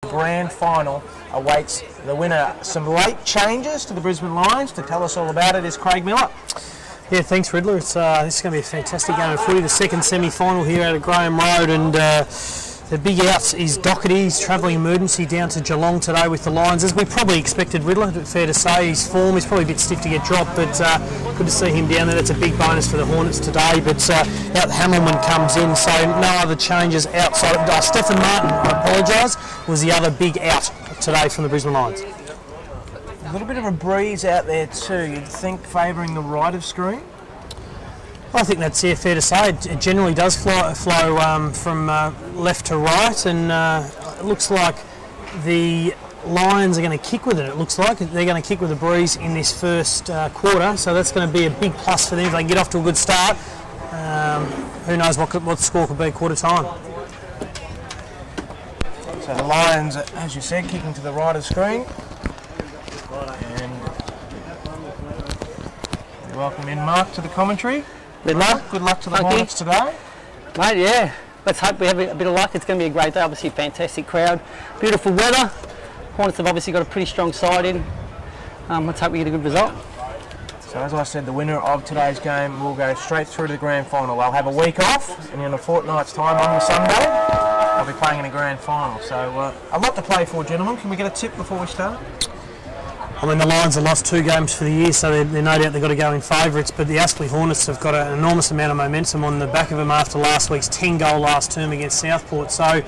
grand final awaits the winner. Some late changes to the Brisbane Lions. To tell us all about it is Craig Miller. Yeah, thanks, Riddler. This is going to be a fantastic game of footy. The second semi-final here out at Graham Road, and the big out is Doherty. He's travelling emergency down to Geelong today with the Lions, as we probably expected, Riddler. Fair to say, his form is probably a bit stiff to get dropped, but good to see him down there. That's a big bonus for the Hornets today. But out Hamilman comes in, so no other changes outside. Stephen Martin, I apologise, was the other big out today from the Brisbane Lions. A little bit of a breeze out there too, you'd think, favouring the right of screen? I think that's fair to say. It generally does flow from left to right, and it looks like the Lions are going to kick with it. It looks like they're going to kick with a breeze in this first quarter, so that's going to be a big plus for them if they can get off to a good start. Who knows what the score could be quarter time. So the Lions, as you said, kicking to the right of screen. And welcome in, Mark, to the commentary. Good luck to the Hornets today. Mate, yeah. Let's hope we have a bit of luck. It's going to be a great day. Obviously, fantastic crowd. Beautiful weather. Hornets have obviously got a pretty strong side in. Let's hope we get a good result. So as I said, the winner of today's game will go straight through to the grand final. They'll have a week off, and in a fortnight's time on the Sunday, they'll be playing in a grand final. So a lot to play for, gentlemen. Can we get a tip before we start? I mean, the Lions have lost 2 games for the year, so they're no doubt they've got to go in favourites, but the Aspley Hornets have got an enormous amount of momentum on the back of them after last week's 10-goal last term against Southport. So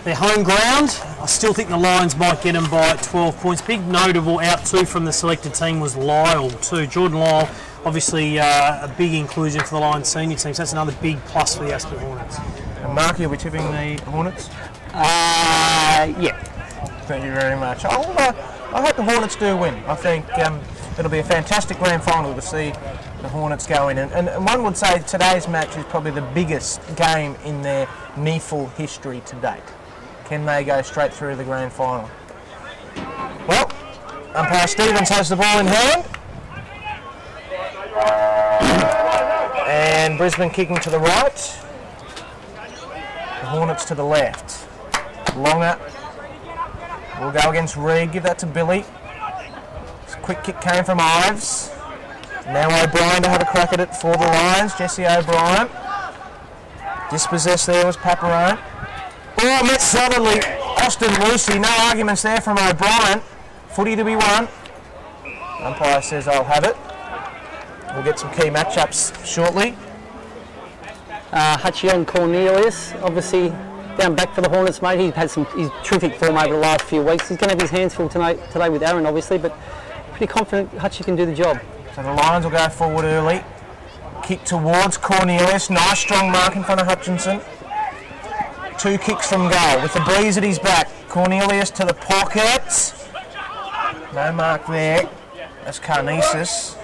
their home ground, I still think the Lions might get them by 12 points. Big notable out too from the selected team was Lyle too. Jordan Lyle, obviously a big inclusion for the Lions senior team, so that's another big plus for the Aspley Hornets. And Mark, you'll be tipping the Hornets? Yeah. Thank you very much. I hope the Hornets do win. I think it'll be a fantastic grand final to see the Hornets go in. And one would say today's match is probably the biggest game in their NEAFL history to date. Can they go straight through to the grand final? Well, umpire Stevens has the ball in hand. And Brisbane kicking to the right. The Hornets to the left. Longer. We'll go against Reed, give that to Billy. This quick kick came from Ives. Now O'Brien to have a crack at it for the Lions. Jesse O'Brien. Dispossessed there was Paparone. Oh, met solidly. Austin Lucy, no arguments there from O'Brien. Footy to be won. Umpire says I'll have it. We'll get some key matchups shortly. Hutchie on Cornelius, obviously down back for the Hornets, mate. He's had his terrific form over the last few weeks. He's going to have his hands full today with Aaron, obviously, but pretty confident Hutchie can do the job. So the Lions will go forward early. Kick towards Cornelius. Nice strong mark in front of Hutchinson. 2 kicks from goal with the breeze at his back. Cornelius to the pocket. No mark there. That's Carnesis.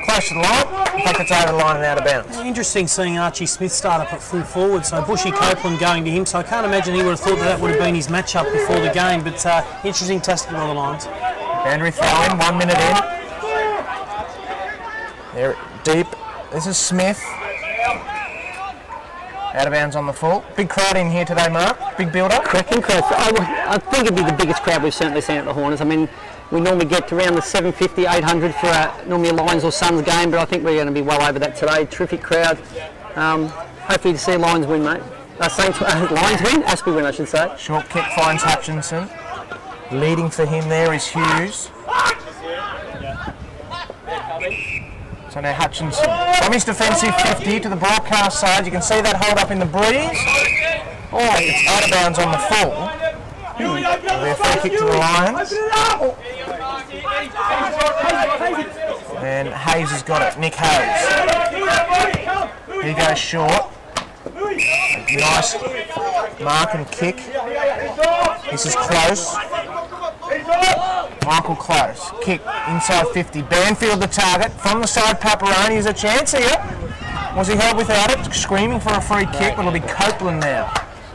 Close to the line. In fact, it's over the line and out of bounds. Interesting seeing Archie Smith start up at full forward, so Bushy Copeland going to him, so I can't imagine he would have thought that would have been his matchup before the game, but interesting tactic by the Lions. Boundary throw in, 1 minute in. There, deep. This is Smith. Out of bounds on the full. Big crowd in here today, Mark. Big build-up. Cracking crowd. I think it'd be the biggest crowd we've certainly seen at the Hornets. I mean, we normally get to around the 750, 800 for normally a Lions or Suns game, but I think we're going to be well over that today. Terrific crowd. Hopefully to see Lions win, mate. Lions win? Aspley win, I should say. Short kick finds Hutchinson. Leading for him there is Hughes. So now Hutchinson from his defensive 50 to the broadcast side. You can see that hold up in the breeze. Oh, it's out of bounds on the full. It'll be a free kick to the Lions. And Hayes has got it. Nick Hayes. He goes short. A nice mark and kick. This is close. Michael Close. Kick inside 50. Banfield the target. From the side, Paparone has a chance here. Was he held without it? Screaming for a free kick, but it'll be Copeland now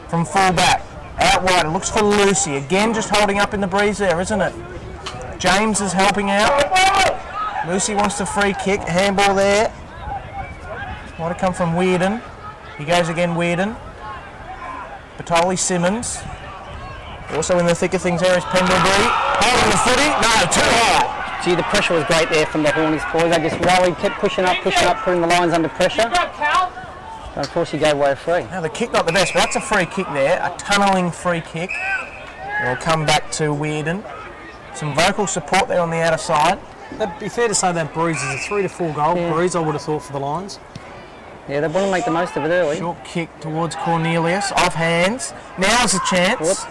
from full back. Out wide, it looks for Lucy. Again, just holding up in the breeze there, isn't it? James is helping out. Lucy wants the free kick. Handball there. Might have come from Weirden. He goes again, Weirden. Batoli Simmons. Also in the thick of things there is Pendlebury. Holding the footy. No, too high. Gee, the pressure was great there from the Hornets boys. They just rallied, kept pushing up, putting the Lions under pressure. But of course he gave away a free. Now the kick not the best, but that's a free kick there. A tunnelling free kick. It'll come back to Weirden. Some vocal support there on the outer side. It'd be fair to say that bruise is a 3 to 4 goal bruise, I would have thought, for the Lions. Yeah, they want to make the most of it early. Short kick towards Cornelius, off hands. Now's the chance.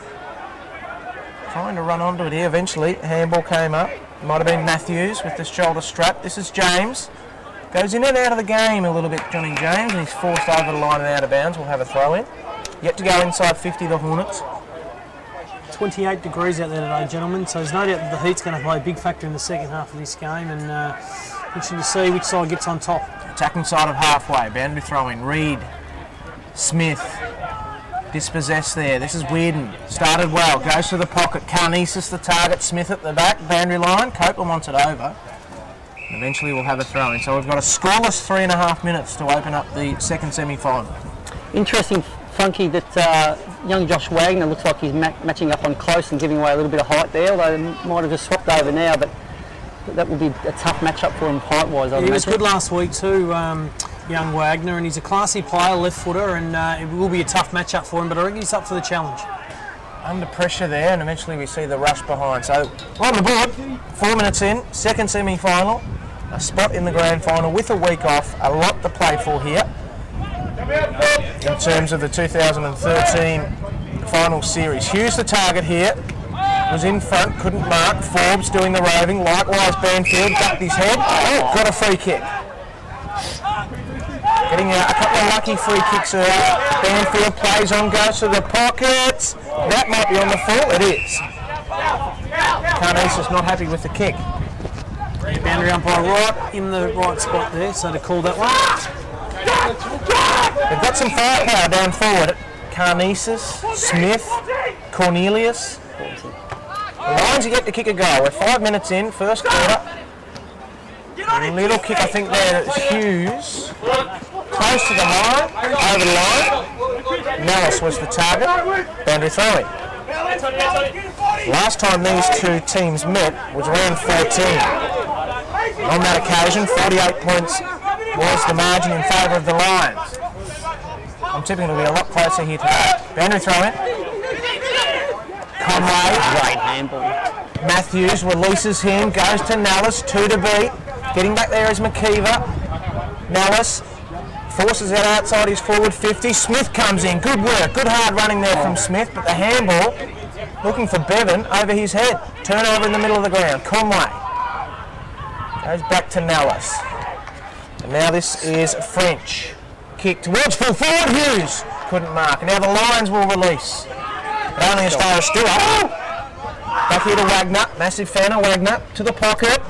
Trying to run onto it here eventually. Handball came up. Might have been Matthews with the shoulder strap. This is James. Goes in and out of the game a little bit, Johnny James, and he's forced over the line and out of bounds. We'll have a throw in. Yet to go inside 50, the Hornets. 28 degrees out there today, gentlemen, so there's no doubt that the heat's going to play a big factor in the second half of this game, and interesting to see which side gets on top. Attacking side of halfway, boundary throw in. Reed, Smith, dispossessed there. This is Weirden. Started well, goes to the pocket. Carnesis the target, Smith at the back, boundary line. Copeland wants it over. Eventually we'll have a throw in. So we've got a scoreless 3.5 minutes to open up the second semi-final. Interesting, Funky, that young Josh Wagner looks like he's matching up on close and giving away a little bit of height there, although they might have just swapped over now, but that will be a tough matchup for him height-wise. He was good last week too, young Wagner, and he's a classy player, left footer, and it will be a tough matchup for him, but I reckon he's up for the challenge. Under pressure there, and eventually we see the rush behind. So on the board, 4 minutes in, second semi-final, a spot in the grand final with a week off, a lot to play for here. In terms of the 2013 final series. Hughes the target here, was in front, couldn't mark. Forbes doing the roving, likewise Banfield, ducked his head, got a free kick. Getting a couple of lucky free kicks early. Banfield plays on, goes to the pockets. That might be on the full, it is. Carnesis not happy with the kick. Boundary umpire right in the right spot there, so to call that one. They've got some firepower down forward. Carnesis, Smith, Cornelius. The Lions are yet to kick a goal. We're 5 minutes in, first quarter. A little kick, I think, there. Hughes. Close to the line, over the line. Nellis was the target. Boundary throwing. Last time these two teams met was round 14. On that occasion, 48 points was the margin in favour of the Lions. I'm tipping it'll be a lot closer here today. Boundary throw in. Conway. Great handball. Matthews releases him, goes to Nellis, 2 to beat. Getting back there is McKeever. Nellis forces it outside his forward 50. Smith comes in. Good work. Good hard running there from Smith, but the handball looking for Bevan over his head. Turnover in the middle of the ground. Conway goes back to Nellis. And now this is French. Kick towards full forward. Hughes couldn't mark. Now the Lions will release. But only as far as Stewart. Back here to Wagner. Massive fan of Wagner. To the pocket.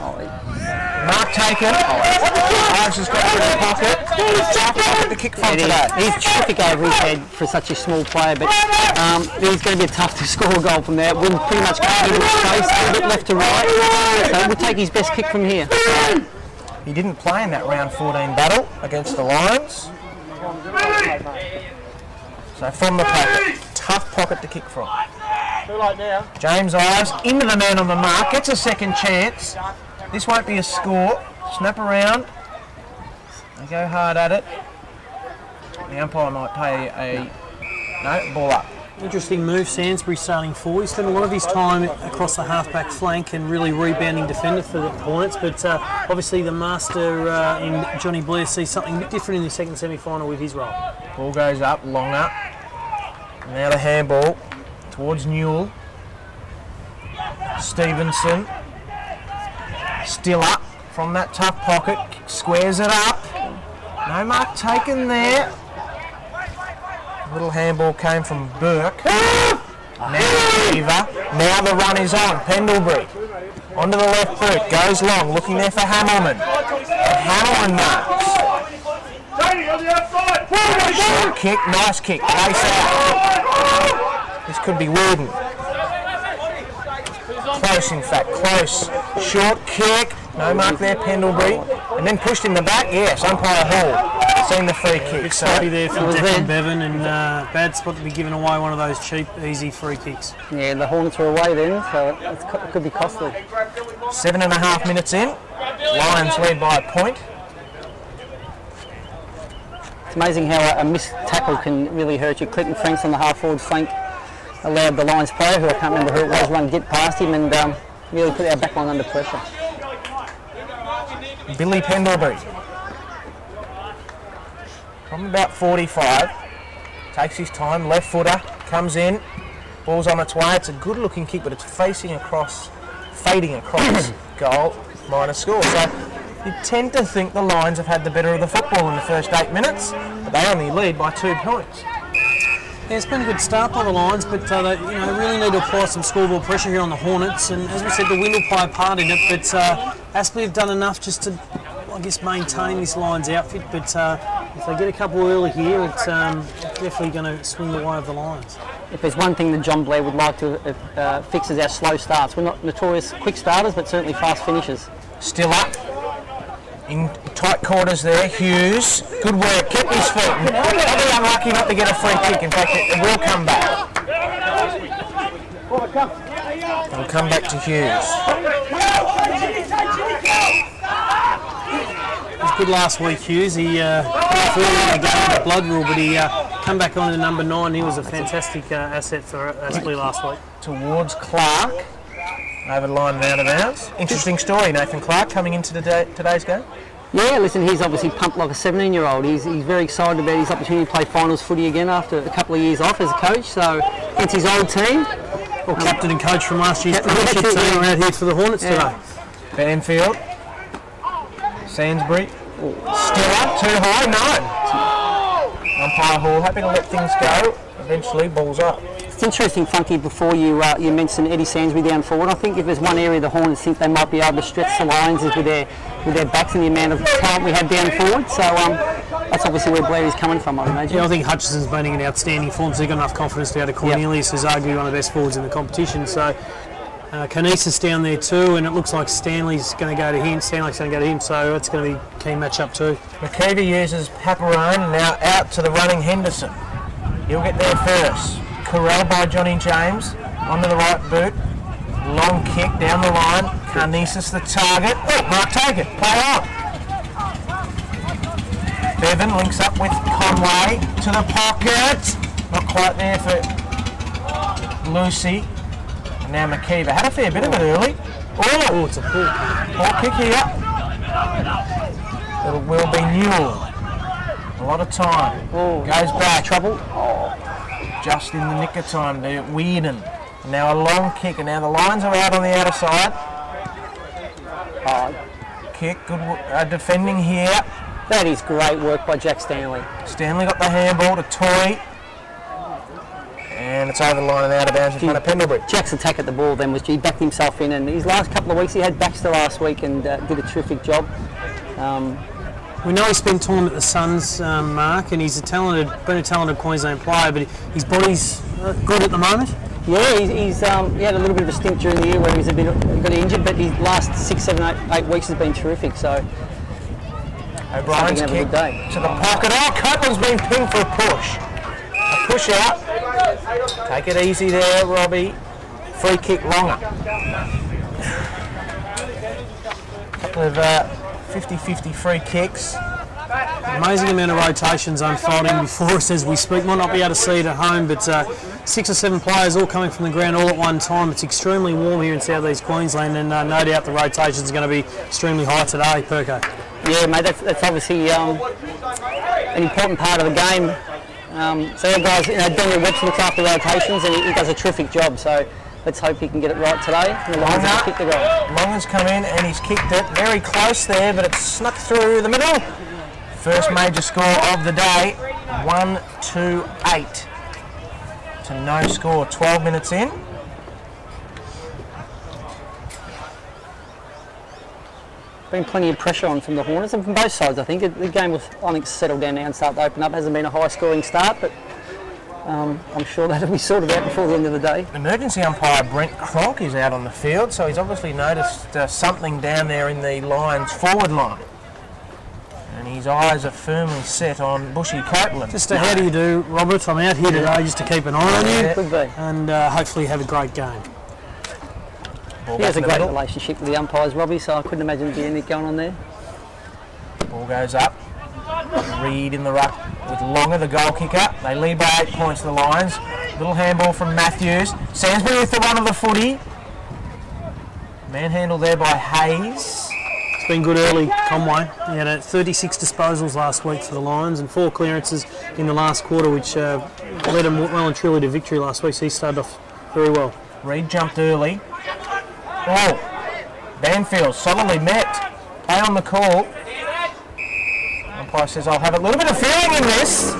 Mark taken. Ives has got to the pocket. Tough pocket to kick from today. He's terrific over his head for such a small player, but it's going to be tough to score a goal from there. We'll pretty much come into his face, a little bit left to right. So we'll take his best kick from here. He didn't play in that round 14 battle against the Lions. So from the pocket, tough pocket to kick from. James Ives into the man on the mark, gets a second chance. This won't be a score. Snap around. They go hard at it. The umpire might pay a no, ball up. Interesting move, Sainsbury starting forward. He spent a lot of his time across the half-back flank and really rebounding defender for the Hornets, but obviously the master in Johnny Blair sees something a bit different in the second semi-final with his role. Ball goes up, longer. Now the handball towards Newell. Stevenson. Still up from that tough pocket. Squares it up. No mark taken there. Little handball came from Burke. Now the run is on. Pendlebury onto the left boot. Goes long. Looking there for Hamilman. Hamilman marks. Short kick. Nice kick. Lace out. This could be Warden. Close, in fact. Close. Short kick. No mark there, Pendlebury. And then pushed in the back. Yes, umpire Hall. Seen the free kick. Good study there from Declan Bevan, and bad spot to be giving away one of those cheap, easy free kicks. Yeah, the Hornets are away then, so it could be costly. 7.5 minutes in. Lions lead by a point. It's amazing how a missed tackle can really hurt you. Clinton Franks on the half-forward flank allowed the Lions player, who I can't remember who it was, run get past him and really put our back line under pressure. Billy Pendlebury. From about 45. Takes his time, left footer, comes in, ball's on its way. It's a good looking kick, but it's fading across goal, minor score. So you tend to think the Lions have had the better of the football in the first 8 minutes, but they only lead by 2 points. Yeah, it's been a good start by the Lions, but they really need to apply some scoreboard pressure here on the Hornets. And as we said, the wind will play a part in it, but Aspley have done enough just to, I guess, maintain this Lions outfit. But if they get a couple early here, it's definitely going to swing the way of the Lions. If there's one thing that John Blair would like to fix is our slow starts. We're not notorious quick starters, but certainly fast finishers. Still up. In tight quarters there, Hughes. Good work, kept his feet. Probably unlucky not to get a free kick. In fact, it will come back. It'll come back to Hughes. It was good last week, Hughes. He fought in the game with the blood rule, but he come back on to number 9. He was a fantastic asset for Aspley last week. Towards Clark. Over the line and out of bounds. Interesting story, Nathan Clark, coming into today's game. Yeah, listen, he's obviously pumped like a 17-year-old. He's very excited about his opportunity to play finals footy again after a couple of years off as a coach. So it's his old team. Well, captain and coach from last year's premiership team are out here for the Hornets today. Banfield. Sainsbury. Still up, too high, no. Umpire Hall happy to let things go. Eventually, ball's up. It's interesting, Funky, before you mentioned Eddie Sainsbury down forward. I think if there's one area the Hornets think they might be able to stretch the Lions is with their backs and the amount of talent we have down forward. So that's obviously where Blair is coming from, I imagine. Yeah, I think Hutchinson's been in outstanding form, so they've got enough confidence to go to Cornelius, who's arguably one of the best forwards in the competition. So Canesis down there too, and it looks like Stanley's going to go to him. So that's going to be a key match-up too. McKeever uses Paparone, now out to the running Henderson. He'll get there first. Corral by Johnny James, onto the right boot. Long kick down the line. Carnesis the target. Oh, Mark, take it. Play on. Bevan links up with Conway to the pocket. Not quite there for Lucy. And now McKeever. Had a fair bit of it early. Oh, it's a poor kick. Poor kick here. It will be Newell. A lot of time. Goes back. Trouble. Just in the nick of time there, Weirden. Now a long kick, and now the Lions are out on the outer side. Kick, good defending here. That is great work by Jack Stanley. Stanley got the handball to Toy. And it's over the line and out of bounds in front of Pendlebury. Jack's attack at the ball then was he backed himself in, and his last couple of weeks he had Baxter last week and did a terrific job. We know he spent time at the Suns, Mark, and he's been a talented Queensland player, but his body's good at the moment. Yeah, he had a little bit of a stint during the year where he was a bit got injured, but his last 6, 7, 8 weeks has been terrific. So O'Brien's kick to the pocket. Oh, Copeland's been pinged for a push. A push out. Take it easy there, Robbie. Free kick longer. Couple of 50-50 free kicks. Amazing amount of rotations unfolding before us as we speak. Might not be able to see it at home, but 6 or 7 players all coming from the ground all at one time. It's extremely warm here in South East Queensland, and no doubt the rotations are going to be extremely high today, Perko. Yeah, mate, that's obviously an important part of the game. So our guys, Daniel Webster looks after rotations, and he does a terrific job. So let's hope he can get it right today. The Lions have kicked the goal. Longa's come in and he's kicked it very close there, but it's snuck through the middle. First major score of the day, 1-2-8 to no score. 12 minutes in. Been plenty of pressure on from the Hornets and from both sides. I think the game was, settled down now and started to open up. Hasn't been a high-scoring start, but I'm sure that'll be sorted out before the end of the day. Emergency umpire Brent Cronk is out on the field, so he's obviously noticed something down there in the Lions forward line. And his eyes are firmly set on Bushy Copeland. Just how do you do, Robert? I'm out here today just to keep an eye on you. Could be. And hopefully have a great game. He has a great relationship with the umpires, Robbie, so I couldn't imagine there being anything going on there. Ball goes up. Reed in the ruck with Longer, the goal kicker. They lead by 8 points to the Lions. Little handball from Matthews. Sainsbury with the run of the footy. Manhandle there by Hayes. It's been good early, Conway. He had 36 disposals last week for the Lions and 4 clearances in the last quarter, which led him well and truly to victory last week, so he started off very well. Reed jumped early. Oh, Banfield solidly met. Play on the call. Umpire says, I'll have a little bit of feeling in this.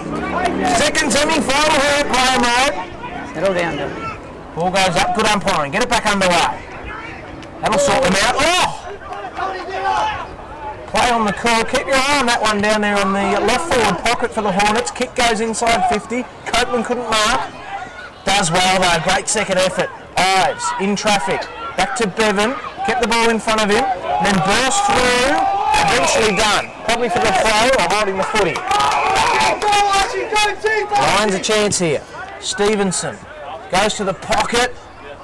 Second semi-final here at Graham Road. Settle down, Joe. Ball goes up, good umpiring. Get it back underway. That'll sort them out. Oh! Play on the call. Keep your eye on that one down there on the left forward pocket for the Hornets. Kick goes inside 50. Copeland couldn't mark. Does well though. Great second effort. Ives in traffic. Back to Bevan. Kept the ball in front of him. Then burst through. Eventually done. Probably for the throw or holding the footy. Lions a chance here. Stevenson goes to the pocket.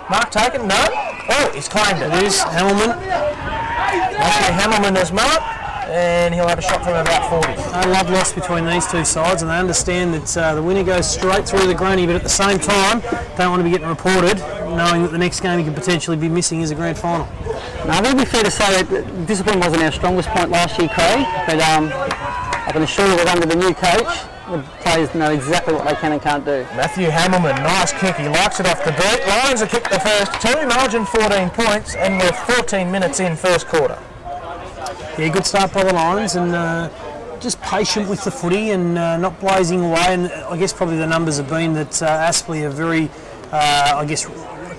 Mark taken? No. Oh, he's claimed it. It is Hamilman. Matthew Hamilman has marked, and he'll have a shot from about 40. No love lost between these two sides, and they understand that the winner goes straight through the granny, but at the same time, don't want to be getting reported, knowing that the next game he could potentially be missing is a grand final. Now, it would be fair to say that discipline wasn't our strongest point last year, Craig, but I can assure you that under the new coach, the players know exactly what they can and can't do. Matthew Hamilman, nice kick. He likes it off the beat. Lions have kicked the first 2, margin 14 points, and we're 14 minutes in first quarter. Yeah, good start by the Lions, and just patient with the footy and not blazing away. And I guess probably the numbers have been that Aspley are very,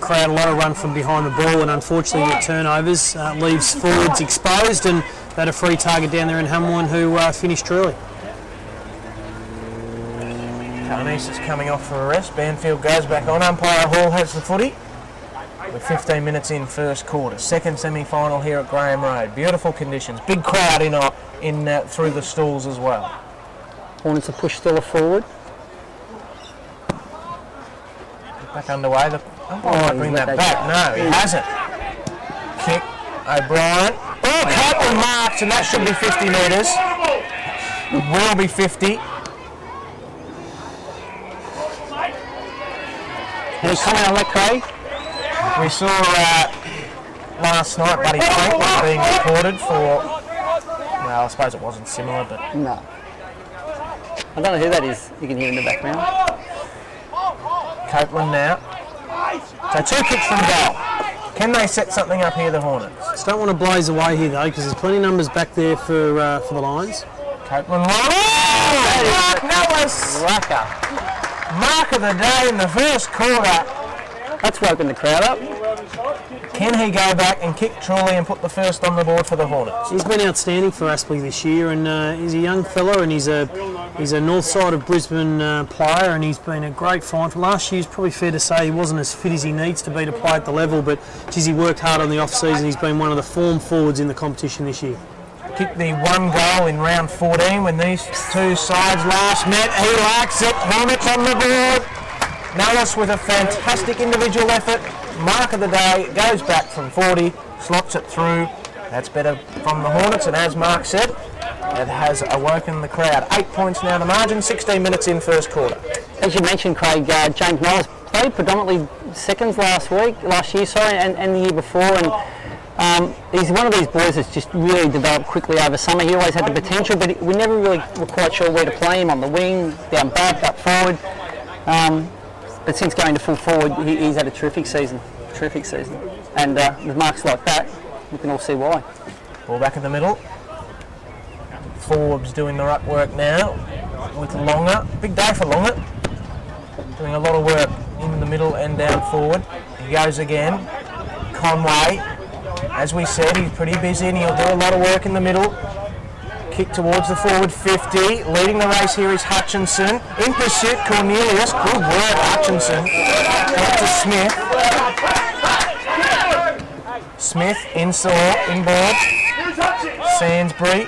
create a lot of run from behind the ball, and unfortunately the turnovers leaves forwards exposed, and they had a free target down there in Hamilton who finished truly. Carnese is coming off for a rest. Banfield goes back on. Umpire Hall has the footy. We're 15 minutes in first quarter. Second semi-final here at Graham Road. Beautiful conditions. Big crowd in through the stalls as well. Hornets are pushed still forward. Back underway. The umpire might bring that back. No, he hasn't. Kick. O'Brien. Oh, Copeland marked, and that should be 50 metres. It will be 50. Any comment on that, Craig? We saw last night Buddy Frank was being reported for, well, I suppose it wasn't similar, but... No. I don't know who that is. You can hear in the background. Copeland now. So 2 kicks from goal. Can they set something up here, the Hornets? Just don't want to blaze away here though, because there's plenty of numbers back there for the Lions. Copeland long. Oh, Mark Nellis! Mark of the day in the first quarter. That's woken the crowd up. Can he go back and kick truly and put the first on the board for the Hornets? He's been outstanding for Aspley this year, and he's a young fella, and he's a north side of Brisbane player, and he's been a great find. For last year, it's probably fair to say he wasn't as fit as he needs to be to play at the level, but geez, he worked hard on the off-season. He's been one of the form forwards in the competition this year. Kicked the 1 goal in round 14 when these two sides last met. He likes it. Hornets on the board. Nellis with a fantastic individual effort. Mark of the day, goes back from 40, slots it through. That's better from the Hornets, and as Mark said, it has awoken the crowd. 8 points now to margin, 16 minutes in first quarter. As you mentioned, Craig, James Nellis played predominantly seconds last year, and the year before, and he's one of these boys that's just really developed quickly over summer. He always had the potential, but we never really were quite sure where to play him, on the wing, down back, up forward. But since going to full forward, he's had a terrific season. And with marks like that, we can all see why. Ball back in the middle. Forbes doing the ruck work now with Longer. Big day for Longer. Doing a lot of work in the middle and down forward. He goes again. Conway, as we said, he's pretty busy and he'll do a lot of work in the middle. kick towards the forward 50. Leading the race here is Hutchinson. In pursuit, Cornelius. Good work, Hutchinson. Back to Smith. Smith inboard. Sainsbury.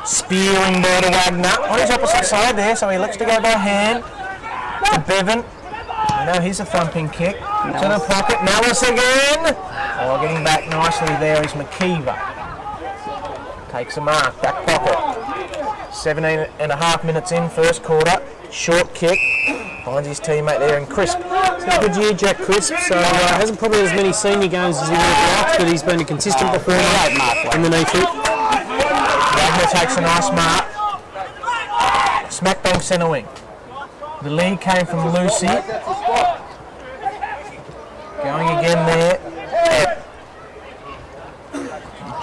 Spearing ball to Wagner. On his opposite side there, so he looks to go by hand. To Bevan. Now here's a thumping kick. To the pocket. Nellis again. Oh, getting back nicely there is McKeever. Takes a mark. Back pocket. 17.5 minutes in, first quarter. Short kick. Finds his teammate there in Crisp. It's a good year, Jack Crisp. So hasn't probably as many senior games as he would have liked, but he's been a consistent performer in the NEAFL. Wagner takes a nice mark. Smack bang centre wing. The lead came from Lucy. Going again there.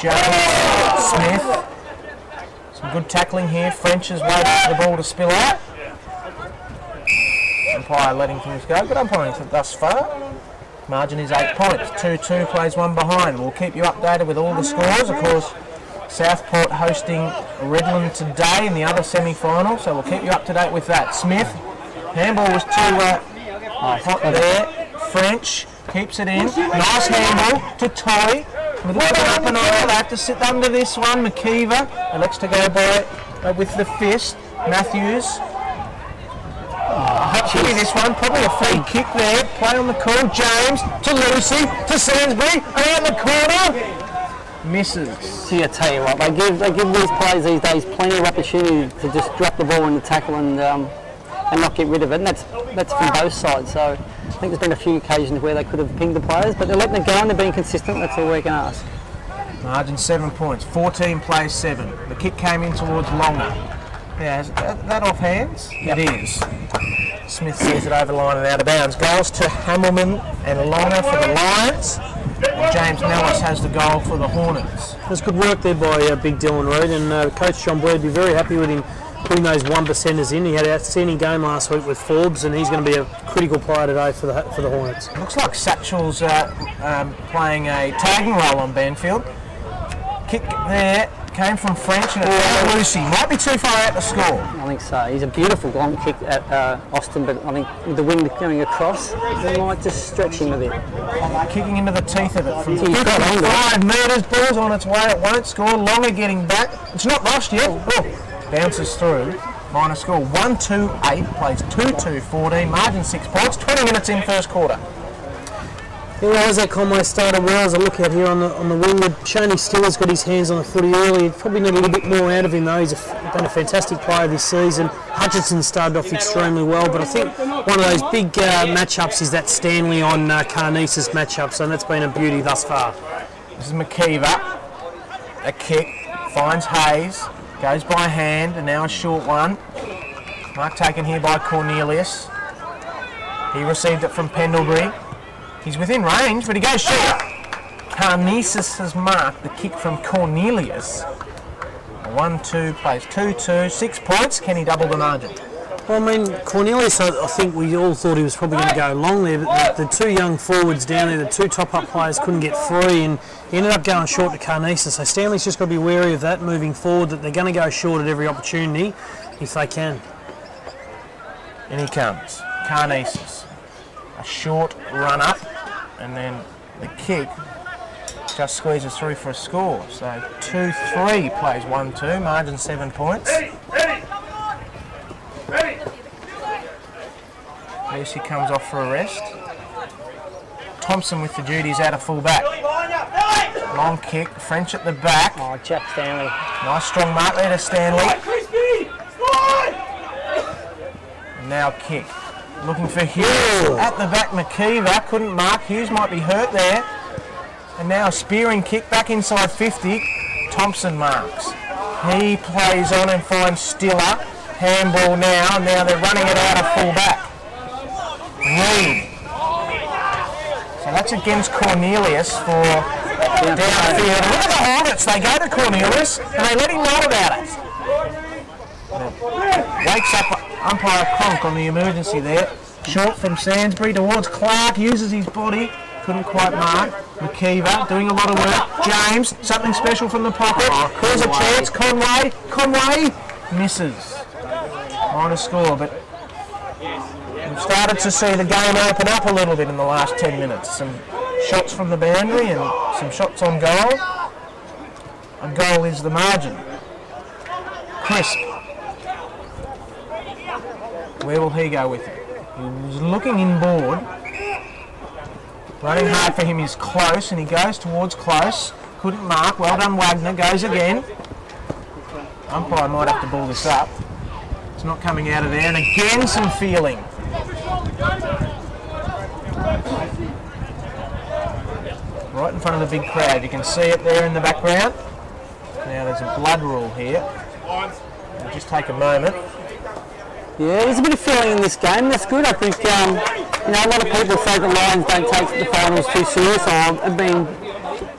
James Smith. Some good tackling here. French has waited for the ball to spill out. Umpire letting things go. Good umpiring thus far. Margin is 8 points. 2-2 plays one behind. We'll keep you updated with all the scores. Of course, Southport hosting Redland today in the other semi-final, so we'll keep you up to date with that. Smith, handball was too hot there. French keeps it in. Nice handball to Toy. With a little bit up and over, they have to sit under this one. McKeever elects to go by with the fist. Matthews. Hopefully this one, probably a free kick there. Play on the call. James to Lucy to Sainsbury. Around the corner. Misses. See, I tell you what, they give these players these days plenty of opportunity to just drop the ball in the tackle and not get rid of it. And that's from both sides. So I think there's been a few occasions where they could have pinged the players, but they're letting it go and they're being consistent. That's all we can ask. Margin 7 points. 14 plays 7. The kick came in towards Longer. Yeah, is that off hands? Yep. It is. Smith sees it over the line and out of bounds. Goals to Hamilman and Longer for the Lions. And James Nellis has the goal for the Hornets. There's good work there by Big Dylan Reid, and Coach John Blair would be very happy with him putting those 1%ers in. He had an outstanding game last week with Forbes, and he's going to be a critical player today for the Hornets. Looks like Satchel's playing a tagging role on Banfield. Kick there came from French and it found Lucy. Might be too far out to score. I think so. He's a beautiful long kick at Austin, but I think with the wind going across, they might just stretch him a bit. Kicking into the teeth of it from 55 metres. Ball's on its way. It won't score. Longer getting back. It's not rushed yet. Oh, bounces through. Minor score 1-2-8. Plays 2-2-14. Margin 6 points. 20 minutes in first quarter. Yeah, as that Conway started well, as I look out here on the wing, Shoney still has got his hands on the footy early. Probably need a little bit more out of him though. He's been a fantastic player this season. Hutchinson started off extremely well, but I think one of those big matchups is that Stanley on Carnesis matchup, so that's been a beauty thus far. This is McKeever. A kick, finds Hayes, goes by hand, and now a short one. Mark taken here by Cornelius. He received it from Pendlebury. He's within range, but he goes short. Carnesis has marked the kick from Cornelius. 1-2 plays 2-2, 6 points. Can he double the margin? Well, I mean, Cornelius, I think we all thought he was probably going to go long there, but the two young forwards down there, the two top-up players couldn't get free, and he ended up going short to Carnesis. So Stanley's just got to be wary of that moving forward, that they're going to go short at every opportunity if they can. In he comes. Carnesis. A short run up. And then the kick just squeezes through for a score. So 2-3 plays 1-2, margin 7 points. Lucy comes off for a rest. Thompson with the duties out of full back. Long kick, French at the back. Oh, Jack Stanley. Nice strong mark there to Stanley. And now kick. Looking for Hughes at the back. McKeever couldn't mark. Hughes might be hurt there. And now a spearing kick back inside 50. Thompson marks. He plays on and finds Stiller. Handball now. Now they're running it out of full back. Reed. So that's against Cornelius for downfield. Look at the Hornets. They go to Cornelius and they let him know about it. Wakes up umpire Cronk on the emergency there. Short from Sainsbury towards Clark, uses his body, couldn't quite mark. McKeever doing a lot of work. James, something special from the pocket. There's a chance. Conway misses. On a score, but we've started to see the game open up a little bit in the last 10 minutes. Some shots from the boundary and some shots on goal. A goal is the margin. Crisp. Where will he go with it? He was looking inboard. Running hard for him is Close, and he goes towards Close. Couldn't mark. Well done, Wagner. Goes again. Umpire might have to ball this up. It's not coming out of there. And again, some feeling. Right in front of the big crowd. You can see it there in the background. Now there's a blood rule here. We'll just take a moment. Yeah, there's a bit of feeling in this game. That's good. I think a lot of people say the Lions don't take the finals too serious.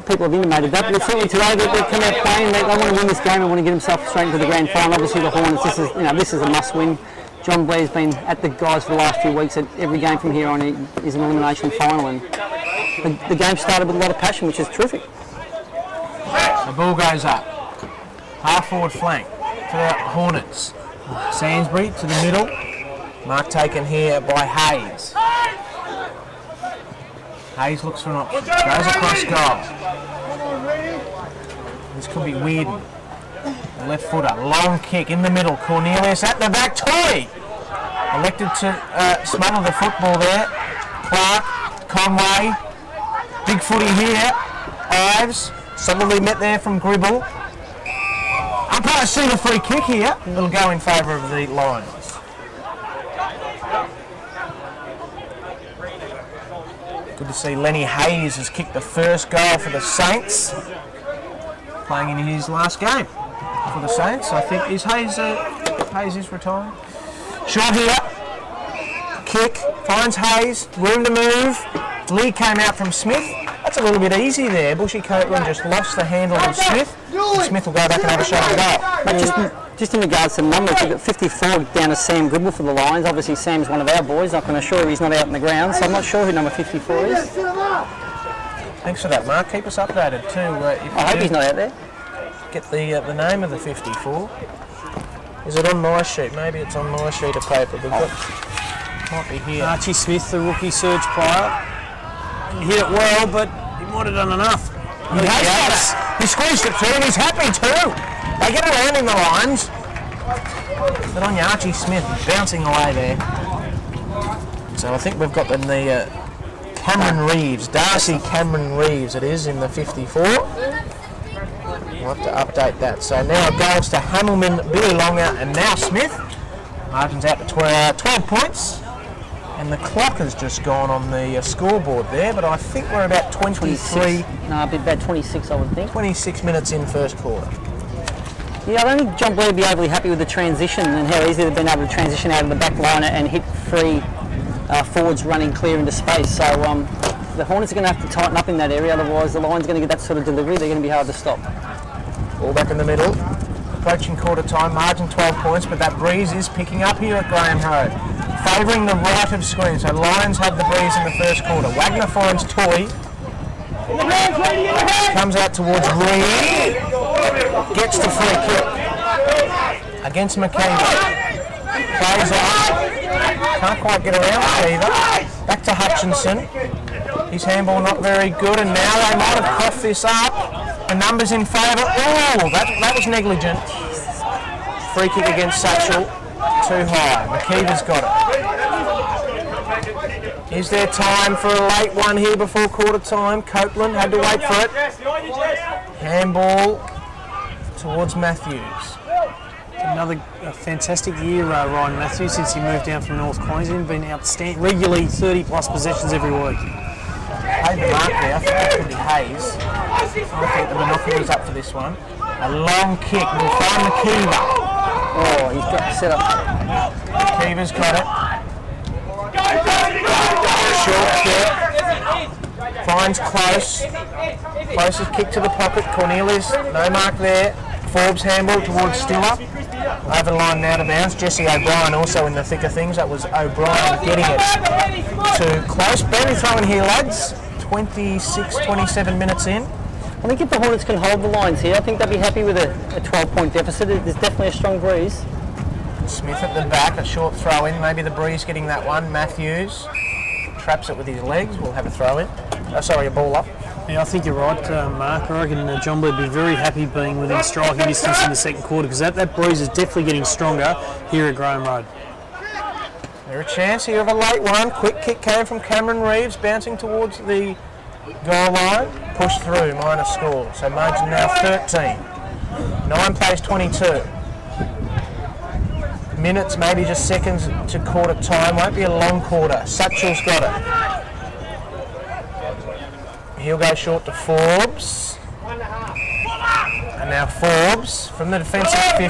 People have intimated that, but certainly today they come out playing. They want to win this game and want to get themselves straight into the grand final. Obviously, the Hornets. This is a must-win. John Blair's been at the guys for the last few weeks. At every game from here on is an elimination final, and the game started with a lot of passion, which is terrific. The ball goes up. Half forward flank for the Hornets. Sainsbury to the middle. Mark taken here by Hayes. Hayes looks for an option. Goes across goal. This could be weird. Left footer. Long kick in the middle. Cornelius at the back. Toy! Elected to smother the football there. Clark. Conway. Big footy here. Ives. Solidly met there from Gribble. Umpire see the free kick here. It'll go in favour of the Lions. Good to see Lenny Hayes has kicked the first goal for the Saints. Playing in his last game for the Saints. I think is Hayes is retiring. Short here. Kick. Finds Hayes. Room to move. Lee came out from Smith. That's a little bit easy there. Bushy Copeland just lost the handle of Smith. And Smith will go back and have a shot at goal. Just in regards to numbers, we've got 54 down to Sam Gribble for the Lions. Obviously, Sam's one of our boys. I can assure you he's not out in the ground, so I'm not sure who number 54 is. Thanks for that, Mark. Keep us updated too. I hope he's not out there. Get the name of the 54. Is it on my sheet? Maybe it's on my sheet of paper. Might be here. Archie Smith, the rookie surge player. He hit it well, but he might have done enough. He squeezed it through and he's happy too. They get around in the lines. But on your Archie Smith, bouncing away there. So I think we've got the Cameron Reeves, Darcy Cameron Reeves it is in the 54. We'll have to update that. So now it goes to Hamilman, Billy Longer and now Smith. Margin's out to 12 points. And the clock has just gone on the scoreboard there, but I think we're about 23... No, about 26 I would think. 26 minutes in first quarter. Yeah, I don't think John Blair would be overly happy with the transition and how easy they've been able to transition out of the back line and hit free forwards running clear into space. So the Hornets are going to have to tighten up in that area, otherwise the Lions are going to get that sort of delivery. They're going to be hard to stop. Ball back in the middle. Approaching quarter time, margin 12 points, but that breeze is picking up here at Graham Road. Favouring the right of screen, so Lions have the breeze in the first quarter. Wagner finds Toy. Comes out towards Reed. Gets the free kick. Against McKeever. Plays on. Can't quite get around McKeever. Back to Hutchinson. His handball not very good, and now they might have coughed this up. The numbers in favour. Oh, that was negligent. Free kick against Satchel. Too high. McKeever's got it. Is there time for a late one here before quarter time? Copeland had to wait for it. Handball towards Matthews. Another fantastic year, Ryan Matthews, since he moved down from North Queensland. Been outstanding, regularly 30 plus possessions every week. Paid the mark there. I think that could be Hayes. I think the binoculars up for this one. A long kick will find McKeever. Oh, he's got set up. McKeever's got it. Short kick. Finds Close. Close's kick to the pocket. Cornelius, no mark there. Forbes handball towards Stiller. Over the line now to bounce. Jesse O'Brien also in the thick of things. That was O'Brien getting it to Close. Barely throwing here, lads. 26, 27 minutes in. I think if the Hornets can hold the lines here, I think they'll be happy with a 12-point deficit. There's definitely a strong breeze. Smith at the back, a short throw in. Maybe the breeze getting that one. Matthews traps it with his legs. We'll have a throw in. Oh, sorry, a ball up. Yeah, I think you're right, Mark. I reckon John Blair would be very happy being within striking distance in the second quarter, because that breeze is definitely getting stronger here at Graham Road. There's a chance here of a late one. Quick kick came from Cameron Reeves, bouncing towards the goal line. Pushed through, minus score. So margin now 13. 9 plays 22. Minutes, maybe just seconds to quarter time. Won't be a long quarter. Satchel's got it. He'll go short to Forbes. And now Forbes from the defensive 50.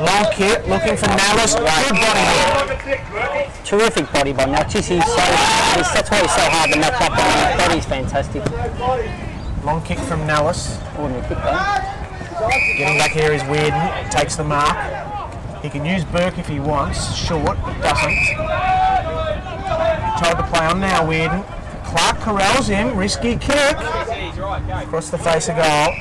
Long kick, looking for Nellis. Good body here. Terrific body by Natchez. That's why he's so hard to match up on. His body's fantastic. Long kick from Nellis. Ordinary kick though. Getting back here is Weirden. Takes the mark. He can use Burke if he wants. Short, doesn't. Told to play on now, Weirden. Clark corrals him. Risky kick. Across the face of goal.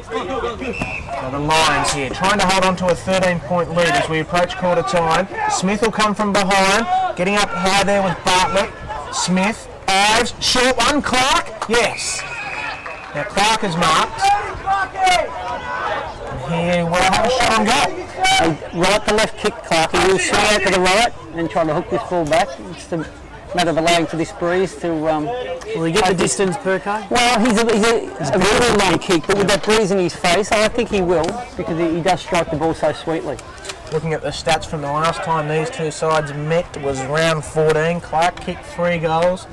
So the Lions here, trying to hold on to a 13-point lead as we approach quarter time. Smith will come from behind. Getting up high there with Bartlett. Smith, Ives, short one. Clark, yes. Now Clark is marked. Here we'll have a shot on goal. Right to left kick, Clark. He will swing out to the right and try to hook this ball back. It's a matter of allowing for this breeze to... Will he get the distance, Perko? Well, he's a very long kick, but with that breeze in his face, I think he will, because he does strike the ball so sweetly. Looking at the stats from the last time these two sides met was round 14. Clark kicked 3 goals,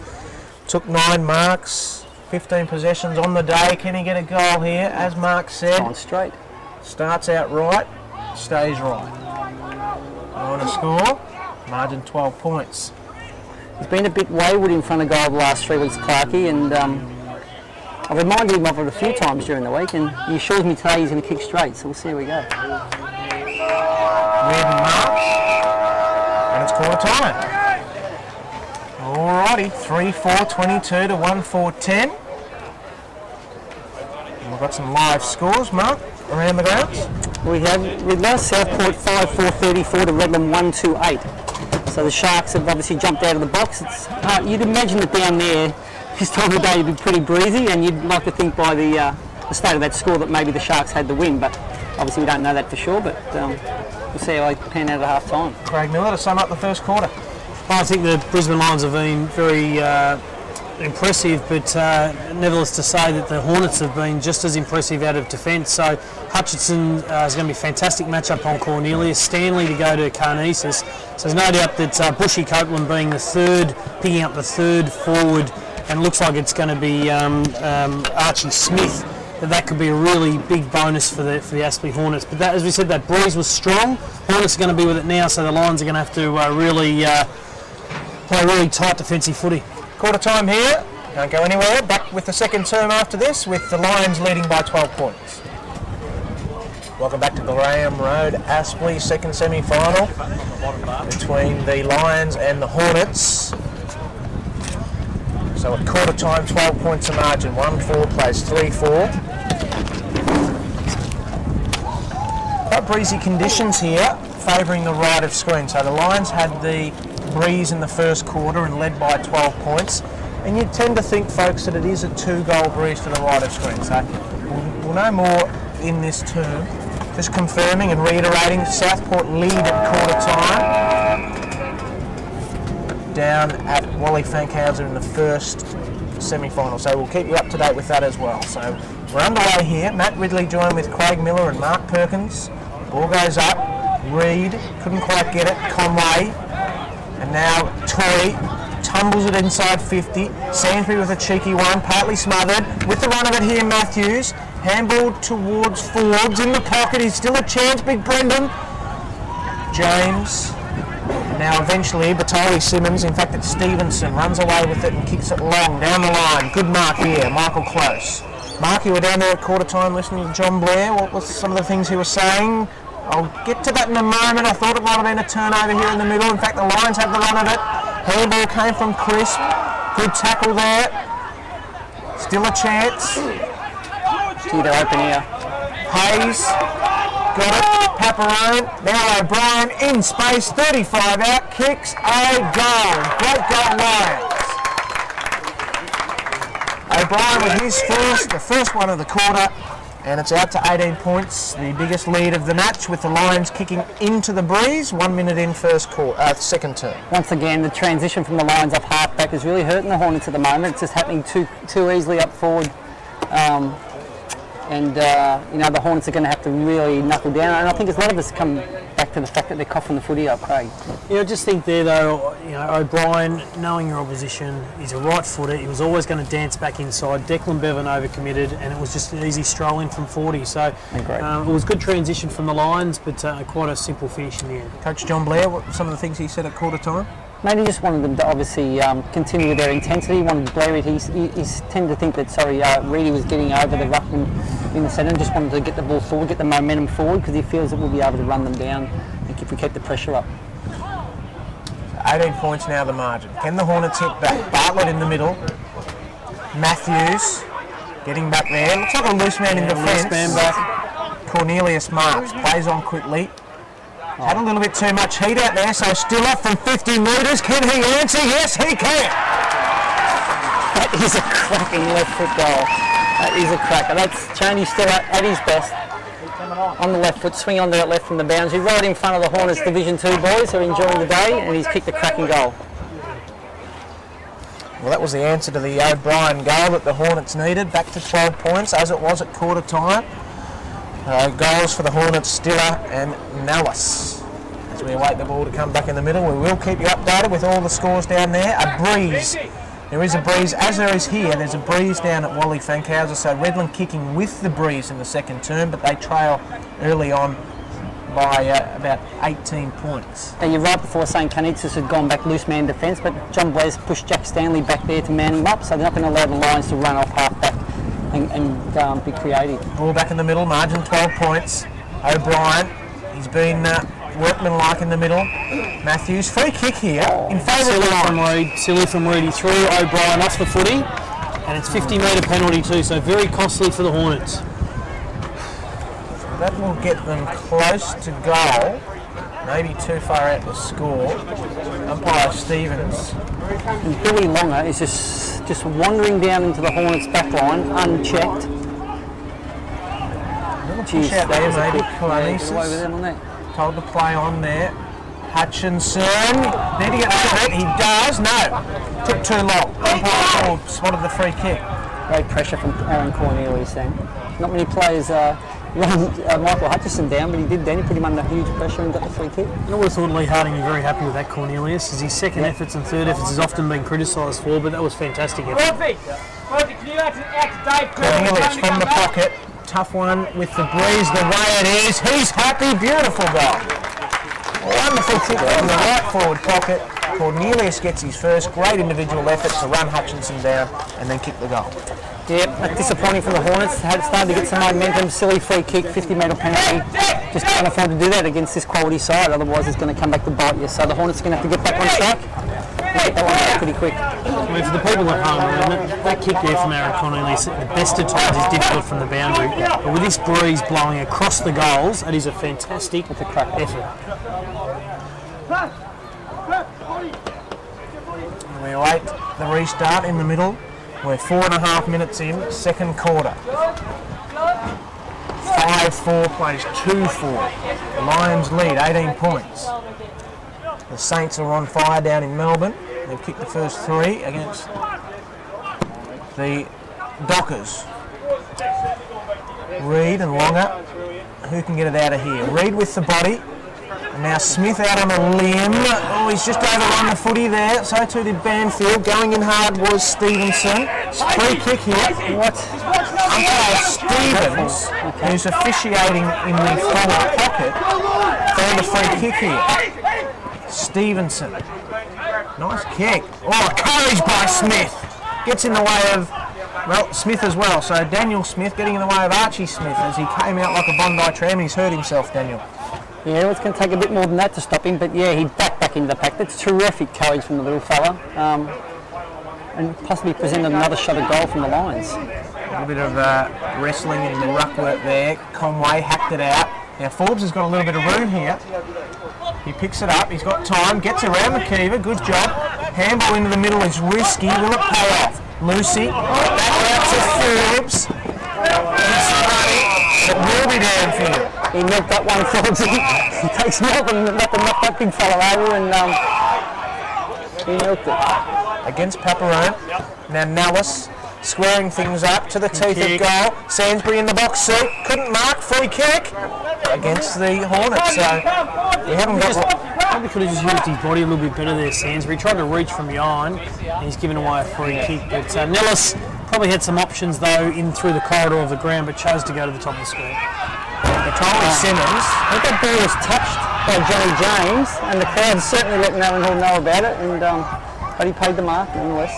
took 9 marks, 15 possessions on the day. Can he get a goal here? As Mark said, on straight. Starts out right, stays right. On a score, margin 12 points. He's been a bit wayward in front of goal the last 3 weeks, Clarkie, and I've reminded him of it a few times during the week, and he assures me today he's going to kick straight, so we'll see how we go. Weirden marks, and it's quarter time. Alrighty, 3-4-22 to 1-4-10. We've got some live scores, Mark, around the grounds. We've lost Southport 5-4-34 to Redland 1-2-8. So the Sharks have obviously jumped out of the box. You'd imagine that down there, this time of day, would be pretty breezy, and you'd like to think by the state of that score that maybe the Sharks had the win, but obviously we don't know that for sure, but we'll see how they pan out at half time. Craig Miller to sum up the first quarter. I think the Brisbane Lions have been very impressive, but nevertheless to say that the Hornets have been just as impressive out of defence. So Hutchinson is going to be a fantastic matchup on Cornelius. Stanley to go to Carnesis. So there's no doubt that Bushy Copeland being the third, picking up the third forward, and looks like it's going to be Archie Smith. That could be a really big bonus for the Aspley Hornets. But that, as we said, that breeze was strong. Hornets are going to be with it now, so the Lions are going to have to really play really tight defensive footy. Quarter time here, don't go anywhere. Back with the second term after this, with the Lions leading by 12 points. Welcome back to Graham Road, Aspley, second semi-final between the Lions and the Hornets. So at quarter time, 12 points a margin. 1-4 plays 3-4. Quite breezy conditions here, favouring the right of screen. So the Lions had the breeze in the first quarter and led by 12 points. And you tend to think, folks, that it is a 2-goal breeze to the right of screen. So we'll know more in this term. Just confirming and reiterating, Southport lead at quarter time down at Wally Fankhauser in the first semi-final. So we'll keep you up to date with that as well. So we're underway here. Matt Ridley joined with Craig Miller and Mark Perkins. Ball goes up. Reed couldn't quite get it. Conway. And now Toy tumbles it inside 50. Sainsbury with a cheeky one, partly smothered. With the run of it here, Matthews. Handball towards Forbes. In the pocket, he's still a chance, Big Brendan. James. Now eventually, Batali Simmons, in fact it's Stevenson, runs away with it and kicks it long down the line. Good mark here, Michael Close. Mark, you were down there at quarter time listening to John Blair. What was some of the things he was saying? I'll get to that in a moment. I thought it might have been a turnover here in the middle. In fact, the Lions have the run of it. Handball came from Crisp. Good tackle there. Still a chance. Gee, they're open here. Hayes. Got it. Paparone. Now O'Brien in space. 35 out. Kicks a goal. Great goal, Lions. O'Brien with his the first one of the quarter, and it's out to 18 points, the biggest lead of the match, with the Lions kicking into the breeze 1 minute in second term. Once again, the transition from the Lions up half-back is really hurting the Hornets at the moment. It's just happening too easily up forward. You know, the Hornets are going to have to really knuckle down, and I think a lot of us come back to the fact that they're coughing the footy up, Craig. Yeah, I just think there though, you know, O'Brien, knowing your opposition, he's a right footer, he was always going to dance back inside. Declan Bevan overcommitted, and it was just an easy stroll in from 40, so it was good transition from the Lions, but quite a simple finish in the end. Coach John Blair, what were some of the things he said at quarter time? Maybe he just wanted them to obviously continue with their intensity. He wanted Blair, he tended to think that, Reedy was getting over the ruckman in the centre, and just wanted to get the ball forward, get the momentum forward, because he feels that we'll be able to run them down if we keep the pressure up. 18 points now the margin. Can the Hornets hit back? Bartlett in the middle. Matthews getting back there. Looks like a loose man in defence. Loose man back. Cornelius Marks plays on quickly. Had a little bit too much heat out there, so still up from 50 metres. Can he answer? Yes, he can. That is a cracking left foot goal. That is a cracker. That's Cheney still at his best. On the left foot, swing onto that left from the boundary, right in front of the Hornets Division 2 boys who are enjoying the day, and he's kicked a cracking goal. Well, that was the answer to the O'Brien goal that the Hornets needed. Back to 12 points, as it was at quarter time. Goals for the Hornets, Stiller and Nellis. As we await the ball to come back in the middle, we will keep you updated with all the scores down there. A breeze. There is a breeze, as there is here. There's a breeze down at Wally Fankhauser, so Redland kicking with the breeze in the second term, but they trail early on by about 18 points. Now, you're right before saying Canitsis had gone back loose man defence, but John Blair's pushed Jack Stanley back there to man him up, so they're not going to allow the Lions to run off half-back and be creative. Ball back in the middle, margin 12 points. O'Brien, he's been workmanlike in the middle. Matthews, free kick here in favour of the Lions. Silly from Reed. He threw O'Brien off the footy, and it's 50-metre penalty too, so very costly for the Hornets. That will get them close to goal, maybe too far out to score. Umpire Stevens. And Billy Longer is just wandering down into the Hornets back line, unchecked. Little push out there, maybe. Kalanesis. Told to play on there. Hutchinson. Need to get to it. He does. No. Took too long. Umpire spotted the free kick. Great pressure from Aaron Cornelius then. Not many players run Michael Hutchison down, but he did then. He put him under huge pressure and got the free kick. I would have thought Lee Harding would be very happy with that, Cornelius, as his second efforts and third efforts has often been criticised for, but that was fantastic effort. Cornelius from the pocket. Tough one with the breeze the way it is. He's happy. Beautiful goal. Wonderful kick from the right forward pocket. Cornelius gets his first great individual effort to run Hutchinson down and then kick the goal. Yep, disappointing for the Hornets. Had started to get some momentum. Silly free kick, 50-metre penalty. Just can't afford to do that against this quality side. Otherwise, it's going to come back to bite you. So the Hornets are going to have to get back on track and get that one back pretty quick. I mean, for the people at home, that kick there from Aaron Cornelius, at the best of times, is difficult from the boundary. But with this breeze blowing across the goals, it is a fantastic effort. We await the restart in the middle. We're 4.5 minutes in, second quarter. 5-4 plays 2-4. The Lions lead, 18 points. The Saints are on fire down in Melbourne. They've kicked the first 3 against the Dockers. Reed and Longer. Who can get it out of here? Reed with the body. And now Smith out on a limb. Oh, he's just overrun the footy there. So too did Banfield. Going in hard was Stevenson. Free kick here. What? Umpire Stevens, who's officiating in the forward pocket, found a free kick here. Stevenson. Nice kick. Oh, courage by Smith. Gets in the way of, well, Smith as well. So Daniel Smith getting in the way of Archie Smith as he came out like a Bondi tram. He's hurt himself, Daniel. Yeah, it's going to take a bit more than that to stop him, but yeah, he back into the pack. That's terrific courage from the little fella, and possibly presented another shot of goal from the Lions. A little bit of wrestling and ruck work there. Conway hacked it out. Now Forbes has got a little bit of room here. He picks it up, he's got time, gets around McKeever, good job. Handball into the middle is risky, will it pay off? Lucy, back out to Forbes. It will be downfield. He milked that one, Forbes. He takes more than enough to knock that big fella over, and he milked it. Against Paparone. Now Nellis squaring things up to the teeth of goal. Sainsbury in the box seat, couldn't mark, free kick against the Hornets. So we haven't got. Probably could have just used his body a little bit better there, Sainsbury. He tried to reach from behind, and he's given away a free kick. But Nellis probably had some options though in through the corridor of the ground, but chose to go to the top of the screen. Simmons. I think that ball was touched by Johnny James, and the crowd certainly let Narran Hall know about it, and but he paid the mark nonetheless.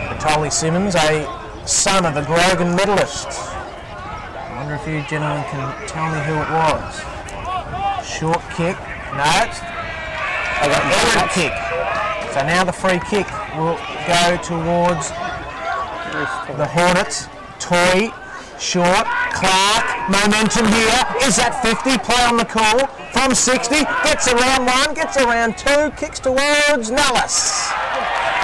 Batoli Simmons, a son of a Grogan medalist. I wonder if you gentlemen can tell me who it was. Short kick. No, it's a forward kick. So now the free kick will go towards the Hornets. Toy, short, Clark, momentum here. Is that 50? Play on the call. From 60, gets around one, gets around two, kicks towards Nellis.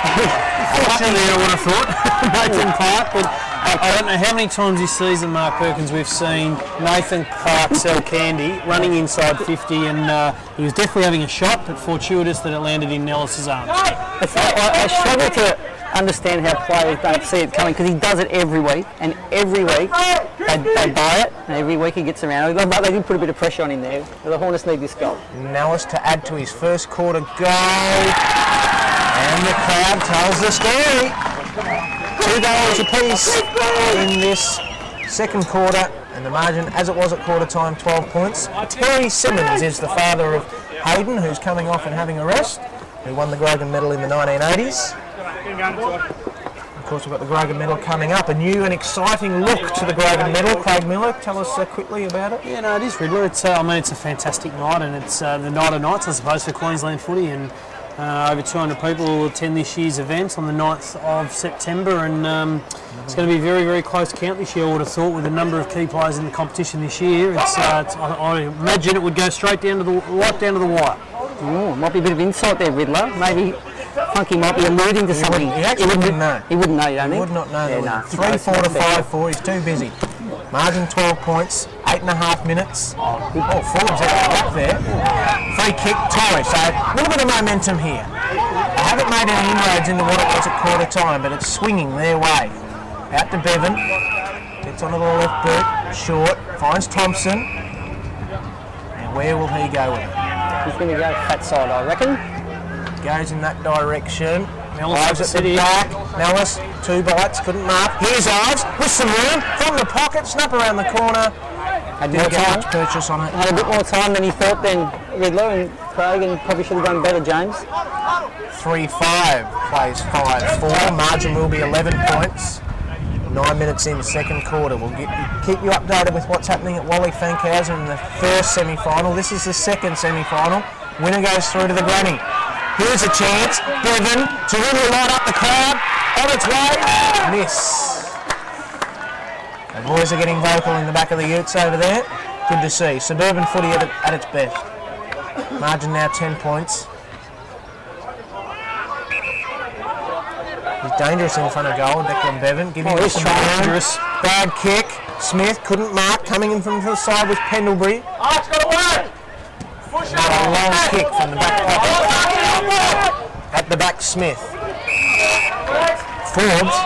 Unfortunately, I would have thought Nathan Clark, but I don't know how many times this season, Mark Perkins, we've seen Nathan Clark sell candy running inside 50, and he was definitely having a shot, but fortuitous that it landed in Nellis's arms. I struggle to understand how players don't see it coming, because he does it every week, and every week they buy it, and every week he gets around. They did put a bit of pressure on him there. The Hornets need this goal. Nellis to add to his first quarter goal. And the crowd tells the story. $2 apiece in this second quarter, and the margin, as it was at quarter time, 12 points. Terry Simmons is the father of Hayden, who's coming off and having a rest, who won the Grogan medal in the 1980s. Of course, we've got the Grogan medal coming up. A new and exciting look to the Grogan medal. Craig Miller, tell us quickly about it. Yeah, no, it is, Riddler. It's, I mean, it's a fantastic night, and it's the night of nights, I suppose, for Queensland footy. And over 200 people will attend this year's event on the 9th of September, and it's going to be a very, very close count this year, I would have thought, with a number of key players in the competition this year. I imagine it would go straight down to the right down to the wire. Oh, might be a bit of insight there, Riddler. Maybe Funky might be alluding to something. He actually wouldn't know. He wouldn't know, you don't think? He would not know. Yeah, no. 3-4 to 5-4, he's too busy. Margin 12 points, 8.5 minutes. Oh, Forbes at the back there. Free kick, Torres. So a little bit of momentum here. They haven't made any inroads into what it was at quarter time, but it's swinging their way. Out to Bevan. Gets onto the left boot. Short. Finds Thompson. And where will he go with it? He's going to go fat side, I reckon. Goes in that direction. Ives at the back. Nellis, 2 bites, couldn't mark. Here's Ives with some room from the pocket, snap around the corner. Didn't get much purchase on it. Had a bit more time than he thought then, Riddler and Craig, and probably should have done better, James. 3-5 plays 5-4. Margin will be 11 points. 9 minutes in, second quarter. We'll keep you updated with what's happening at Wally Fankhauser in the first semi-final. This is the second semi-final. Winner goes through to the granny. Here's a chance. Bevan to really light up the crowd. On its way. Miss. The boys are getting vocal in the back of the utes over there. Good to see. Suburban footy at its best. Margin now 10 points. He's dangerous in front of goal, Declan Bevan. Giving him some dangerous. Bad kick. Smith couldn't mark. Coming in from the side with Pendlebury. Oh, it's got to work. Push a long kick from the back pocket. At the back, Smith. Forbes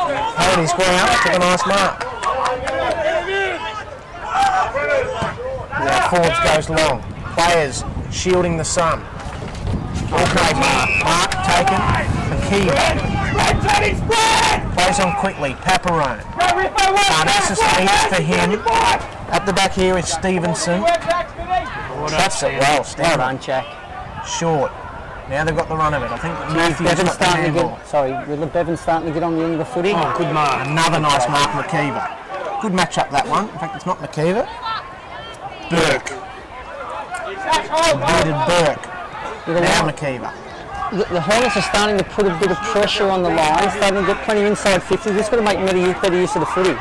held his ground, took a nice mark. Yeah, Forbes goes long. Players shielding the sun. Okay, mark taken. McKee. Plays on quickly. Paparone. Narcissus leads for him. At the back here is Stevenson. That's it well, Stevenson. Well done, Jack. Short. Now they've got the run of it. I think Bevan's starting to get. Sorry, Bevan's starting to get on the end of the footy. Oh, good mark. Another nice mark, McKeever. Good match up that one. In fact, it's not McKeever. Burke. Bearded Burke. Now McKeever. The Hornets are starting to put a bit of pressure on the line, starting to get plenty inside 50. Just got to make better use of the footy.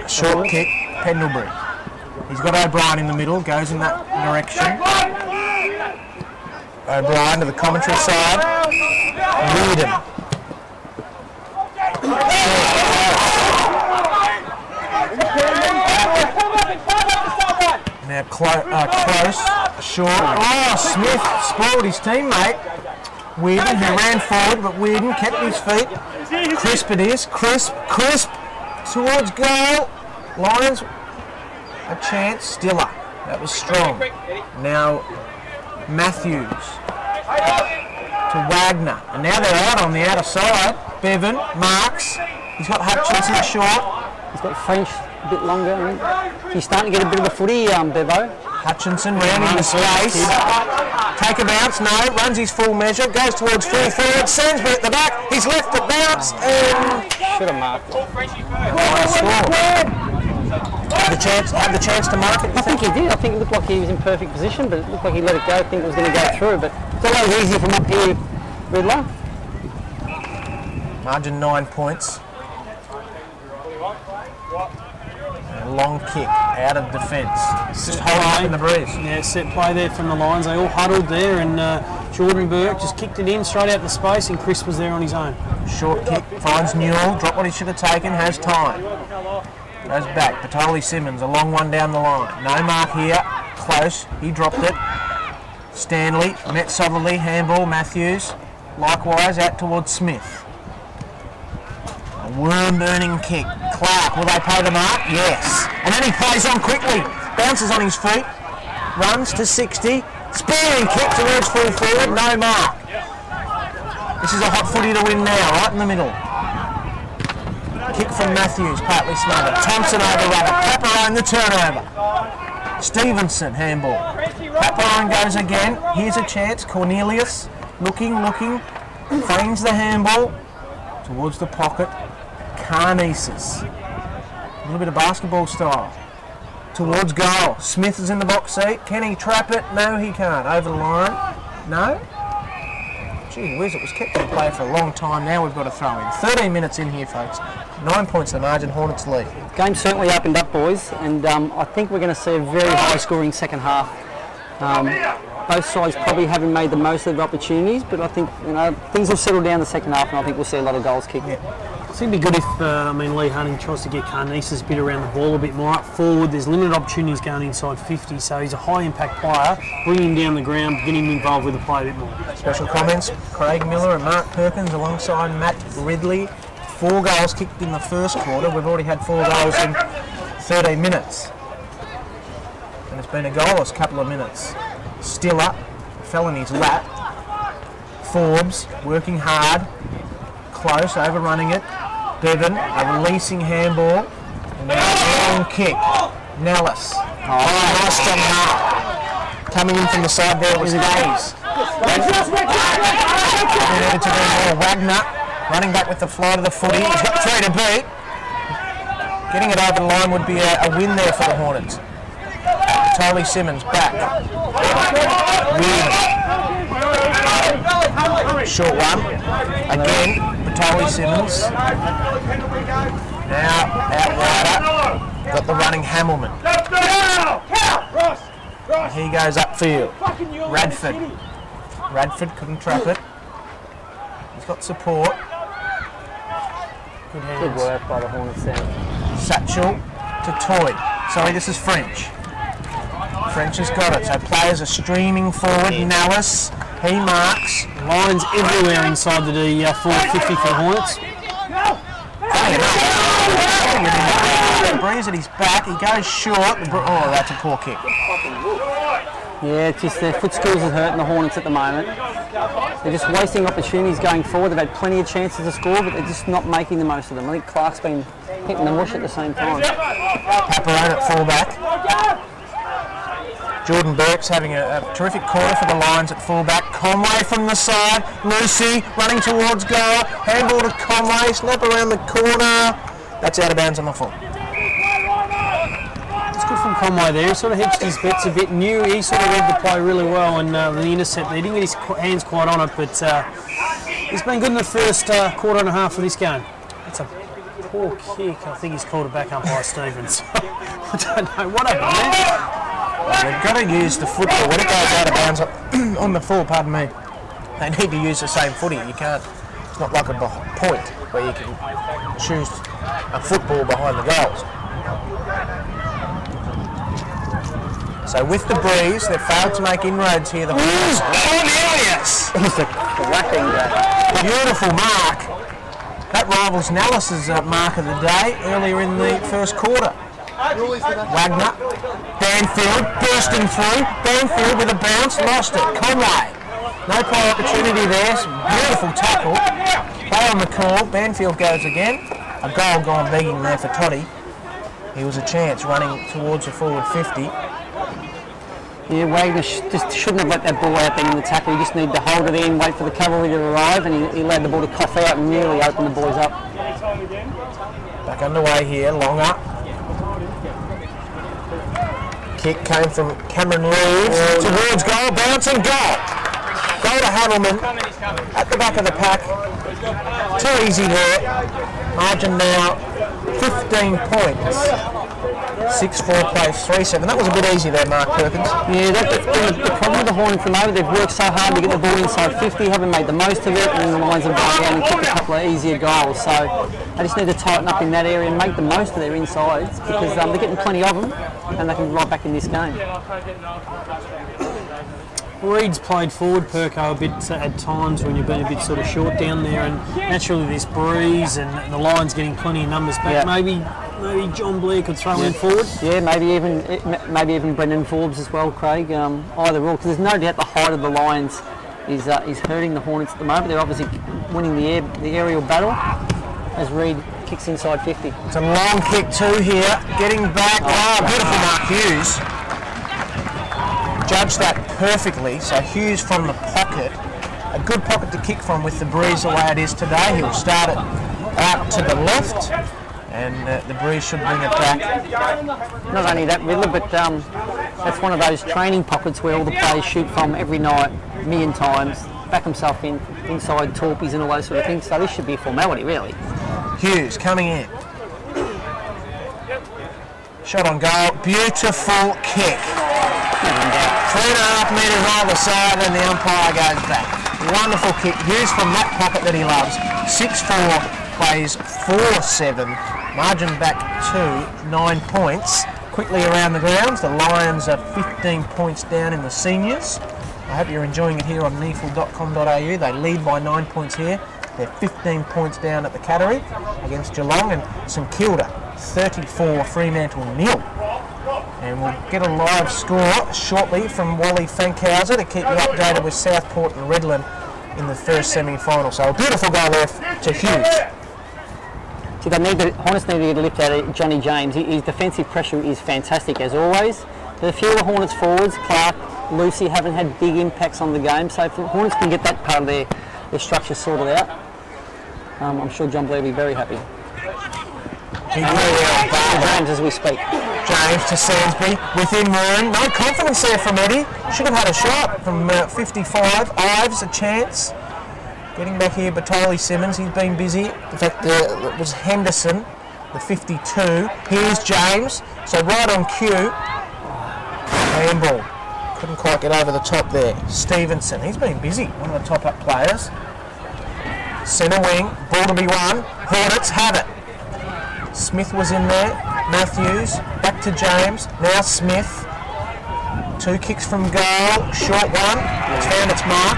Short kick, Pendlebury. He's got O'Brien in the middle, goes in that direction. O'Brien to the commentary side. Reardon. Now close, short. Oh, Smith spoiled his teammate. Weirden, he ran forward, but Weirden kept his feet. Crisp it is, crisp towards goal. Lions a chance, Stiller. That was strong. Now Matthews to Wagner, and now they're out on the outer side. Bevan marks. He's got Hutchinson short. He's got French a bit longer. He's starting to get a bit of a footy, Bevo. Hutchinson round into space. Take a bounce, no, runs his full measure, goes towards full forward, Sainsbury at the back, he's left the bounce and should have marked it. Had the chance to mark it? I think he did. I think it looked like he was in perfect position, but it looked like he let it go. I think it was going to go through, but it's always easier from up here, Riddler. Margin 9 points. Long kick out of defence. Just holding up in the breeze. Yeah, set play there from the Lions. They all huddled there, and Jordan Burke just kicked it in straight out the space, and Chris was there on his own. Short kick finds Newell. Drop what he should have taken. Has time. Goes back. Patoli Simmons. A long one down the line. No mark here. Close. He dropped it. Stanley met Southerly. Handball. Matthews. Likewise out towards Smith. A worm-burning kick. Clark, will they pay the mark? Yes. And then he plays on quickly. Bounces on his feet. Runs to 60. Spearing kick towards full forward. No mark. This is a hot footy to win now, right in the middle. Kick from Matthews, partly smothered. Thompson over rubber. Paparone the turnover. Stevenson, handball. Paparone goes again. Here's a chance. Cornelius, looking. Feigns the handball. Towards the pocket. Carnesis. A little bit of basketball style. Towards goal. Smith is in the box seat. Can he trap it? No, he can't. Over the line. No. Gee whiz, it was kept in play for a long time. Now we've got to throw in. 13 minutes in here, folks. 9 points the margin. Hornets lead. Game certainly opened up, boys, and I think we're going to see a very high-scoring second half. Both sides probably haven't made the most of their opportunities, but I think things will settle down the second half, and I think we'll see a lot of goals kicked. Yeah. I think it'd be good if Lee Hunting tries to get Carnesis a bit around the ball a bit more up forward. There's limited opportunities going inside 50, so he's a high-impact player. Bring him down the ground, get him involved with the play a bit more. Special comments: Craig Miller and Mark Perkins alongside Matt Ridley. 4 goals kicked in the first quarter. We've already had 4 goals in 13 minutes, and it's been a goalless couple of minutes. Stiller fell in his lap. Forbes working hard, close, overrunning it. Bevan, a releasing handball, and now a long kick. Nellis. Nice strong mark. Coming in from the side there was Hayes. Wagner running back with the fly to the footy. He's got 3 to beat. Getting it over the line would be a win there for the Hornets. Tolly Simmons back. Weird. Short one. Again, Patoli Simmons. Now out wider. Got the running Hamilman. He goes upfield. Radford couldn't trap it. He's got support. Good work by the Hornets there. Satchel to Toy. Sorry, this is French. French has got it. So players are streaming forward. Nellis, he marks. Lines everywhere inside the 450 for the Hornets. Breeze at his back. He goes short. Oh, that's a poor kick. Yeah, it's just their foot skills are hurting the Hornets at the moment. They're just wasting opportunities going forward. They've had plenty of chances to score, but they're just not making the most of them. I think Clark's been hitting the mush at the same time. Paparone at fullback. Jordan Burke's having a terrific quarter for the Lions at fullback. Conway from the side. Lucy running towards goal. Handball to Conway. Snap around the corner. That's out of bounds on the full. It's good from Conway there. He sort of hedged his bets a bit. Knew he sort of read the play really well, and the intercept there. He didn't get his hands quite on it, but he's been good in the first quarter and a half of this game. That's a poor kick. I think he's called it back umpire Stevens. I don't know what happened there. Well, they've got to use the football when it goes out of bounds on the full. Pardon me. They need to use the same footy. You can't. It's not like a point where you can choose a football behind the goals. So with the breeze, they've failed to make inroads here. The Hornets. Cornelius! It's a cracking Beautiful mark. That rivals Nellis's mark of the day earlier in the first quarter. Wagner, Banfield bursting through. Banfield with a bounce, lost it. Conway, no play opportunity there. Some beautiful tackle. Play on the call. Banfield goes again. A goal gone begging there for Toddy. He was a chance running towards the forward 50. Yeah, Wagner just shouldn't have let that ball out there in the tackle. He just needed to hold it in, wait for the cavalry to arrive, and he allowed the ball to cough out and nearly open the boys up. Back underway here, Longer. Kick came from Cameron Reeves towards goal, bouncing goal. Goal to Hadelman at the back of the pack. Too easy there. Margin now 15 points. 6-4 plays 3-7. That was a bit easy there, Mark Perkins. Yeah, that's been the problem with the Hornets from over. They've worked so hard to get the ball inside 50, haven't made the most of it, and the Lions have gone down and kicked a couple of easier goals. So they just need to tighten up in that area and make the most of their insides, because they're getting plenty of them, and they can be right back in this game. Reed's played forward, Perko, a bit at times when you've been a bit sort of short down there, and naturally this breeze and the Lions getting plenty of numbers back. Yeah. Maybe John Blair could throw in forward. Yeah, maybe even Brendan Forbes as well, Craig. Either or, because there's no doubt the height of the Lions is hurting the Hornets at the moment. They're obviously winning the aerial battle as Reed kicks inside 50. It's a long kick too here. Getting back. Beautiful Mark Hughes. Judged that perfectly. So Hughes from the pocket. A good pocket to kick from with the breeze the way it is today. He'll start it out to the left, and the breeze should bring it back. Not only that, Riddler, but that's one of those training pockets where all the players shoot from every night, a million times, back himself in, inside torpies and all those sort of things. So this should be a formality, really. Hughes coming in. Shot on goal. Beautiful kick. 3.5 metres either side, and the umpire goes back. Wonderful kick. Hughes from that pocket that he loves. 6-4 plays 4-7. Margin back to 9 points. Quickly around the grounds. The Lions are 15 points down in the seniors. I hope you're enjoying it here on NEAFL.com.au. They lead by 9 points here. They're 15 points down at the Cattery against Geelong, and St Kilda 34, Fremantle 0. And we'll get a live score shortly from Wally Fankhauser to keep you updated with Southport and Redland in the first semi-final. So a beautiful goal there to Hughes. See, Hornets need to get a lift out of Johnny James. His defensive pressure is fantastic as always. There's a few of the Hornets forwards, Clark, Lucy, haven't had big impacts on the game. So if the Hornets can get that part of their structure sorted out, I'm sure John Blair will be very happy. James as we speak. James to Sandsbury, within room. No confidence there from Eddie. Should have had a shot from 55. Ives a chance. Getting back here, Batoli Simmons, he's been busy. In fact, it was Henderson, the 52. Here's James, so right on cue. Handball. Couldn't quite get over the top there. Stevenson, he's been busy, one of the top up players. Centre wing, ball to be won. Hornets have it. Smith was in there. Matthews, back to James. Now Smith. 2 kicks from goal. Short one. It's found its mark.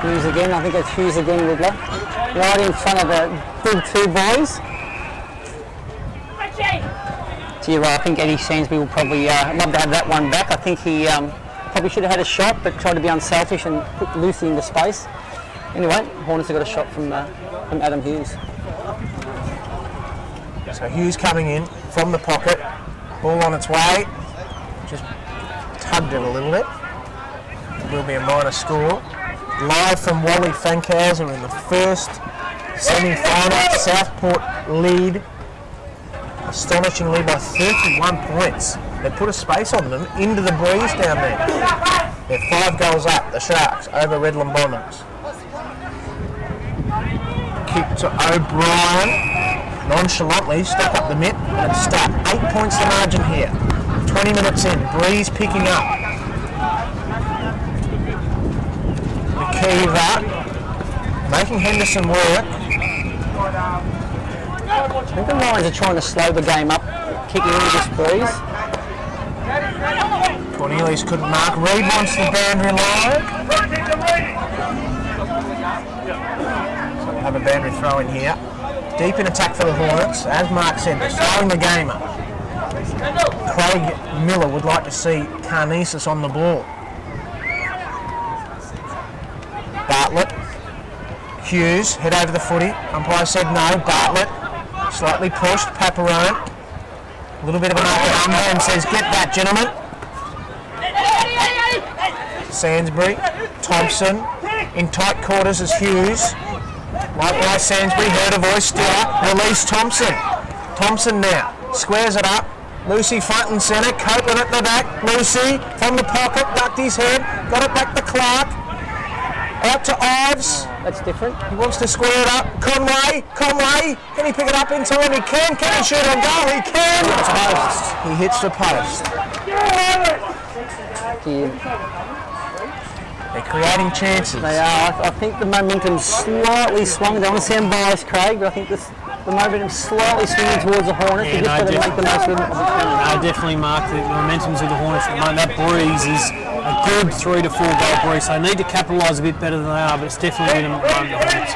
Hughes again. I think it's Hughes again, Riddler. Right in front of the big 2 boys. So you're right. I think Eddie Sandsbury will probably love to have that one back. I think he probably should have had a shot, but tried to be unselfish and put Lucy into space. Anyway, Hornets have got a shot from Adam Hughes. So Hughes coming in from the pocket, ball on its way, just tugged it a little bit. It will be a minor score. Live from Wally Fankhauser in the first semi-final. Southport lead, astonishing lead by 31 points. They put a space on them into the breeze down there. They're 5 goals up, the Sharks, over Redland Bonhams. Kick to O'Brien. Nonchalantly stuck up the mitt and start. 8 points the margin here. 20 minutes in, breeze picking up. McKeever making Henderson work. I think the Lions are trying to slow the game up, kicking into this breeze. Cornelius couldn't mark. Reid wants the boundary line. So we'll have a boundary throw in here. Deep in attack for the Hornets. As Mark said, they're slowing the game up. Craig Miller would like to see Carnesis on the ball. Bartlett. Hughes, head over the footy. Umpire said no. Bartlett, slightly pushed. Paparone. A little bit of an open under and says, get that, gentlemen. Sainsbury, Thompson, in tight quarters as Hughes. Likewise Sainsbury, heard a voice still up. Release Thompson. Thompson now, squares it up. Lucy front and centre, Copeland at the back. Lucy from the pocket, ducked his head, got it back to Clark. Out to Ives. That's different. He wants to square it up. Conway, can he pick it up in time? He can. Can he shoot on goal? He can. Post. He hits the post. They're creating chances. They are. I think the momentum's slightly swung. I don't want to sound biased, Craig, but I think the momentum's slightly swinging towards the Hornets. Yeah, They're just got to make the most of it. No, definitely, Mark. The momentum's with the Hornets at the moment. That breeze is a good 3 to 4 goal breeze. They need to capitalise a bit better than they are, but it's definitely going to run the Hornets.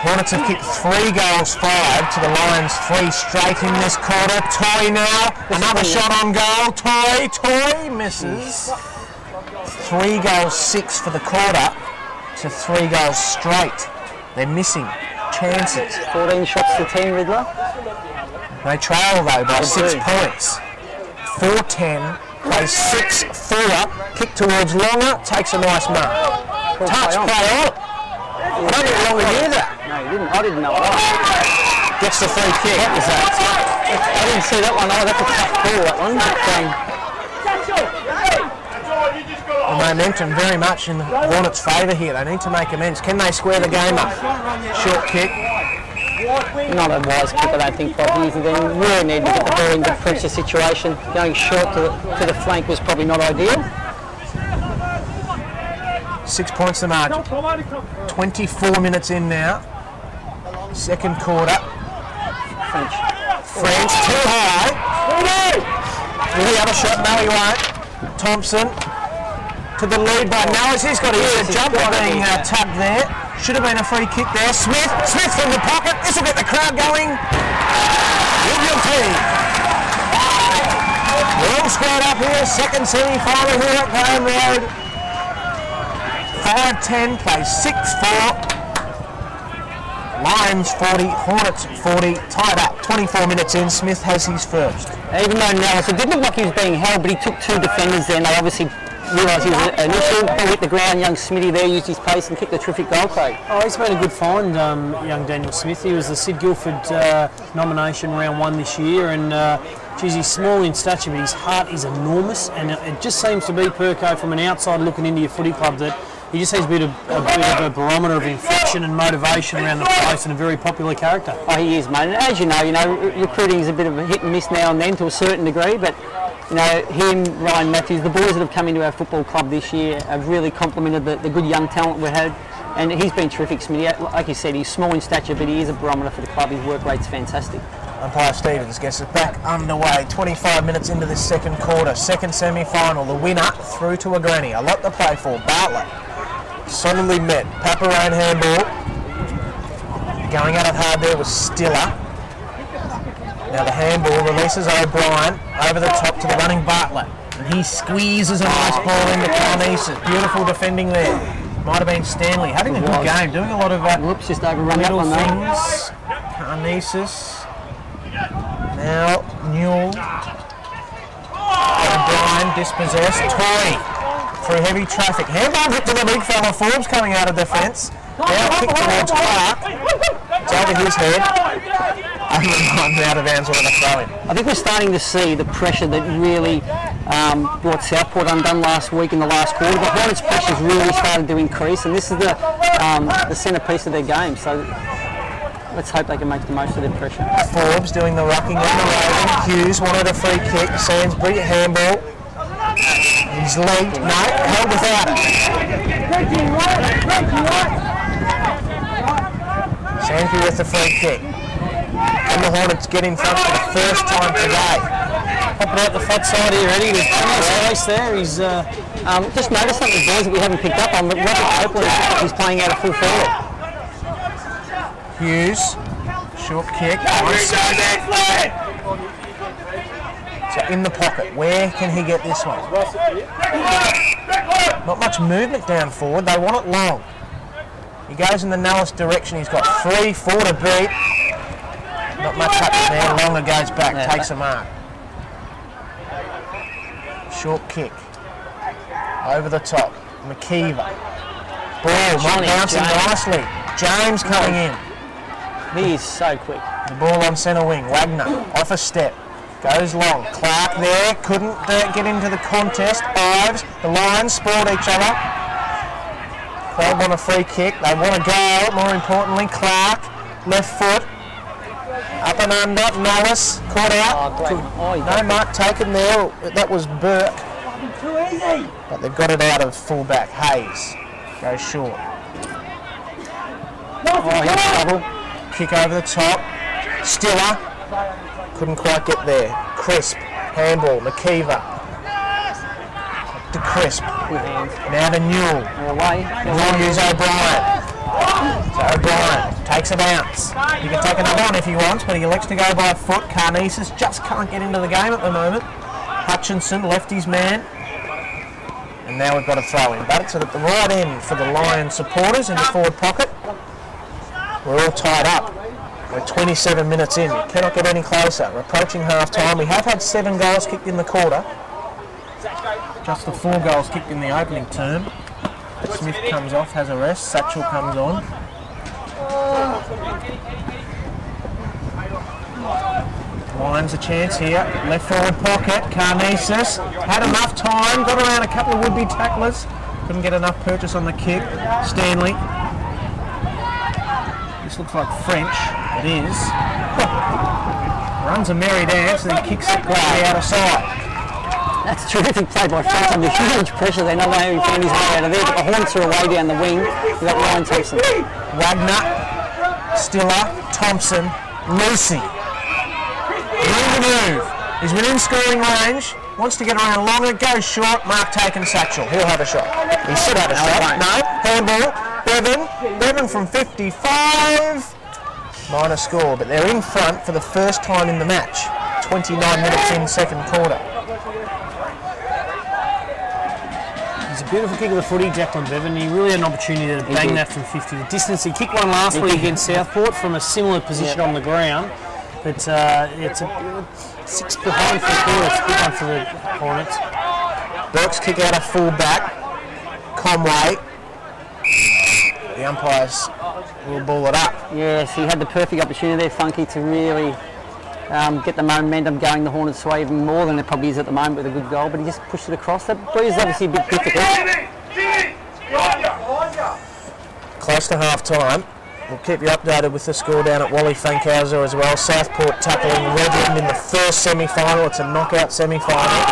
Hornets have kicked 3 goals, 5 to the Lions, 3 straight in this quarter. Toy now, another shot on goal. Toy misses. 3 goals, 6 for the quarter to 3 goals straight. They're missing chances. 14 shots to 10, Riddler. They trail though by 6 points. 4-10, plays 6-4, kick towards Longer, takes a nice mark. Touch, play on. I don't think Longer knew that. No, he didn't. I didn't know that. Gets the free kick. What was that? I didn't see that one. Oh, that's a tough ball, that one. The momentum very much in the Hornets' favour here. They need to make amends. Can they square the game up? Short kick. Not a wise kick, I don't think, Bob. They really need to get the ball in the pressure situation. Going short to the flank was probably not ideal. 6 points the margin. 24 minutes in now. Second quarter. French too high. Will he have a shot? No, he won't. Thompson to the lead by Nellis. He's got his jump being tugged there. Should have been a free kick there. Smith from the pocket. This will get the crowd going. William Teague. We're all squared up here. Second semi-final here at Graham Road. 5-10 plays 6-4. Lions 40, Hornets 40, tied up. 24 minutes in, Smith has his first. Even though Nellis, it didn't look like he was being held, but he took 2 defenders there, and they obviously realised he was an issue. They hit the ground. Young Smithy there used his pace and kicked a terrific goal, Craig. Oh, he's made a good find, young Daniel Smith. He was the Sid Guilford nomination round 1 this year, and geez, he's small in stature, but his heart is enormous, and it just seems to be, Perko, from an outside looking into your footy club, that he just has a bit of a barometer of infection and motivation around the place, and a very popular character. Oh, he is, mate. And as you know, recruiting is a bit of a hit and miss now and then to a certain degree, but you know, him, Ryan Matthews, the boys that have come into our football club this year have really complemented the good young talent we had, and he's been terrific, Smithy. Like you said, he's small in stature, but he is a barometer for the club. His work rate's fantastic. Umpire Stevens gets it back underway. 25 minutes into this second quarter. Second semi-final. The winner through to a granny. A lot to play for. Bartlett solidly met. Paparone handball. Going at it hard there was Stiller. Now the handball releases O'Brien over the top to the running Bartlett. And he squeezes a nice ball into Carnesis. Beautiful defending there. Might have been Stanley. Having a good game. Doing a lot of whoops, just overrun that one things. Carnesis. Now Newell. O'Brien dispossessed. Toy through heavy traffic. Handball hit to the big fella. Forbes coming out of defence. Now kick towards Clark. It's over his head. A runs out of bounds or a throw in. I think we're starting to see the pressure that really brought Southport undone last week in the last quarter. The Hornets' pressure's really started to increase, and this is the centrepiece of their game. So let's hope they can make the most of their pressure. Forbes doing the rucking and the roving. Hughes wanted a free kick. Sainsbury, handball. He's legged. No, held without it. Sainsbury with the free kick. And the Hornets get in front for the first time today. Popping out the flat side here, Eddie. There's plenty of space there. He's just noticed something, boys, that we haven't picked up on. But Robert Copeland is playing out of full forward. Hughes, short kick. So in the pocket, where can he get this one? Not much movement down forward. They want it long. He goes in the Nellis direction. He's got 3-4 to beat. Not much happening there. Longer goes back, takes a mark. Short kick. Over the top. McKeever. Ball not bouncing nicely. James coming in. He is so quick. The ball on centre wing. Wagner off a step. Goes long. Clark there. Couldn't get into the contest. Ives. The Lions spoiled each other. Crowd want a free kick. They want a goal. More importantly, Clark. Left foot. Up and under. Nellis. Caught out. No mark taken there. That was Burke. Too easy. But they've got it out of fullback. Hayes. Goes short. He's trouble. Kick over the top. Stiller. Couldn't quite get there. Crisp. Handball. McKeever. To Crisp. Now to Newell. Away. Newell use O'Brien. So O'Brien takes a bounce. You can take another one if he wants, but he elects to go by foot. Carnesis just can't get into the game at the moment. Hutchinson left his man. And now we've got a throw in. But it's at the right end for the Lions supporters in the forward pocket. We're all tied up. We're 27 minutes in. Cannot get any closer. We're approaching half time. We have had 7 goals kicked in the quarter. Just the 4 goals kicked in the opening term. Smith comes off, has a rest. Satchel comes on. Lions a chance here. Left forward pocket. Carnesis had enough time. Got around a couple of would-be tacklers. Couldn't get enough purchase on the kick. Stanley. This looks like French. It is. Runs a merry dance and then kicks it quickly out of sight. That's terrific play by French under huge pressure. They know how he found his way out of there, but the Hornets are away down the wing. We've got Ryan Thompson. Wagner, Stiller, Thompson, Lucy. Move. He's within scoring range. Wants to get around longer. Goes short. Mark taken Satchel. He'll have a shot. He should have a shot. No. Handball. Bevan from 55. Minor score, but they're in front for the first time in the match. 29 minutes in second quarter. It's a beautiful kick of the footy, Jacqueline Bevan. He really had an opportunity to bang that from 50. The distance, he kicked one last week against Southport from a similar position on the ground. But it's a 6 behind for the quarter. It's a good one for the Hornets. Burke's kick out of full back. Conway. The umpires will ball it up. Yes, he had the perfect opportunity there, Funky, to really get the momentum going the Hornets' way even more than it probably is at the moment with a good goal, but he just pushed it across. That play is obviously a bit difficult. Close to half time. We'll keep you updated with the score down at Wally Fankhauser as well. Southport tackling Redland in the first semi-final. It's a knockout semi-final.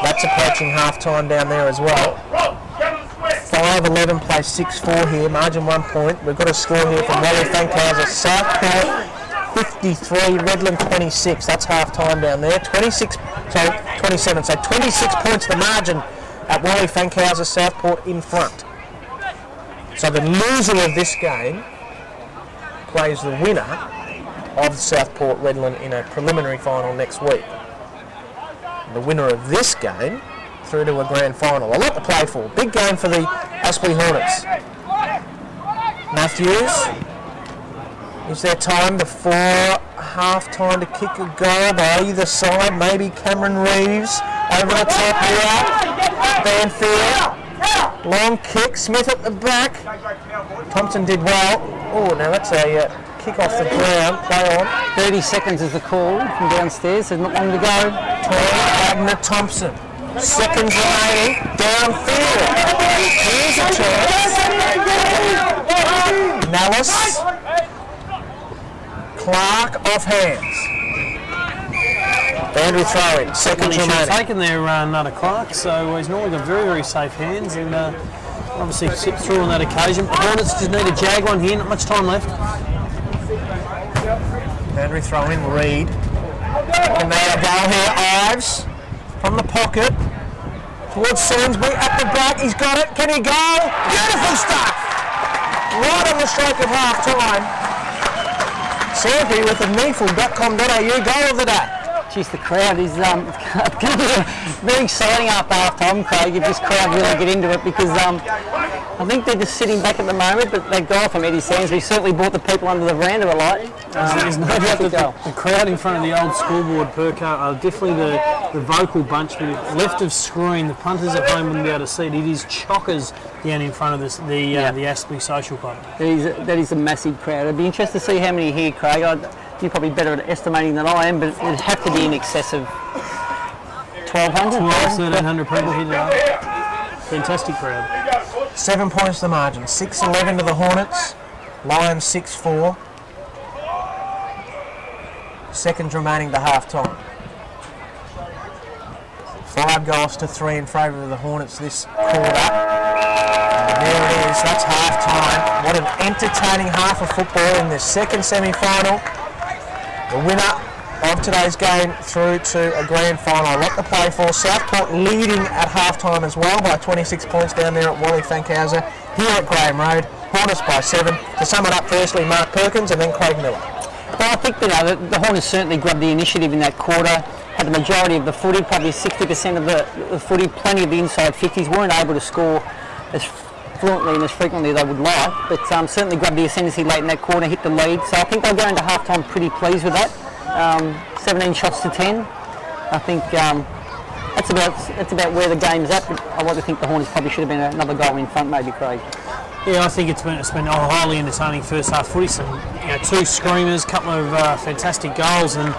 That's approaching half time down there as well. 5-11 plays 6-4 here, margin 1 point. We've got a score here from Wally Fankhauser. Southport 53, Redland 26. That's half time down there. 27. So 26 points the margin at Wally Fankhauser. Southport in front. So the loser of this game plays the winner of Southport Redland in a preliminary final next week. The winner of this game through to a grand final. A lot to play for. Big game for the Aspley Hornets. Matthews. Is there time before half time to kick a goal by either side? Maybe Cameron Reeves over the top here. Banfield. Long kick. Smith at the back. Thompson did well. Oh, now that's a kick off the ground. Play on. 30 seconds is the call from downstairs. There's not long to go. Wagner Thompson. Seconds remaining. Downfield. Here's a chance. Nellis. Clark off hands. Andrew throwing. Seconds remaining. Taken there, Nutter Clark, so he's normally got very, very safe hands and obviously sipped through on that occasion. The Hornets just need a jag one here, not much time left. Andrew throwing. Reed. And they have a goal here. Ives from the pocket. Towards Sainsbury at the back. He's got it. Can he go? Beautiful stuff. Right on the stroke of half time. Sainsbury with the NEAFL.com.au goal of the day. Jeez, the crowd is going to be very exciting after half time, Craig, if this crowd really get into it, because I think they're just sitting back at the moment, but that goal from Eddie Sainsbury certainly brought the people under the veranda a lot. There's no doubt that the crowd in front of the old scoreboard, Perko, are definitely the vocal bunch. But left of screen, the punters at home wouldn't be able to see it. It is chockers down in front of the Aspley Social Club. That is a massive crowd. It'd be interesting to see how many here, Craig. You're probably better at estimating than I am, but it'd have to be in excess of 1,200. 1,300 people here today. Fantastic crowd. 7 points the margin. 6-11 to the Hornets. Lions 6-4. Seconds remaining to half time. 5 goals to 3 in favour of the Hornets this quarter. And there it is. That's half time. What an entertaining half of football in this second semi-final. The winner of today's game through to a grand final. A lot to play for. Southport leading at half-time as well by 26 points down there at Wally Fankhauser. Here at Graham Road, Hornets by 7. To sum it up, firstly, Mark Perkins and then Craig Miller. Well, I think the Hornets certainly grabbed the initiative in that quarter, had the majority of the footy, probably 60% of the footy, plenty of the inside 50s, weren't able to score as fluently and as frequently as they would like, but certainly grabbed the ascendancy late in that quarter, hit the lead. So I think they'll go into half-time pretty pleased with that. 17 shots to 10. I think that's about where the game's at, but I like to think the Hornets probably should have been another goal in front, maybe, Craig. Yeah, I think it's been a highly entertaining first half footy. Some, 2 screamers, couple of fantastic goals, and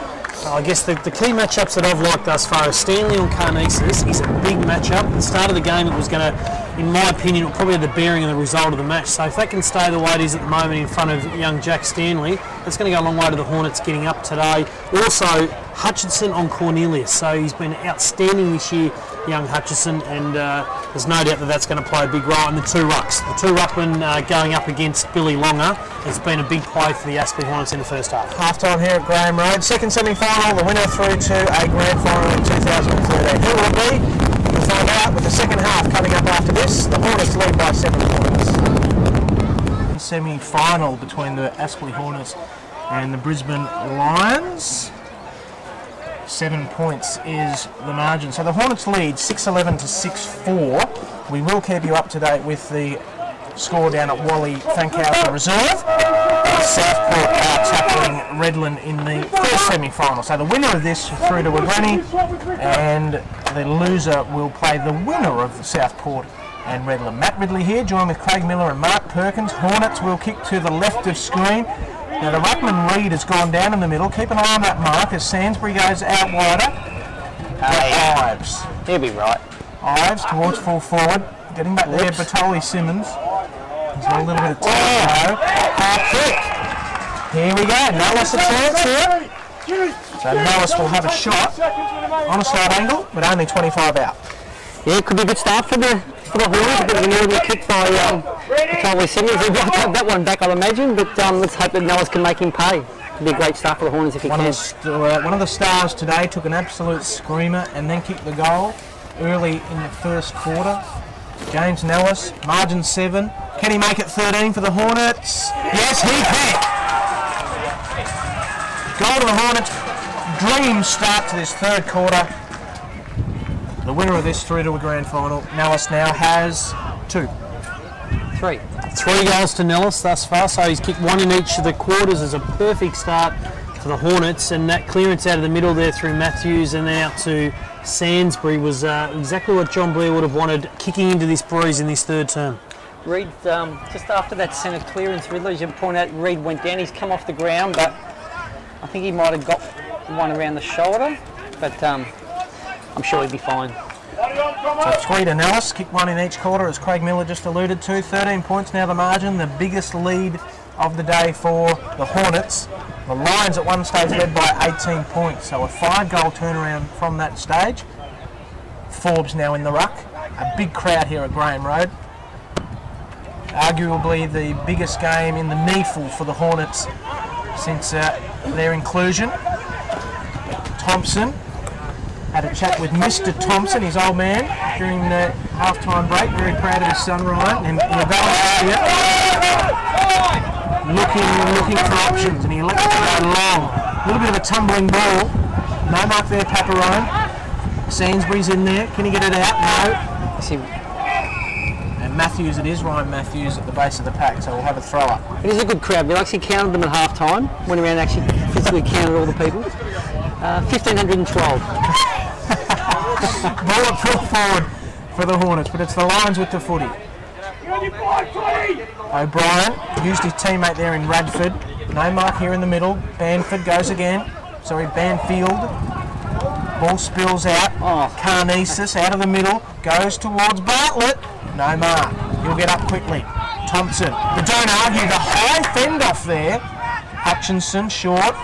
I guess the key matchups that I've liked thus far is Stanley on Carnesis is a big matchup. At the start of the game, it was going to, in my opinion, it will probably have the bearing of the result of the match. So if that can stay the way it is at the moment in front of young Jack Stanley, that's going to go a long way to the Hornets getting up today. Also, Hutchinson on Cornelius. So he's been outstanding this year, young Hutchinson, and there's no doubt that that's going to play a big role. And the 2 rucks. The 2 ruckmen going up against Billy Longer has been a big play for the Aspley Hornets in the first half. Half-time here at Graham Road. Second semi-final, the winner through to a grand final in 2013. Who will it be? We'll find out with the second half coming up after this. The Hornets lead by 7 points. Semi-final between the Aspley Hornets and the Brisbane Lions. 7 points is the margin. So the Hornets lead 6-11 to 6-4. We will keep you up to date with the score down at Wally Fankhauser Reserve. Southport are tackling Redland in the first semi-final. So the winner of this through to a granny, and the loser will play the winner of Southport and Redland. Matt Ridley here, joined with Craig Miller and Mark Perkins. Hornets will kick to the left of screen. Now the ruckman Reed has gone down in the middle. Keep an eye on that mark as Sainsbury goes out wider. Ives. He'll be right. Ives towards full forward. Getting back there, Bartoli Simmons. He's got a little bit of time. Half kick. Here we go. Nellis a chance here. So Nellis will have a shot on a slight angle, but only 25 out. Yeah, it could be a good start for the Hornets. A bit of an early kick by Bartoli Simmons. He'll have that one back, I'll imagine, but let's hope that Nellis can make him pay. It'll be a great start for the Hornets if he can. One of the stars today took an absolute screamer and then kicked the goal early in the first quarter. James Nellis, margin 7. Can he make it 13 for the Hornets? Yes, he can. Goal to the Hornets. Dream start to this third quarter. The winner of this through to a grand final. Nellis now has 2. 3 goals to Nellis thus far, so he's kicked 1 in each of the quarters as a perfect start for the Hornets, and that clearance out of the middle there through Matthews and then out to Sainsbury was exactly what John Blair would have wanted, kicking into this breeze in this third term. Reed, just after that centre clearance, Ridley, as you point out, Reed went down. He's come off the ground, but I think he might have got one around the shoulder, but I'm sure he'd be fine. So 3 to Nellis, kick one in each quarter, as Craig Miller just alluded to. 13 points now the margin, the biggest lead of the day for the Hornets. The Lions at one stage led by 18 points, so a 5-goal turnaround from that stage. Forbes now in the ruck. A big crowd here at Graham Road. Arguably the biggest game in the NEAFL for the Hornets since their inclusion. Thompson had a chat with Mr. Thompson, his old man, during the half-time break. Very proud of his son Ryan. And looking for options, and he elected to go long. A little bit of a tumbling ball. No mark there, Paparone. Sainsbury's in there. Can he get it out? No. And Matthews, it is Ryan Matthews at the base of the pack, so we'll have a throw up. It is a good crowd. We actually counted them at half time. Went around and actually physically counted all the people. 1,512. Ball pull forward for the Hornets, but it's the Lions with the footy. O'Brien used his teammate there in Radford. No mark here in the middle. Banfield goes again. Sorry, Banfield. Ball spills out. Carnesis out of the middle. Goes towards Bartlett. No mark. He'll get up quickly. Thompson. But don't argue. The high fend off there. Hutchinson short.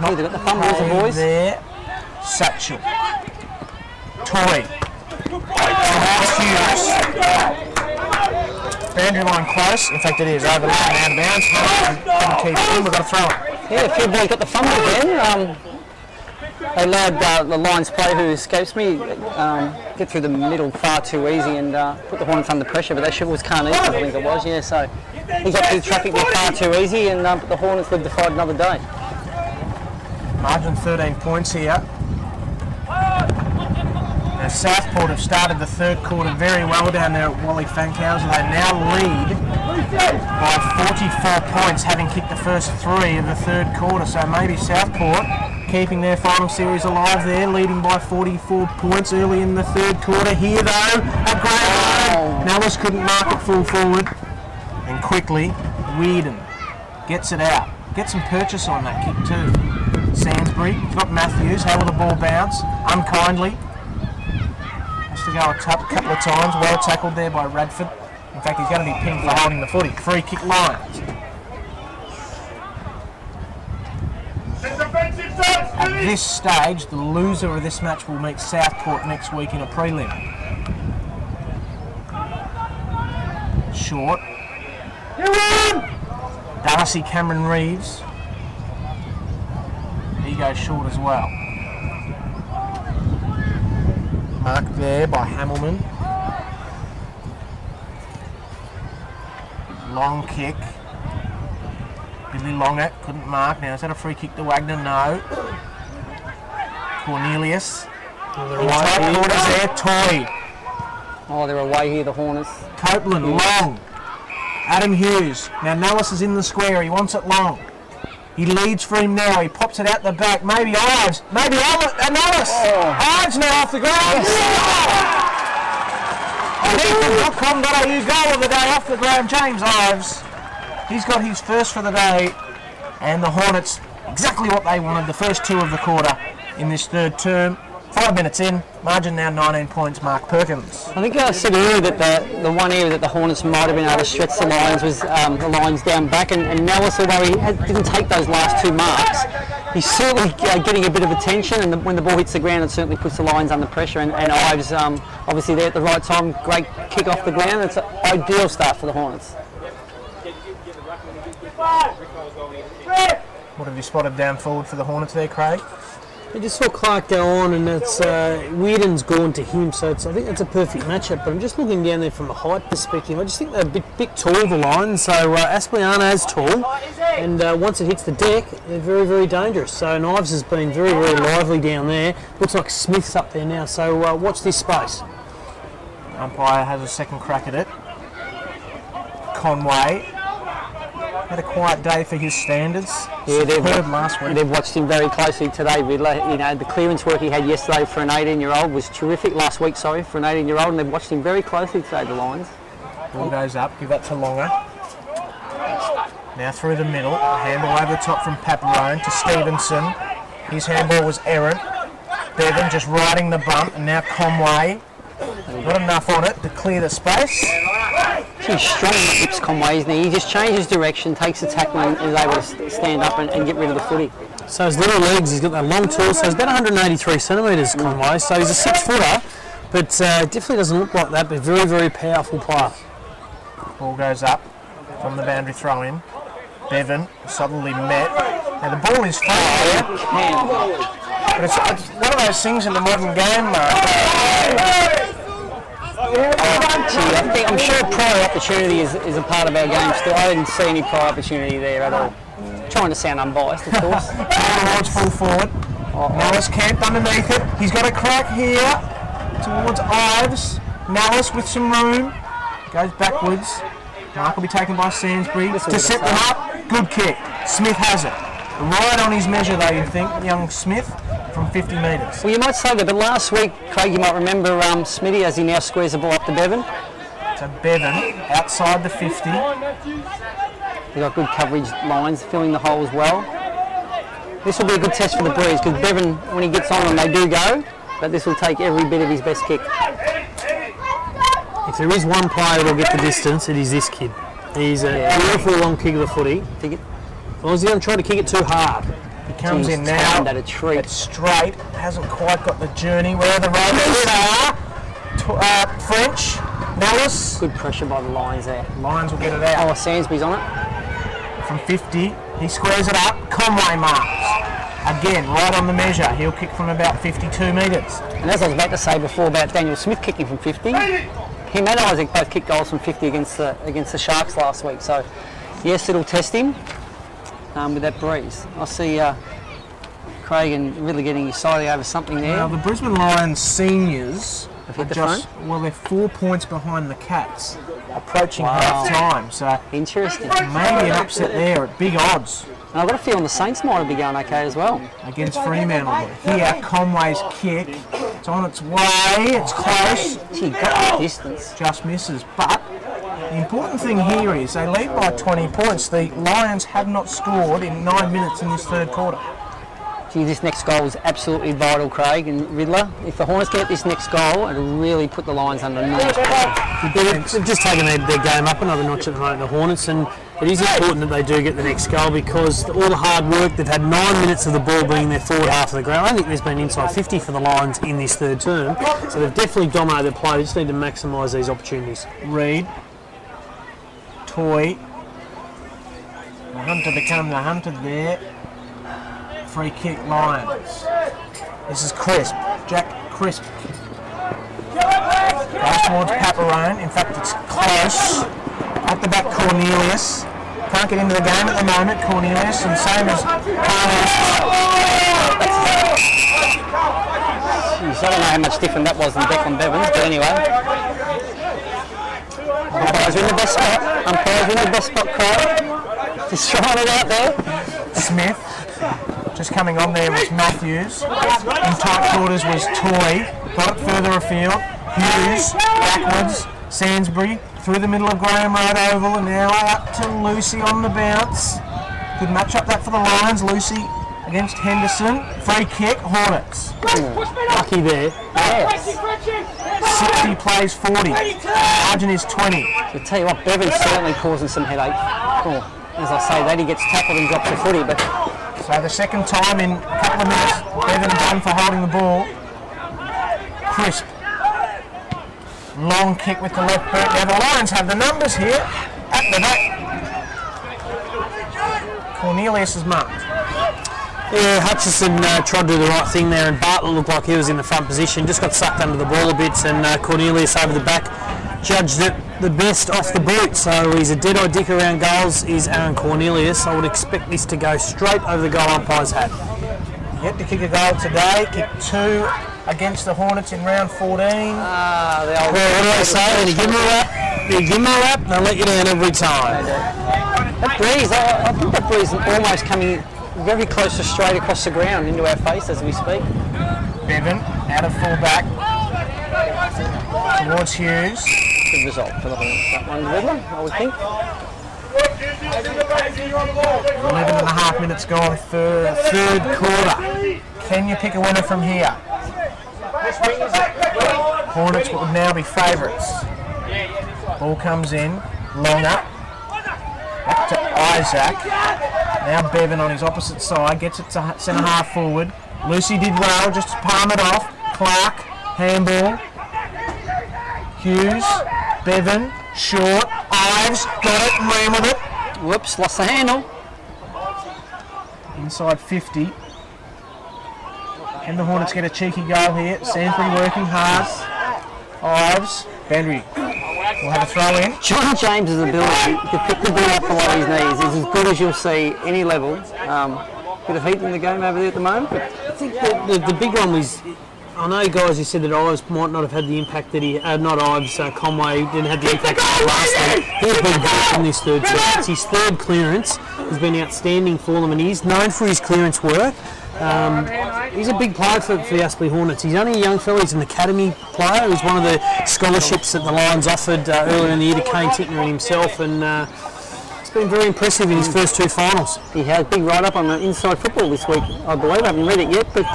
Not got the fumbles, the boys. There. Satchel. Toy. Hughes. Boundary line close. In fact, it is over the line, out of bounds. Keep it in. We've got to throw it. Yeah, a few boys got the fumble again. They allowed the Lions player, who escapes me, get through the middle far too easy and put the Hornets under pressure. But that ship was Carnegie, I think it was. Yeah, so he got through the traffic there far too easy, and the Hornets lived to fight another day. Margin 13 points here. Now Southport have started the third quarter very well down there at Wally Fankhauser. They now lead by 44 points, having kicked the first 3 of the third quarter. So maybe Southport keeping their final series alive there, leading by 44 points early in the third quarter. Here though, at Graham Road, Nellis couldn't mark it full forward. And quickly, Weirden gets it out. Get some purchase on that kick too. Sainsbury, got Matthews. How will the ball bounce? Unkindly. Has to go a couple of times. Well tackled there by Radford. In fact, he's going to be pinned for holding the footy. Free kick Lions. At this stage, the loser of this match will meet Southport next week in a prelim. Short. Darcy Cameron Reeves. He goes short as well. Marked there by Hamilman. Long kick. Billy Longat couldn't mark. Now is that a free kick to Wagner? No. Cornelius. Quarters there. Toy. Oh, they're away here, the Hornets. Copeland, long. Adam Hughes. Now Nellis is in the square. He wants it long. He leads for him now. He pops it out the back. Maybe Ives. Maybe Nellis. Ives now off the ground. NEAFL.com.au goal of the day off the ground. James Ives. He's got his first for the day. And the Hornets, exactly what they wanted. The first 2 of the quarter in this third term. 5 minutes in, margin now 19 points, Mark Perkins. I think I said earlier that the one area that the Hornets might have been able to stretch the Lions was the Lions down back, and Nellis, although he didn't take those last 2 marks, he's certainly getting a bit of attention, and when the ball hits the ground, it certainly puts the Lions under pressure, and Ives obviously there at the right time, great kick off the ground. It's an ideal start for the Hornets. What have you spotted down forward for the Hornets there, Craig? I just saw Clark go on, and it's Weirden's gone to him, so I think that's a perfect matchup. But I'm just looking down there from a height perspective. I just think they're a bit tall, the Lions. So Aspley aren't as tall, and once it hits the deck, they're very, very dangerous. So Knives has been very, very lively down there. Looks like Smith's up there now. So watch this space. Umpire has a second crack at it. Conway. Had a quiet day for his standards. Yeah, last week. They've watched him very closely today. The clearance work he had yesterday for an 18-year-old was terrific. Last week, sorry, for an 18-year-old, and they've watched him very closely today, the Lions. Ball goes up. Give that to Longer. Now through the middle, handball over the top from Paparone to Stevenson. His handball was errant. Bevan just riding the bump, and now Conway. Not enough on it to clear the space. He's strong in the hips, Conway, isn't he? He just changes direction, takes the tackle, and is able to stand up and get rid of the footy. So his little legs, he's got that long torso. He's about 183 centimetres, Conway. So he's a 6-footer, but definitely doesn't look like that. But very, very powerful player. Ball goes up from the boundary throw-in. Bevan solidly met. Now the ball is far, but it's one of those things in the modern game, I'm sure prior opportunity is a part of our game still. I didn't see any prior opportunity there at all. Trying to sound unbiased, of course. Towards full forward. Nellis camped underneath it. He's got a crack here towards Ives. Nellis with some room. Goes backwards. Mark will be taken by Sainsbury to set them up. Good kick. Smith has it. Right on his measure, though, you think, young Smith, from 50 metres. Well, you might say that, but last week, Craig, you might remember Smitty as he now squares the ball up to Bevan. So Bevan outside the 50. They've got good coverage lines, filling the hole as well. This will be a good test for the Breeze, because Bevan, when he gets on them, they do go, but this will take every bit of his best kick. If there is one player that will get the distance, it is this kid. He's a beautiful long kick of the footy. As long as he doesn't try to kick it too hard. He comes in now. At a treat. It's straight. Hasn't quite got the journey. Where the Rovers are. French. Nellis. Good pressure by the Lions there. Lions will get it out. Oh, Sainsbury's on it. From 50, he squares it up. Conway marks. Again, right on the measure. He'll kick from about 52 metres. And as I was about to say before about Daniel Smith kicking from 50, him and Isaac both kicked goals from 50 against the Sharks last week. So, yes, it'll test him with that Breeze. I see Craig and really getting excited over something there. Well, the Brisbane Lions seniors have hit the front. Well, they're 4 points behind the Cats, approaching half time. So interesting. Maybe an upset there at big odds. And I've got a feeling the Saints might be going okay as well. Against Fremantle. Here, Conway's kick. It's on its way. It's close. Gee, got the distance. Just misses. But the important thing here is they lead by 20 points. The Lions have not scored in 9 minutes in this third quarter. Gee, this next goal is absolutely vital, Craig and Riddler. If the Hornets get this next goal, it'll really put the Lions under enormous pressure. They've just taken their game up another notch at the moment, the Hornets, and it is important that they do get the next goal because all the hard work, they've had 9 minutes of the ball being their forward half of the ground. I think there's been inside 50 for the Lions in this third term, so they've definitely dominated the play. They just need to maximise these opportunities. Reid, Toy, the hunter become the hunted there. Free kick, Lions. This is Crisp, Jack Crisp. Goes towards Paparone. In fact, it's close. At the back, Cornelius. Can't get into the game at the moment, Cornelius, and same as Carlos. Jeez, I don't know how much different that was than Declan Bevans, but anyway. Umpires are in the best spot. Umpires are in the best spot, Craig. Just throwing it out there. Smith. Just coming on there was Matthews. In tight quarters was Toy. Got it further afield. Hughes, backwards. Sainsbury, through the middle of Graham Road Oval, and now out to Lucy on the bounce. Good match up that for the Lions. Lucy against Henderson. Free kick, Hornets. Lucky there. Yes. 60 plays 40. Margin is 20. I'll tell you what, Bevan's certainly causing some headache. Oh, as I say, that he gets tackled and drops the footy, but... So the second time in a couple of minutes, Bevan done for holding the ball. Crisp. Long kick with the left boot. Now the Lions have the numbers here at the back. Cornelius is marked. Yeah, Hutchison tried to do the right thing there, and Bartlett looked like he was in the front position. Just got sucked under the ball a bit, and Cornelius over the back judged it the best off the boot. So he's a dead-eye dick around goals, is Aaron Cornelius. I would expect this to go straight over the goal umpire's hat. Yet to kick a goal today. Kicked 2 against the Hornets in round 14. The old well, what do I say? You give them a rap, you give them a rap, they'll let you down every time. That Breeze, I think that Breeze is almost coming very close to straight across the ground into our face as we speak. Bevan out of full back towards Hughes. Good result for the Hornets, that one, Riddler, I would think. 11.5 minutes gone for third quarter. Can you pick a winner from here? Hornets would now be favourites. Ball comes in, longer. Back to Isaac. Now Bevan on his opposite side, gets it to centre half forward. Lucy did well, just to palm it off. Clark, handball. Hughes, Bevan, short. Ives, got it, ran with it. Whoops, lost the handle. Inside 50. Can the Hornets get a cheeky goal here? Sandbury working hard. Ives, Bandry will have a throw in. John James's ability to pick the ball up below his knees is as good as you'll see any level. Bit of heat in the game over there at the moment. But I think the big one was, I know guys, you said that Ives might not have had the impact that he, not Ives, Conway didn't have the impact last time. He's been great in this third quarter. It's his third clearance. He's been outstanding for them, and he's known for his clearance work. He's a big player for the Aspley Hornets. He's only a young fellow. He's an academy player. He's one of the scholarships that the Lions offered earlier in the year to Kane Tittner and himself, and it's been very impressive in his first two finals. he had a big write-up on the Inside Football this week, I believe. I haven't read it yet, but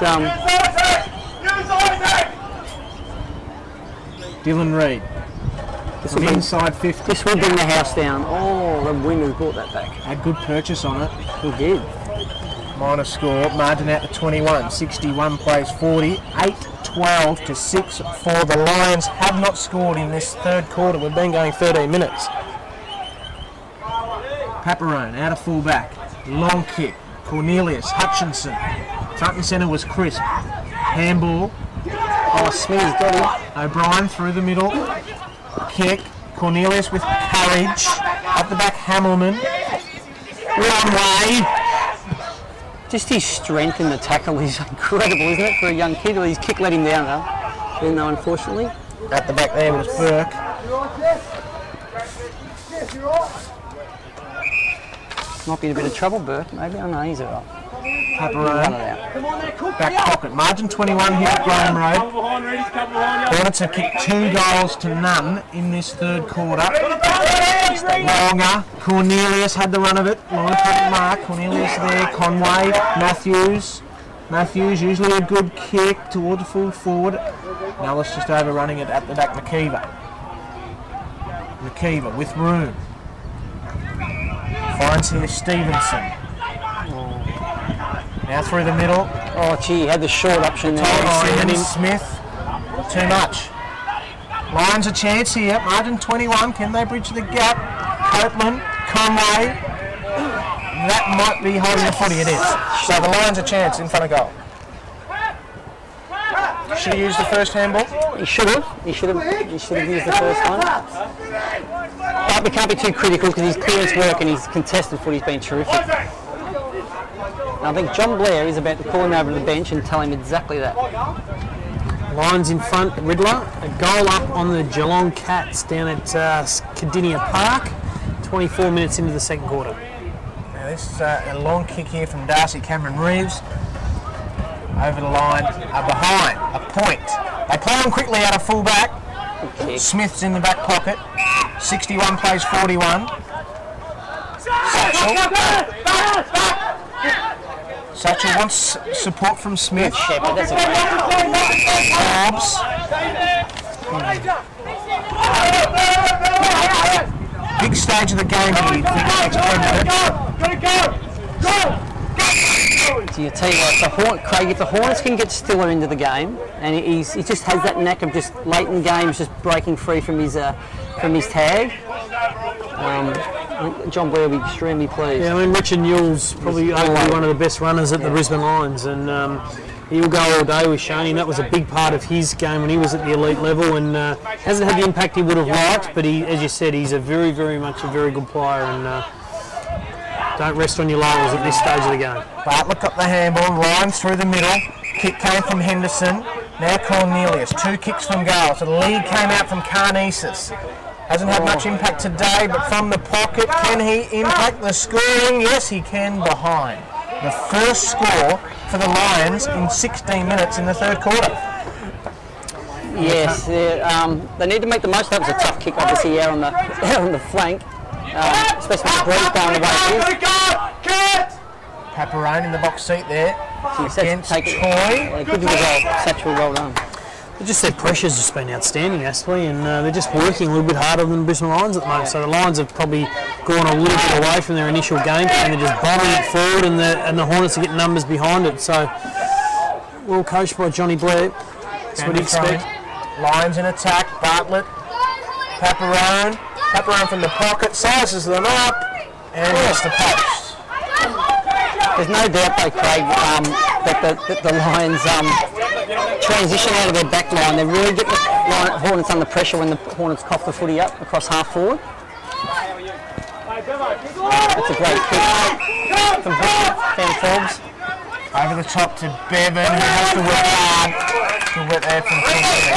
Dylan Reid. this From will, inside 50. this will bring the house down. Oh, the wind has brought that back. Had good purchase on it. He did. Minor score, margin out to 21. 61 plays 40. 8-12 to 6 for the Lions. Have not scored in this third quarter. We've been going 13 minutes. Paparone out of fullback. Long kick. Cornelius Hutchinson. Front and centre was Crisp. Handball. Oh, Smitty's got him. O'Brien through the middle. Kick. Cornelius with courage. Up the back, Hamilman. One way. Just his strength in the tackle is incredible, isn't it, for a young kid? Well, his kick let him down, though. Even though, unfortunately. At the back there was Burke. Might be in a bit of trouble, Burke, maybe. I know, he's all right. Paparone. Run it out. Back pocket. Margin 21 here at Graham Road. Hornets have kicked 2 goals to none in this third quarter. Longer. Cornelius had the run of it. Long front mark. Cornelius there. Conway. Matthews. Matthews usually a good kick toward the full forward. Now let's just overrunning it at the back. McKeever. McKeever with room. Finds here Stevenson. Now through the middle. Oh, gee, he had the short option there. Smith. Too much. Lions a chance here. Margin 21. Can they bridge the gap? Copeland. Conway. That might be holding the footy. It is. So the Lions a chance in front of goal. Should he use the first handball? He should have. He should have used the first one. But we can't be too critical because his clearance work and his contested footy's been terrific. And I think John Blair is about to call him over to the bench and tell him exactly that. Lions in front, Riddler. A goal up on the Geelong Cats down at Cardinia Park. 24 minutes into the second quarter. Now this is a long kick here from Darcy Cameron Reeves. Over the line, behind, a point. They play on quickly out of full back. Smith's in the back pocket. 61 plays 41. Satchel wants support from Smith. That's a Hobbs. Big stage of the game here. So you tell you what, Craig, if the Hornets can get Stiller into the game, and he just has that knack of just late in games just breaking free from his tag, John Blair will be extremely pleased. Yeah, I mean, Richard Newell's probably arguably one of the best runners at the Brisbane Lions, and he'll go all day with Shane. That was a big part of his game when he was at the elite level, and hasn't had the impact he would have liked, but he, as you said, he's a very, very much a very good player, and don't rest on your laurels at this stage of the game. Bartlett got the handball, Lions through the middle. Kick came from Henderson. Now Cornelius. 2 kicks from goal. So the lead came out from Carnesis. Hasn't had much impact today, but from the pocket, can he impact the scoring? Yes, he can behind. The first score for the Lions in 16 minutes in the third quarter. Yes, they need to make the most of it. It was a tough kick, obviously, out on the flank. especially with the breeze going the way it is. Paparone in the box seat there. Against Toy. Good result. Satchel, well done. Just their pressure's just been outstanding, Aspley, and they're just working a little bit harder than the Brisbane Lions at the moment. So the Lions have probably gone a little bit away from their initial game plan. They're just bombing it forward, and the Hornets are getting numbers behind it. So well coached by Johnny Blair. That's what you expect. Lions in attack. Bartlett. Paparone. Paparone from the pocket. Sizes them up. And hits the post. There's no doubt, though, Craig, that the Lions transition out of their back line. They really get the Hornets under pressure when the Hornets cough the footy up across half forward. That's a great kick from Van Forbes. Over the top to Bevan, who has to work hard to whip there from Hornets.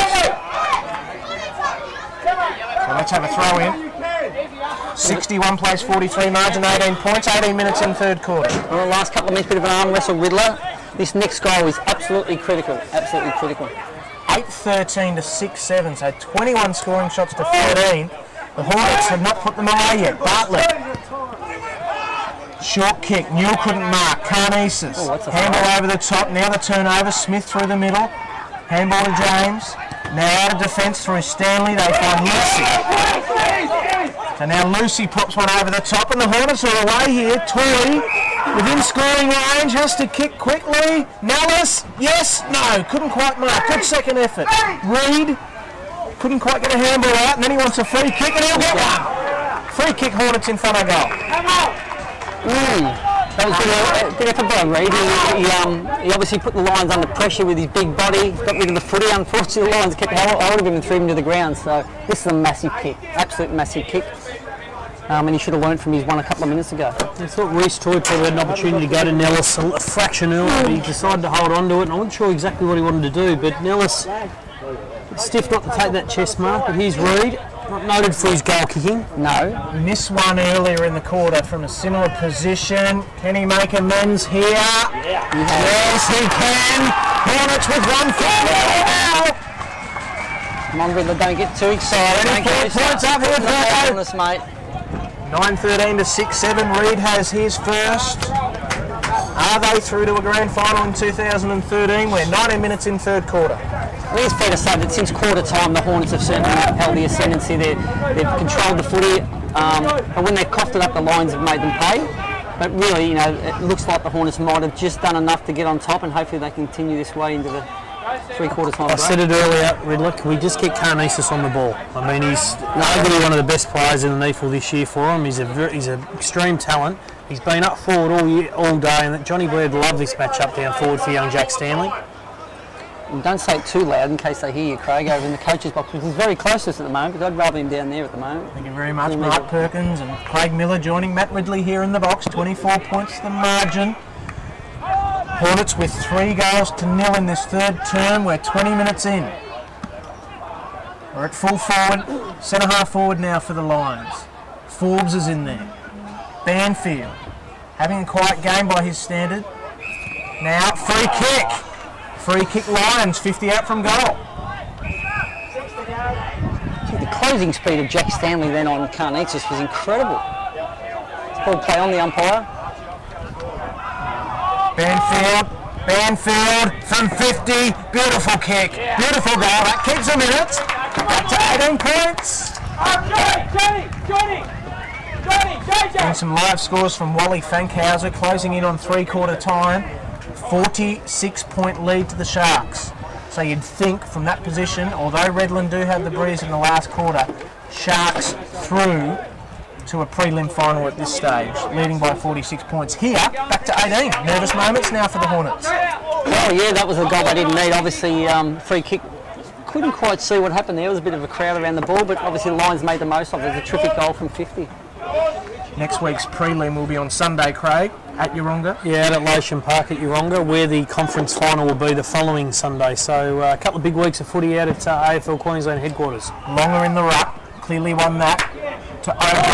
So let's have a throw in. 61 plays 43, margin 18 points, 18 minutes in third quarter. Well, the last couple of minutes, bit of an arm wrestle Riddler. This next goal is absolutely critical, absolutely critical. 8-13 to 6-7, so 21 scoring shots to 13. The Hornets have not put them away yet. Bartlett. Short kick, Newell couldn't mark. Carnesis. Handball over the top, now the turnover. Smith through the middle. Handball to James. Now out of defence through Stanley, they find Lucy. So now Lucy pops one over the top, and the Hornets are away here. Toy, within scoring range, has to kick quickly. Nellis, yes, no, couldn't quite mark. Good second effort. Reed couldn't quite get a handball out, and then he wants a free kick, and he'll get one. Free kick, Hornets in front of goal. That was good effort by Reed. He obviously put the Lions under pressure with his big body, got rid of the footy. Unfortunately, the Lions kept hold of him and threw him to the ground. So this is a massive kick, absolute massive kick. And he should have learned from his one a couple of minutes ago. I thought Reece Toy probably had an opportunity to go to Nellis a fraction earlier, but he decided to hold on to it, and I wasn't sure exactly what he wanted to do, but Nellis, stiff not to take that chest mark, but here's Reed, not noted for his goal kicking. No. Missed one earlier in the quarter from a similar position. Can he make amends here? Yes, he can. Hornets with 1 foot. Come on, Riddler, don't get too excited. 24 points up here, Thomas, mate. 9-13 to 6-7. Reed has his first. Are they through to a grand final in 2013? We're 19 minutes in third quarter. I think it's fair to say that since quarter time, the Hornets have certainly held the ascendancy. They've controlled the footy, and when they've coughed it up, the Lions have made them pay. But really, it looks like the Hornets might have just done enough to get on top, and hopefully they continue this way into the three-quarter time break. I said it earlier, Riddler, can we just get Carnesis on the ball? I mean, he's arguably one of the best players in the NEAFL this year for him. He's an extreme talent. He's been up forward all day, and Johnny Blair would love this match up down forward for young Jack Stanley. And don't say it too loud in case they hear you, Craig, over in the coach's box, because he's very close to us at the moment, because I'd rather him down there at the moment. Thank you very much, Mark Perkins and Craig Miller joining Matt Ridley here in the box. 24 points the margin. Hornets with 3 goals to 0 in this third term. We're 20 minutes in. We're at full forward, centre half forward now for the Lions. Forbes is in there. Banfield having a quiet game by his standard. Now free kick. Free kick Lions, 50 out from goal. The closing speed of Jack Stanley then on Carnesis was incredible. Ball play on the umpire. Banfield from 50, beautiful kick, beautiful goal, that keeps them in it, back to 18 points. And some live scores from Wally Fankhauser, closing in on three-quarter time, 46-point lead to the Sharks. So you'd think from that position, although Redland do have the breeze in the last quarter, Sharks through to a prelim final at this stage, leading by 46 points. Here, back to 18. Nervous moments now for the Hornets. Oh yeah, that was a goal they didn't need. Obviously, free kick. Couldn't quite see what happened there. There was a bit of a crowd around the ball, but obviously the Lions made the most of it. It was a terrific goal from 50. Next week's prelim will be on Sunday, Craig, at Yeronga. Yeah, at Lowsham Park at Yeronga, where the conference final will be the following Sunday. So a couple of big weeks of footy out at AFL Queensland headquarters. Longer in the ruck, clearly won that. To O'Brien.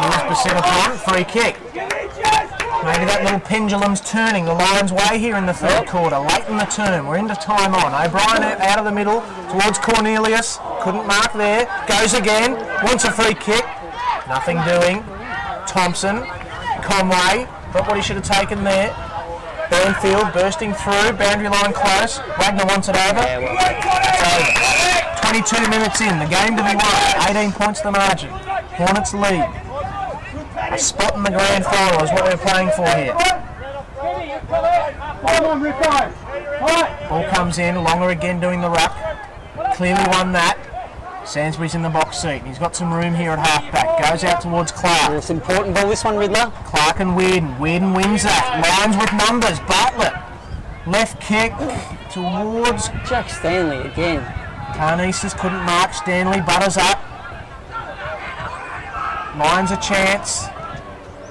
Here's Basetta, free kick. Maybe that little pendulum's turning the Lions' way here in the third quarter, late in the term. We're into time on. O'Brien out of the middle towards Cornelius. Couldn't mark there. Goes again. Wants a free kick. Nothing doing. Thompson, Conway, got what he should have taken there. Burnfield bursting through, boundary line close. Wagner wants it over. It's over. 22 minutes in, the game to be won. 18 points the margin. Hornets lead. A spot in the grand final is what we're playing for here. Ball comes in, Longer again doing the ruck. Clearly won that. Sainsbury's in the box seat. He's got some room here at halfback. Goes out towards Clark. It's important ball, this one, Riddler. Clark and Weirden. Weirden wins that. Lines with numbers. Bartlett. Left kick towards Jack Stanley again. Carnesis couldn't mark. Stanley butters up. Lines a chance.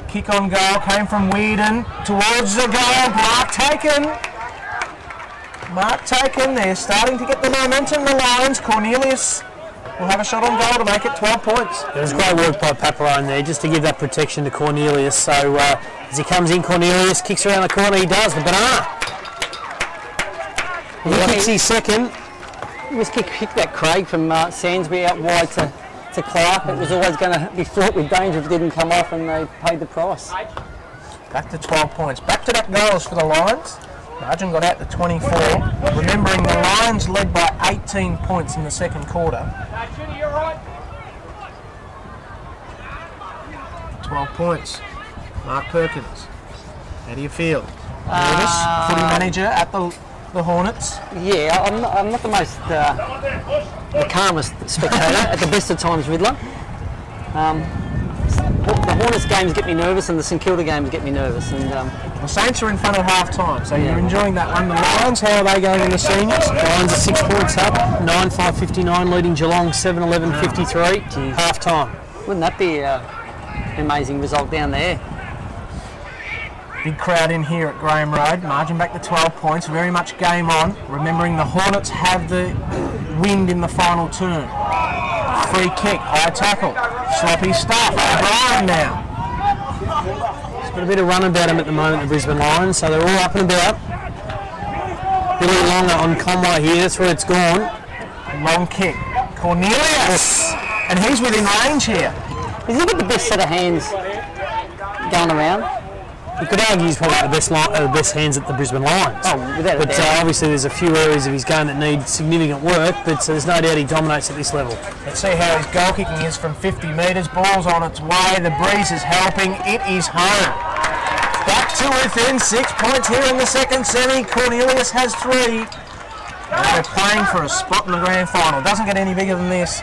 Kick on goal came from Weirden towards the goal. Mark taken. Mark taken. They're starting to get the momentum. The Lions. Cornelius will have a shot on goal to make it 12 points. It was great work by Paparone there just to give that protection to Cornelius. So as he comes in, Cornelius kicks around the corner. He does the banana. He kicks his second. He was kick that Craig from Sainsbury out wide to Clark. It was always going to be fraught with danger if it didn't come off, and they paid the price. Back to 12 points. Back-to-back goals for the Lions. Margin got out to 24. Remembering the Lions led by 18 points in the second quarter. 12 points. Mark Perkins. How do you feel? Nervous? Footy manager at the Hornets. Yeah, I'm not the most the calmest spectator at the best of times, Riddler. The Hornets games get me nervous, and the St Kilda games get me nervous. And the Saints are in front at half time, so you're enjoying that one. The Lions, how are they going in the seniors? Lions are 6 points up, 9-5-59, leading Geelong 7-11-53. Half time. Wouldn't that be an amazing result down there? Big crowd in here at Graham Road. Margin back to 12 points. Very much game on. Remembering the Hornets have the wind in the final turn. Free kick, high tackle, sloppy stuff. O'Brien now. He's got a bit of run about him at the moment, the Brisbane Lions, so they're all up and about. Billy Longer on Conway here, that's where it's gone. Long kick, Cornelius, and he's within range here. Has he got the best set of hands going around? You could argue he's probably the best hands at the Brisbane Lions. Oh, without a doubt. Obviously there's a few areas of his game that need significant work, but there's no doubt he dominates at this level. Let's see how his goal kicking is from 50 metres. Ball's on its way. The breeze is helping. It is home. Back to within 6 points here in the second semi. Cornelius has 3. And they're playing for a spot in the grand final. Doesn't get any bigger than this.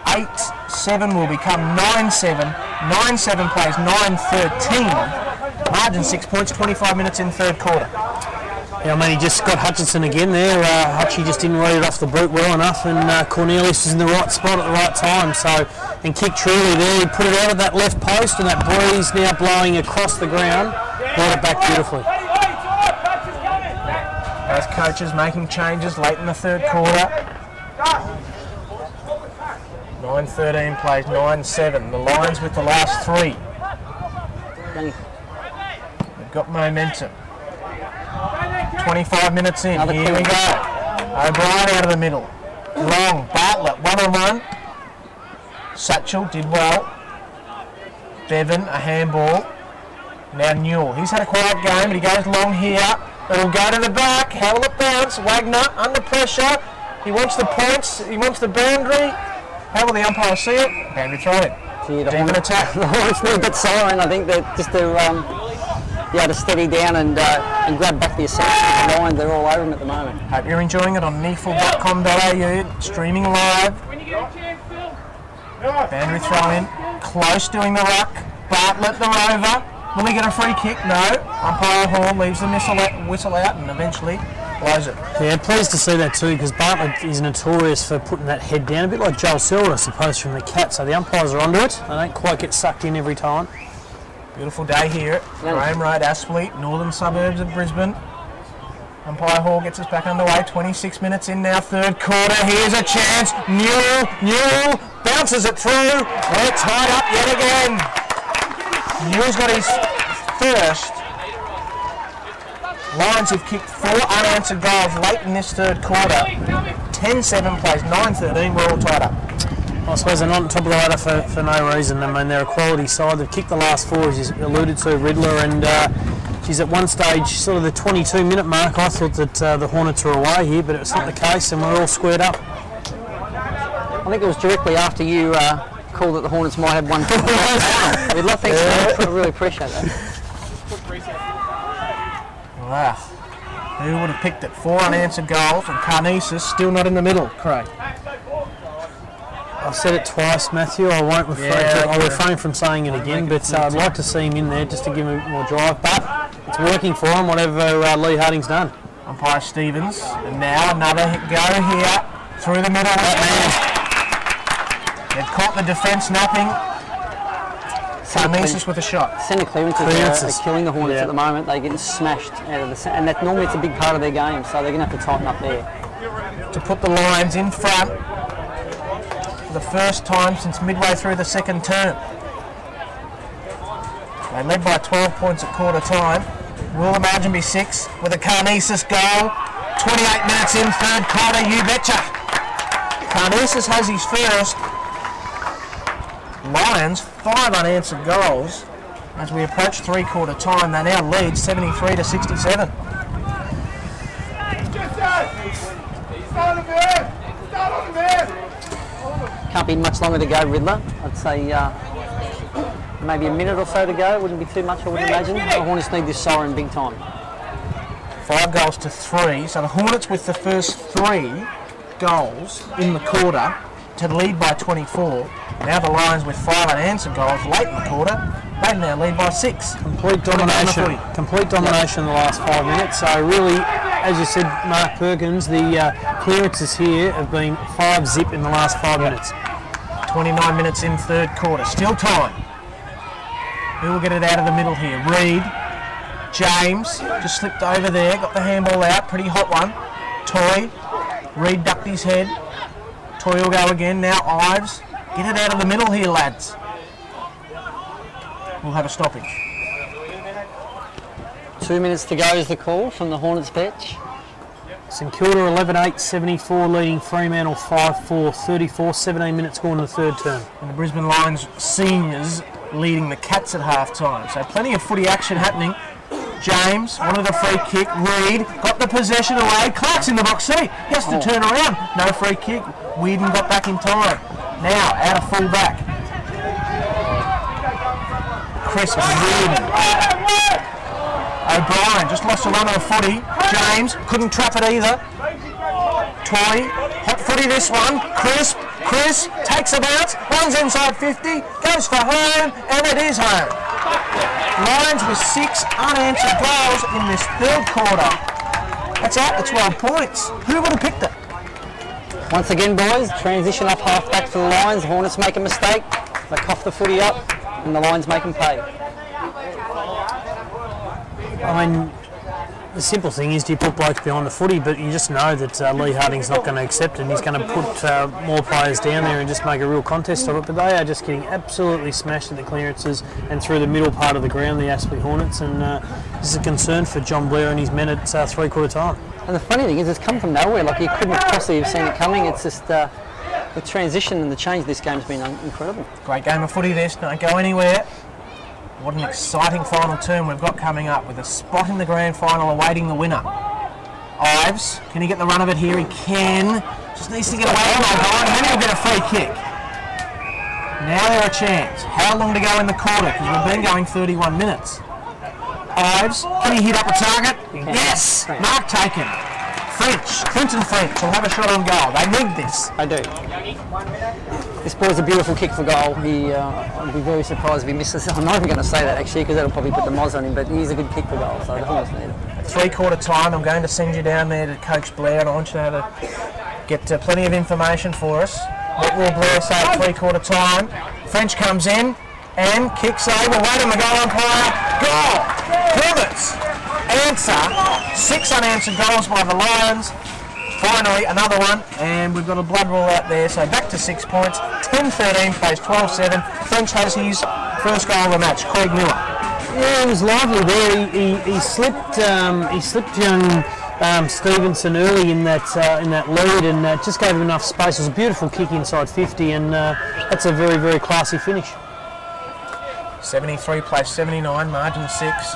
8-7 will become 9-7. 9-7 plays 9-13. Margin 6 points, 25 minutes in third quarter. Yeah, I mean, he just got Hutchinson again there. Hutchie just didn't read it off the boot well enough, and Cornelius was in the right spot at the right time. So, and kicked truly there. He put it out of that left post, and that breeze now blowing across the ground brought it back beautifully. Both coaches making changes late in the third quarter. 9-13 plays 9-7. The Lions with the last 3. They've got momentum. 25 minutes in. Here we go. O'Brien out of the middle. Long. Bartlett. 1-on-1. Satchel did well. Bevan, a handball. Now Newell. He's had a quiet game, but he goes long here. It'll go to the back. How will it bounce? Wagner under pressure. He wants the points. He wants the boundary. How will the umpire see it? Boundary throw in. Deep attack. The Hornets need that siren, I think, just to be able to steady down and grab back the ascension. The Lions, they're all over them at the moment. Hope you're enjoying it on neafl.com.au, streaming live. Boundary throw in, close doing the ruck. Bartlett the rover. Will he get a free kick? No. Umpire Hall leaves the whistle out and eventually blows it. Yeah, pleased to see that too, because Bartlett is notorious for putting that head down, a bit like Joel Selwood, I suppose, from the Cats. So the umpires are onto it. They don't quite get sucked in every time. Beautiful day here at Graham Road, Aspley, northern suburbs of Brisbane. Umpire Hall gets us back underway. 26 minutes in now, third quarter. Here's a chance. Newell bounces it through. We're tied up yet again. Newell's got his first. Lions have kicked 4 unanswered goals late in this third quarter. 10-7 plays 9-13. We're all tied up. I suppose they're not on top of the ladder for no reason. I mean, they're a quality side. They've kicked the last 4, as you alluded to, Riddler, and she's at one stage, sort of the 22-minute mark. I thought that the Hornets were away here, but it's not the case, and we're all squared up. I think it was directly after you called that the Hornets might have one. Riddler, thanks. I really appreciate that. Wow. Who would have picked it? 4 unanswered goals, and Carnesis still not in the middle, Craig. I've said it twice, Matthew. I won't I'll refrain from saying it again, but I'd like to see him in there just to give him more drive. But it's working for him, whatever Lee Harding's done. Umpire Stevens, and now another go here through the middle. They've caught the defence napping. Carnesis with a shot. Centre clearances are killing the Hornets at the moment. They're getting smashed out of the centre, and that normally it's a big part of their game, so they're going to have to tighten up there. To put the Lions in front for the first time since midway through the second term. They led by 12 points at quarter time. Will the margin be 6 with a Carnesis goal? 28 minutes in, third quarter, you betcha. Carnesis has his first. Lions, 5 unanswered goals. As we approach three-quarter time, they now lead 73-67. Can't be much longer to go, Riddler. I'd say maybe a minute or so to go. Wouldn't be too much, I would imagine. The Hornets need this siren big time. 5 goals to 3, so the Hornets with the first 3 goals in the quarter to lead by 24. Now the Lions with 5 unanswered goals late in the quarter, they now lead by 6. Complete domination in the last 5 minutes. So really, as you said, Mark Perkins, the clearances here have been 5-zip in the last 5 minutes. 29 minutes in third quarter, still time. Who will get it out of the middle here? Reed, James, just slipped over there, got the handball out, pretty hot one. Toy, Reed ducked his head. Toy will go again, now Ives. Get it out of the middle here, lads. We'll have a stoppage. 2 minutes to go is the call from the Hornets bench. St Kilda 11-8, 74, leading Fremantle 5-4, 34, 17 minutes gone in the third term. And the Brisbane Lions seniors leading the Cats at half-time. So plenty of footy action happening. James wanted a free kick. Reed got the possession away. Clark's in the box seat. He has to turn around. No free kick. Whedon got back in time. Now out of full back. Crisp Whedon. O'Brien just lost a run of the footy. James couldn't trap it either. Toy, hot footy this one. Crisp takes a bounce, runs inside 50, goes for home, and it is home. Lions with 6 unanswered goals in this third quarter. That's out to 12 points. Who would have picked it? Once again, boys, transition up half back for the Lions. The Hornets make a mistake. They cough the footy up, and the Lions make them pay. I mean, the simple thing is, do you put blokes behind the footy, but you just know that Lee Harding's not going to accept it, and he's going to put more players down there and just make a real contest of it. But they are just getting absolutely smashed at the clearances and through the middle part of the ground, the Aspley Hornets, and this is a concern for John Blair and his men at three-quarter time. And the funny thing is, it's come from nowhere. Like, you couldn't possibly have seen it coming. It's just the transition and the change of this game's been incredible. Great game of footy this, don't go anywhere. What an exciting final term we've got coming up with a spot in the grand final awaiting the winner. Ives, can he get the run of it here? He can. Just needs to get away from O'Brien and then he'll get a free kick. Now they're a chance. How long to go in the quarter? Because we've been going 31 minutes. Ives, can he hit up the target? Yes! Mark taken. Clinton French will have a shot on goal. They need this. I do. This ball's a beautiful kick for goal. I'd be very surprised if he misses. I'm not even going to say that actually, because that'll probably put the moz on him, but he's a good kick for goal, so the Hornets need it. Three-quarter time, I'm going to send you down there to Coach Blair, and I want you to get plenty of information for us. What will Blair say at three-quarter time? French comes in and kicks over. Wait on the goal umpire. Goal! Hornets! Answer. 6 unanswered goals by the Lions. Finally, another one, and we've got a blood rule out there, so back to 6 points. 10-13 plays 12-7. French has his first goal of the match. Craig Miller. Yeah, he was lively there. He slipped young Stevenson early in that lead, and just gave him enough space. It was a beautiful kick inside 50, and that's a very, very classy finish. 73 plays 79, margin 6.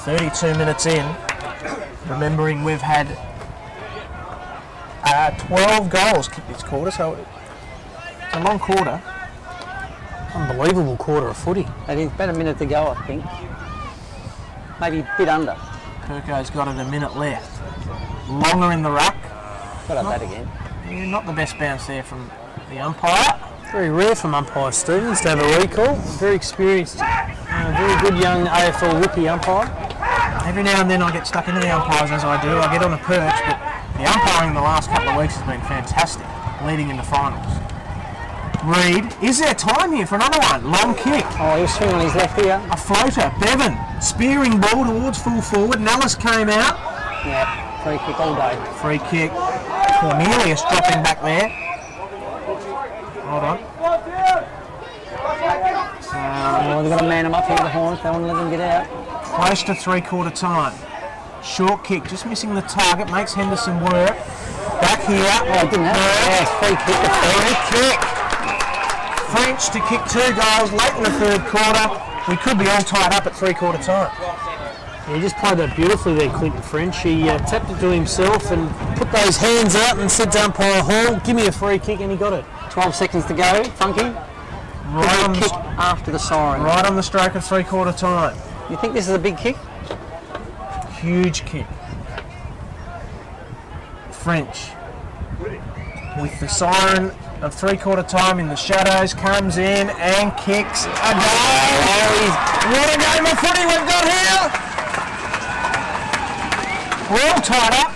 32 minutes in. Remembering we've had 12 goals kicked this quarter, so it's a long quarter. Unbelievable quarter of footy. It is about a minute to go, I think. Maybe a bit under. Kirko's got it a minute left. Longer in the ruck. Got up that again. Yeah, not the best bounce there from the umpire. Very rare from umpire Stevens to have a recall. Very experienced, very good young AFL rookie umpire. Every now and then I get stuck into the umpires, as I do. I get on a perch, but the umpiring the last couple of weeks has been fantastic, leading into finals. Reed, is there time here for another one? Long kick. Oh, he was swinging on his left here. A floater. Bevan, spearing ball towards full forward. Nellis came out. Yeah, free kick all day. Free kick. Cornelius dropping back there. Hold on. They've got to man him up here, the Hornets. They want to let him get out. Close to three-quarter time. Short kick, just missing the target. Makes Henderson work. Back here. Oh, didn't have it. Free kick. French to kick 2 goals late in the third quarter. We could be all tied up at three-quarter time. Yeah, he just played that beautifully there, Clinton French. He tapped it to himself and put those hands out and said to umpire Hall, give me a free kick, and he got it. 12 seconds to go, Funky. Right on kick after the siren. Right on the stroke of three-quarter time. You think this is a big kick? Huge kick. French, with the siren of three-quarter time in the shadows, comes in and kicks a goal. What a game of footy we've got here! We're all tied up.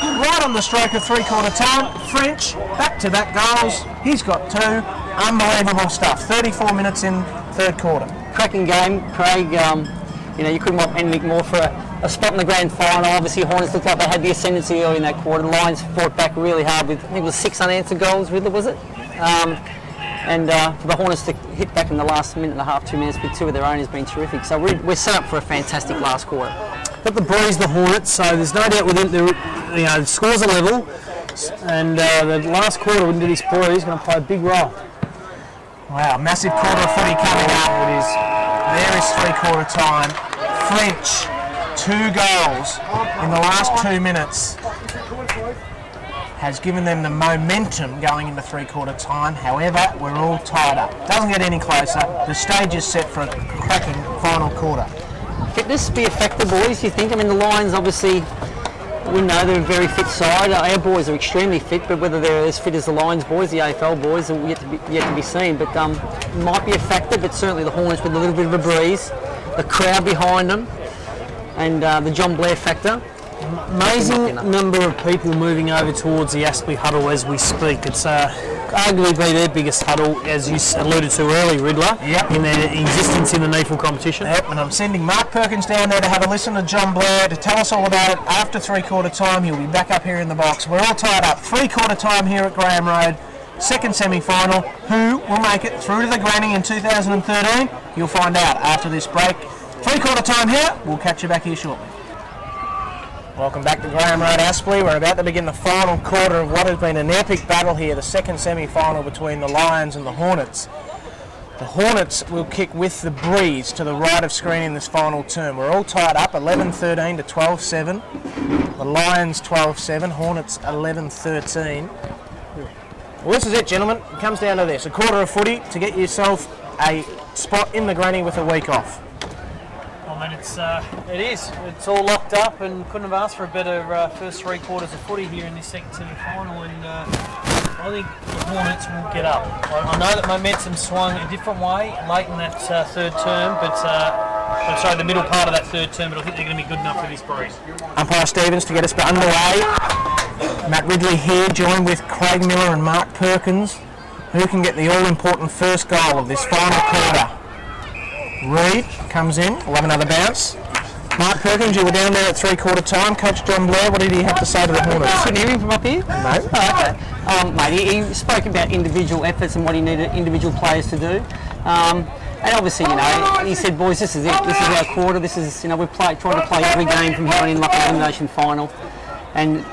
Right on the stroke of three-quarter time. French, back-to-back goals. He's got 2. Unbelievable stuff. 34 minutes in third quarter. Cracking game, Craig. You couldn't want anything more for a spot in the grand final. Obviously, Hornets looked like they had the ascendancy early in that quarter. The Lions fought back really hard with, I think it was 6 unanswered goals, Riddler, was it? For the Hornets to hit back in the last minute and a half, 2 minutes with 2 of their own has been terrific. So we're set up for a fantastic last quarter. Got the breeze, the Hornets, so there's no doubt within the scores are level, and the last quarter into this breeze is going to play a big role. Wow, massive quarter of footy coming up. There is three-quarter time. French, 2 goals in the last 2 minutes has given them the momentum going into three-quarter time. However, we're all tied up. Doesn't get any closer. The stage is set for a cracking final quarter. Fitness be a factor, boys, you think? I mean, the Lions, obviously, we know they're a very fit side. Our boys are extremely fit, but whether they're as fit as the Lions boys, the AFL boys, are yet to be seen. But might be a factor, but certainly the Hornets with a little bit of a breeze, the crowd behind them, and the John Blair factor. Amazing number of people moving over towards the Aspley huddle as we speak. It's arguably their biggest huddle, as you alluded to earlier, Riddler, in their existence in the NEAFL competition. Yep, and I'm sending Mark Perkins down there to have a listen to John Blair to tell us all about it after three-quarter time. He'll be back up here in the box. We're all tied up. Three-quarter time here at Graham Road. Second semi-final. Who will make it through to the granny in 2013? You'll find out after this break. Three-quarter time here. We'll catch you back here shortly. Welcome back to Graham Road, Aspley. We're about to begin the final quarter of what has been an epic battle here, the second semi-final between the Lions and the Hornets. The Hornets will kick with the breeze to the right of screen in this final term. We're all tied up, 11-13 to 12-7. The Lions 12-7, Hornets 11-13. Well, this is it, gentlemen. It comes down to this. A quarter of footy to get yourself a spot in the granny with a week off. It is. It's all locked up, and couldn't have asked for a better first 3 quarters of footy here in this second semi-final. And I think the Hornets will get up. I know that momentum swung a different way late in that third term, but the middle part of that third term. But I think they're going to be good enough for this breeze. Umpire Stevens to get us underway. Matt Ridley here, joined with Craig Miller and Mark Perkins. Who can get the all-important first goal of this final quarter? Reed comes in, we'll have another bounce. Mark Perkins, you were down there at three-quarter time. Coach John Blair, what did he have to say to the Hornets? Couldn't hear him from up here? No. Oh, okay. Mate, he spoke about individual efforts and what he needed individual players to do. And obviously, you know, he said, boys, this is it. This is our quarter. This is, you know, we've tried to play every game from here on in like an elimination final. And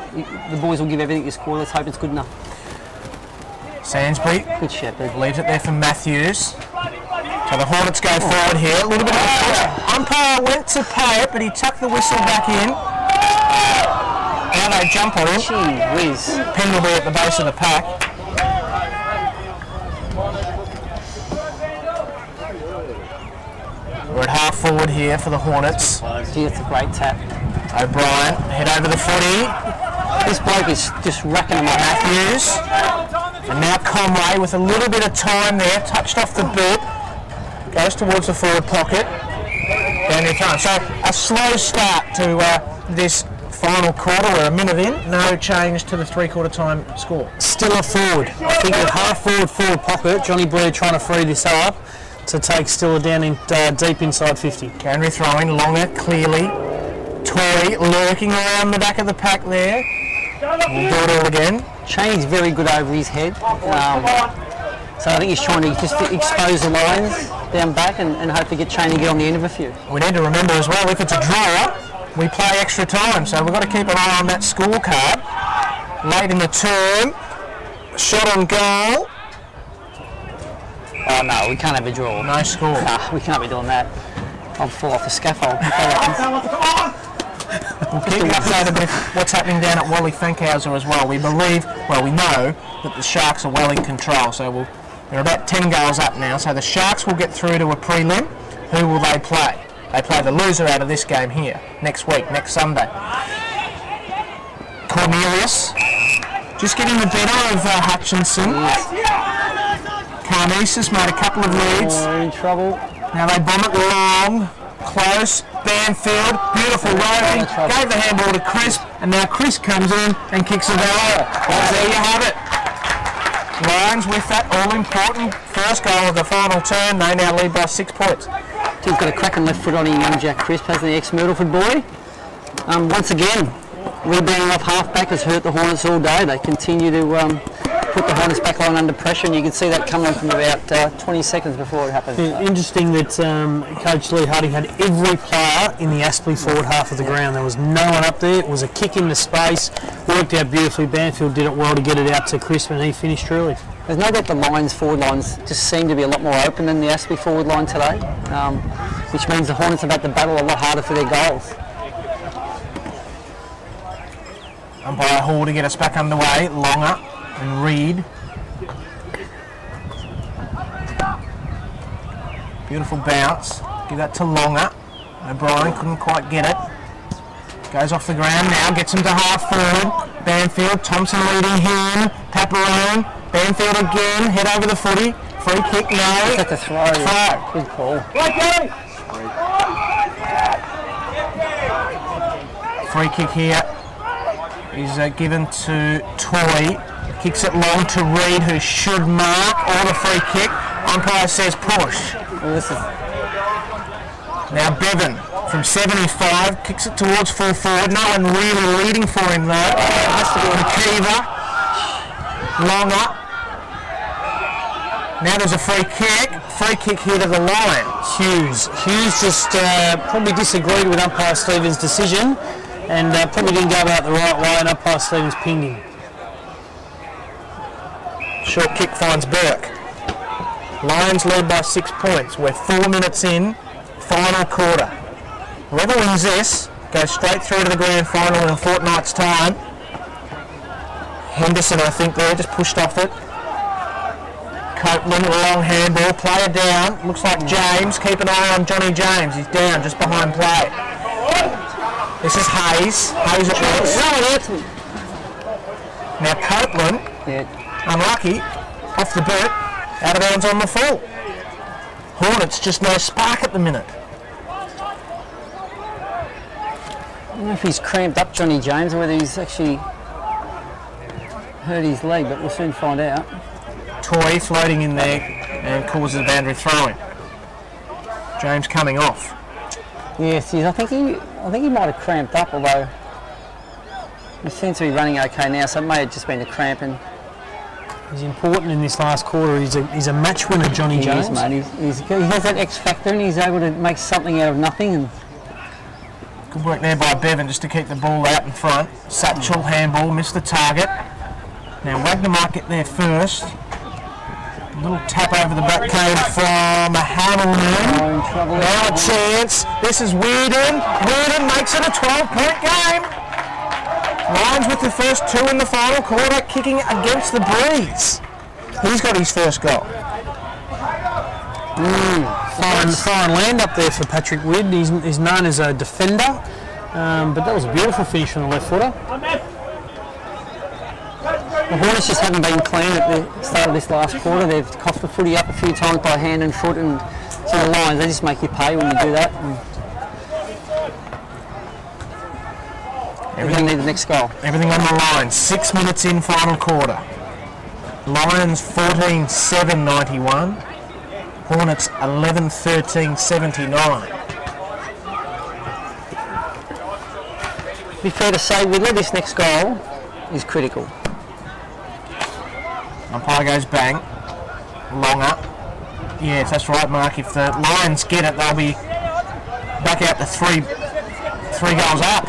the boys will give everything this quarter. Let's hope it's good enough. Sainsbury. Good shepherd. Leaves it there for Matthews. So the Hornets go forward here. A little bit of a umpire went to pay it, but he tucked the whistle back in. Now they jump on him. Gee whiz. Pin will be at the base of the pack. We're at half forward here for the Hornets. Gee, that's a great tap. O'Brien, head over the footy. This bloke is just racking them up. Matthews. And now Conway with a little bit of time there, touched off the boot. Goes towards the forward pocket. Down your time. So a slow start to this final quarter. We're a minute in. No change to the three-quarter time score. Still a forward. I think with half forward pocket, Johnny Blair trying to free this up to take Stiller down in deep inside 50. Canterbury throwing, Longer clearly. Tory lurking around the back of the pack there. We'll do it all again. Chaney's very good over his head. So I think he's trying to just expose the lines down back and hope to get Chaney to get on the end of a few. We need to remember as well, if it's a draw, we play extra time, so we've got to keep an eye on that scorecard. Late in the term, shot on goal. Oh no, we can't have a draw. No score. Nah, we can't be doing that. I'll fall off the scaffold. We'll keep you updated with what's happening down at Wally Fankhauser as well. We believe, well, we know that the Sharks are well in control, so they're about 10 goals up now, so the Sharks will get through to a prelim. Who will they play? They play the loser out of this game here next week, next Sunday. Cornelius just getting the better of Hutchinson. Carnesis made a couple of leads. Oh, in trouble. Now they bomb it long, close. Banfield, beautiful roving, gave the handball to Crisp, and now Crisp comes in and kicks it out. Well, there you have it. Lions with that all-important first goal of the final turn. They now lead by 6 points. He's got a cracking left foot on him, young Jack Crisp, hasn't he, ex-Myrtleford boy? Once again, rebounding off half-back has hurt the Hornets all day. They continue to put the Hornets back line under pressure, and you can see that coming from about 20 seconds before it happens. Interesting that Coach Lee Harding had every player in the Aspley forward half of the ground. There was no one up there. It was a kick into space. Worked out beautifully. Banfield did it well to get it out to Crisp, and he finished truly. There's no doubt the Lions forward lines just seem to be a lot more open than the Aspley forward line today, which means the Hornets have had to battle a lot harder for their goals. Umpire Hall to get us back underway. Longer and Reed. Beautiful bounce. Give that to Longer. O'Brien couldn't quite get it. Goes off the ground now, gets him to half forward. Banfield, Thompson leading him. Paparone, Banfield again, head over the footy. Free kick, no. That's a throw. Throw. Good call. Free kick here is given to Toy. Kicks it long to Reed, who should mark. Or the free kick. Umpire says push. Well, this is... Now Bevan from 75 kicks it towards full forward. No one really leading for him though. Has to be McKeever. Longer. Now there's a free kick. Free kick here to the Lions. Hughes just probably disagreed with umpire Stevens' decision and probably didn't go about the right way, and umpire Stevens pinged him. Short kick finds Burke. Lions lead by 6 points. We're 4 minutes in, final quarter. Whoever wins this goes straight through to the grand final in a fortnight's time. Henderson, I think, there, just pushed off it. Copeland, a long handball, player down. Looks like James. Keep an eye on Johnny James. He's down just behind play. This is Hayes. Hayes at once. Now Copeland, unlucky, off the boot, out of bounds on the full. Hornets just no spark at the minute. I don't know if he's cramped up Johnny James or whether he's actually hurt his leg, but we'll soon find out. Toy floating in there and causes a boundary throw-in. James coming off. Yes, I think he might have cramped up, although he seems to be running okay now, so it may have just been a cramp and He's important in this last quarter. He's a match winner, Johnny Jones. He is, mate. He has that X factor, and he's able to make something out of nothing. And good work there by Bevan just to keep the ball out in front. Satchel, handball, missed the target. Now Wagner might get there first. A little tap over the back came from Hamilton. Now a chance. This is Weirden. Weirden makes it a 12-point game. Lions with the first 2 in the final quarter, kicking against the breeze. He's got his first goal. Fine land up there for Patrick Widd. He's known as a defender, but that was a beautiful finish on the left footer. The Hornets just haven't been clean at the start of this last quarter. They've coughed the footy up a few times by hand and foot, and so the Lions, they just make you pay when you do that. They're going to need the next goal. Everything on the line. 6 minutes in final quarter. Lions 14-7-91. Hornets 11-13-79. To be fair to say, Whitler, this next goal is critical. Umpire goes bang. Longer. Yes, that's right, Mark. If the Lions get it, they'll be back out to three goals up.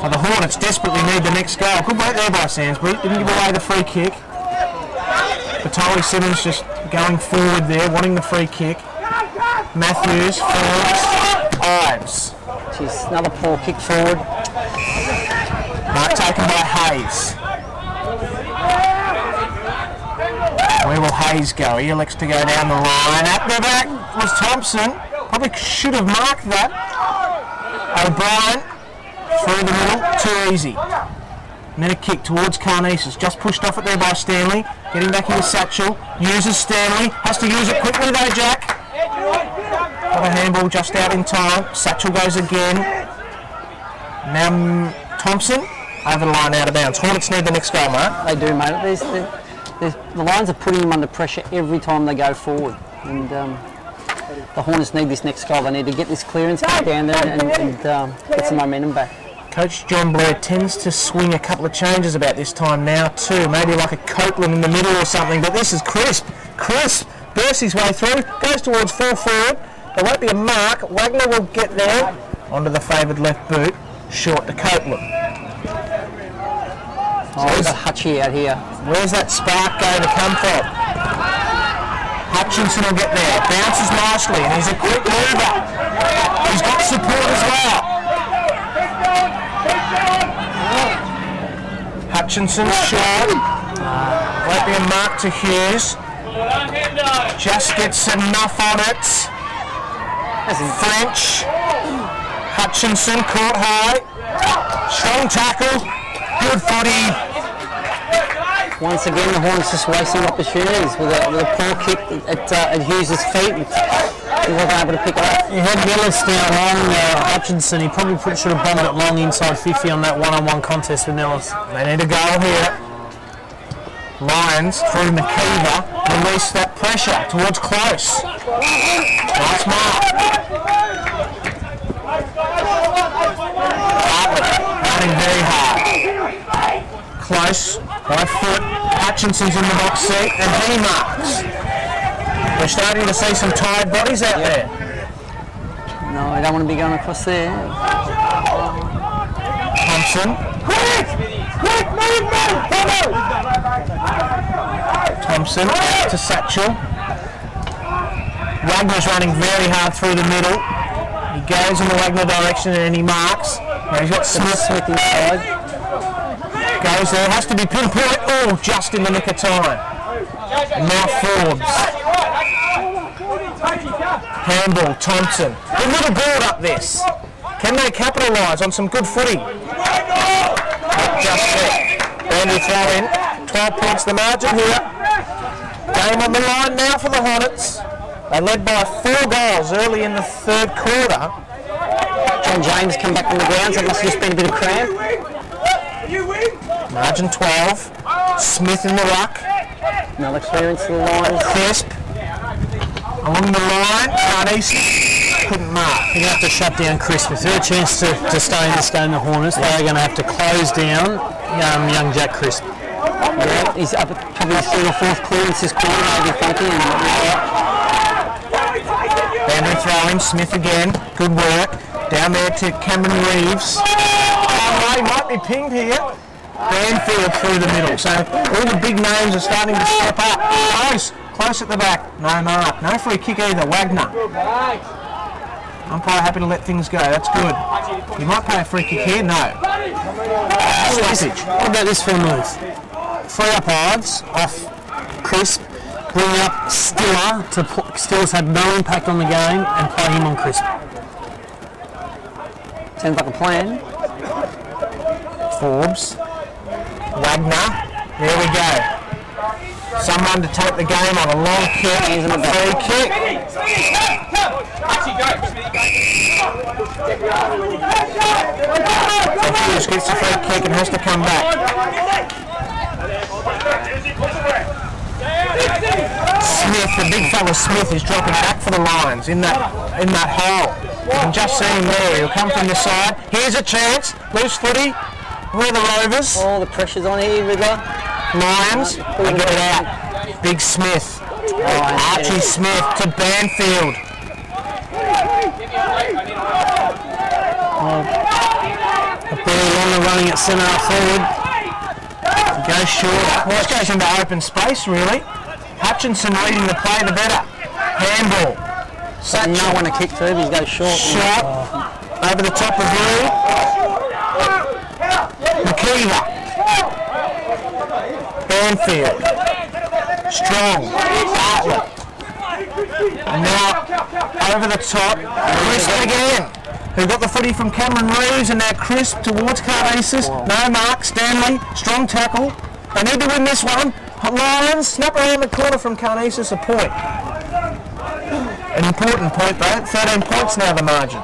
So the Hornets desperately need the next goal. Good work there by Sainsbury. Didn't give away the free kick. Batoli Simmons just going forward there, wanting the free kick. Matthews, Forbes, Ives. Jeez, another poor kick forward. Mark taken by Hayes. Where will Hayes go? He elects to go down the line. At the back was Thompson. Probably should have marked that. O'Brien through the middle, too easy. And then a kick towards Carnesis. Just pushed off it there by Stanley. Getting back into Satchel. Uses Stanley. Has to use it quickly though, Jack. Got a handball just out in time. Satchel goes again. Now Thompson over the line, out of bounds. Hornets need the next goal, Mark. They do, mate. The Lions are putting them under pressure every time they go forward. And the Hornets need this next goal. They need to get this clearance back down there and get some momentum back. Coach John Blair tends to swing a couple of changes about this time now too. Maybe like a Copeland in the middle or something, but this is Crisp. Crisp bursts his way through, goes towards full forward. There won't be a mark. Wagner will get there. Onto the favoured left boot. Short to Copeland. Oh, we've got Hutchie out here. Where's that spark going to come from? Hutchinson will get there. Bounces nicely, and he's a quick mover. He's got support as well. Hutchinson short. Won't be a mark to Hughes. Just gets enough on it. French. Hutchinson caught high. Strong tackle. Good footy. Once again, the Hornets just wasting opportunities with a poor kick at Hughes' feet. He wasn't able to pick it up. He had Willis down long. Hutchinson, he probably should have bombed it long inside 50 on that one-on-one contest with Nellis. They need a goal here. Lions through McKeever release that pressure towards Close. Nice mark. Running very hard. Close by foot. Hutchinson's in the box seat and he marks. We're starting to see some tired bodies out there. No, I don't want to be going across there. Thompson. Thompson to Satchel. Wagner's running very hard through the middle. He goes in the Wagner direction and he marks. Now he's got Smith inside. Goes there, has to be pinpoint. Oh, just in the nick of time. Now Forbes. Handball, Thompson. A little build up this. Can they capitalise on some good footy? Just there. Bandy throw in. 12 points the margin here. Game on the line now for the Hornets. They led by 4 goals early in the third quarter. John James come back on the ground, so it must have just been a bit of cramp. Margin 12. Smith in the ruck. Another clearance to the Lions. Crisp. Along the line. Carnesis couldn't mark. You're going to have to shut down Crisp. If they're a chance to stay in this game, the Hornets, they're going to have to close down young Jack Crisp. Yeah, he's up at probably his third or fourth clearance this quarter, maybe funky. Boundary throwing, Smith again, good work. Down there to Cameron Reeves. Oh, he might be pinged here. Banfield through the middle. So all the big names are starting to step up. Close at the back. No mark. No free kick either. Wagner. Umpire happy to let things go. That's good. You might pay a free kick here. No. What about this for a move? Free up Ives off Crisp. Bring up Stiller. Stiller's had no impact on the game and play him on Crisp. Sounds like a plan. Forbes. Wagner. There we go. Someone to take the game on a long kick. Free kick. So Hughes gets the free kick and has to come back. Smith, the big fella Smith, is dropping back for the Lions in that hole. You can just see him there. He'll come from the side. Here's a chance. Loose footy. Where are the Rovers? All the pressure's on here, Riddler. Lions. They get it out. Big Smith. Archie Smith to Banfield. Longer running at centre up forward. Goes short. Well, this goes into open space, really. Hutchinson leading the play, the better. Handball. No one to kick to, he goes short. Shot. Over the top of Blue. McKeever. Banfield. Strong. Bartlett. And now over the top. Crisp again. Who got the footy from Cameron Reeves and now Crisp towards Carnasis. No mark. Stanley. Strong tackle. They need to win this one. Lions snap around the corner from Carnasis, a point. An important point though. 13 points now the margin.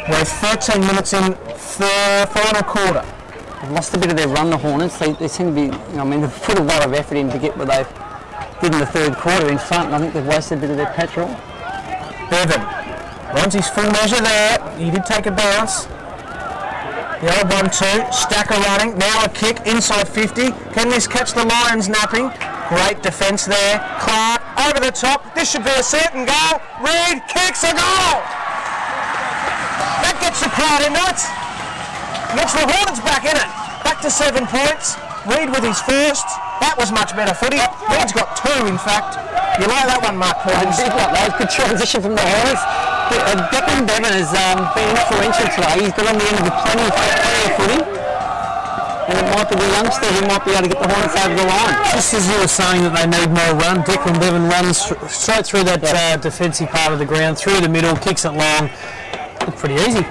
We're 13 minutes in, 4 and a quarter. They've lost a bit of their run, the Hornets. They seem to be, they've put a lot of effort in to get what they did in the third quarter in front, and I think they've wasted a bit of their petrol. Bevan runs his full measure there. He did take a bounce. The old 1-2. Stacker running. Now a kick inside 50. Can this catch the Lions napping? Great defence there. Clark over the top. This should be a certain goal. Reed kicks a goal. That gets the crowd in it. Gets the Hornets back in it. Back to 7 points. Reed with his first. That was much better footy. Reed's got 2 in fact. You like that one, Mark Perkins? That was good transition from the Hornets. Declan Bevan has been influential today. He's got on the end of plenty of footy. And it might be the youngster who might be able to get the Hornets over the line. Just as you were saying that they need more run, Declan Bevan runs straight through that defensive part of the ground, through the middle, kicks it long. Looked pretty easy.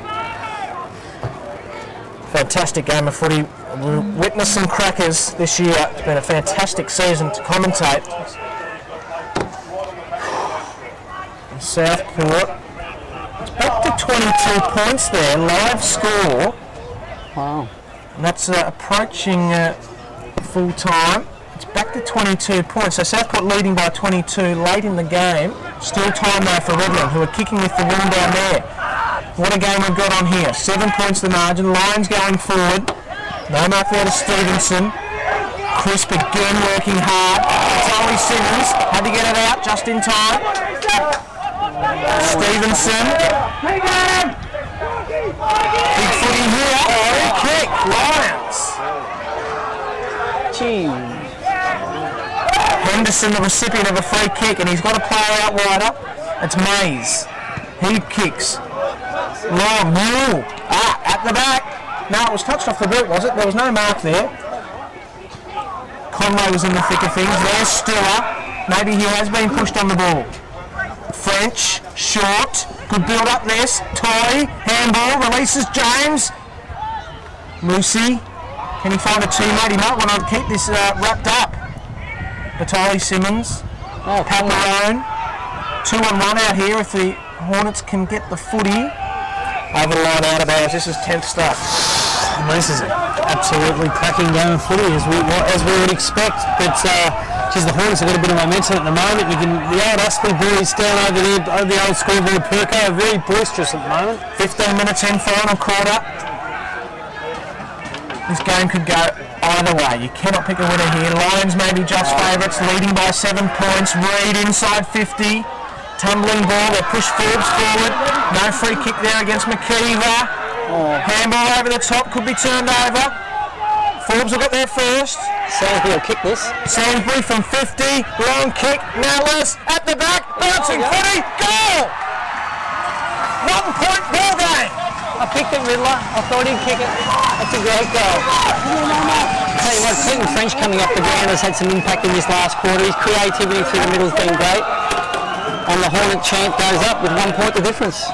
Fantastic game of footy. We've witnessed some crackers this year. It's been a fantastic season to commentate. Southport. It's back to 22 points there, live score. Wow. And that's approaching full time. It's back to 22 points. So Southport leading by 22 late in the game. Still time though for Redland, who are kicking with the wind down there. What a game we've got on here. 7 points the margin. Lions going forward. No mark there to Stevenson. Crisp again working hard. Charlie Simmons had to get it out just in time. Stevenson. Big footy here. Free kick. Lions. Jeez. Henderson, the recipient of a free kick, and he's got a player out wider. It's Mays. He kicks. Long. Mule. At the back. No, it was touched off the boot, was it? There was no mark there. Conway was in the thick of things. There's Stiller. Maybe he has been pushed on the ball. French, short, good build up this. Toy, handball, releases James. Lucy, can he find a teammate? He might want to keep this wrapped up. Batali Simmons, Palmerone, 2-on-1 out here if the Hornets can get the footy. Over the line out of bounds. This is tense stuff. This is an absolutely cracking game of footy as we would expect. But the Hornets have got a bit of momentum at the moment. The old Aspley boys down over there, over the old scoreboard Perko, are very boisterous at the moment. 15 minutes in, final quarter. This game could go either way. You cannot pick a winner here. Lions may be just favourites, leading by 7 points. Reed inside 50. Tumbling ball. They push Forbes forward. No free kick there against McKeever. Handball over the top. Could be turned over. Forbes will get there first. Sainsbury will kick this. Sainsbury from 50. Long kick. Nellis at the back. Bouncing footy. Goal! 1 point ball game. I picked it, Riddler. I thought he'd kick it. That's a great goal. I'll tell you what, Clinton French coming off the ground has had some impact in this last quarter. His creativity through the middle has been great. And the Hornet champ goes up with 1 point the difference.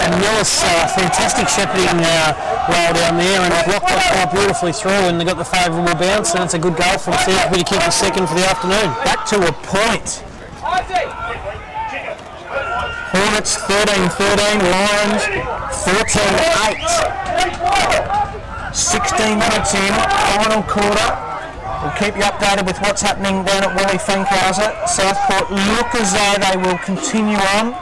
And Millis, fantastic shepherding roll down there, and blocked that quite beautifully through, and they got the favourable bounce, and it's a good goal from Sainsbury to kick the second for the afternoon. Back to a point. Hornets 13-13, Lions 14-8. 16 minutes in, final quarter. We'll keep you updated with what's happening down at Wally Fankhauser. Southport look as though they will continue on.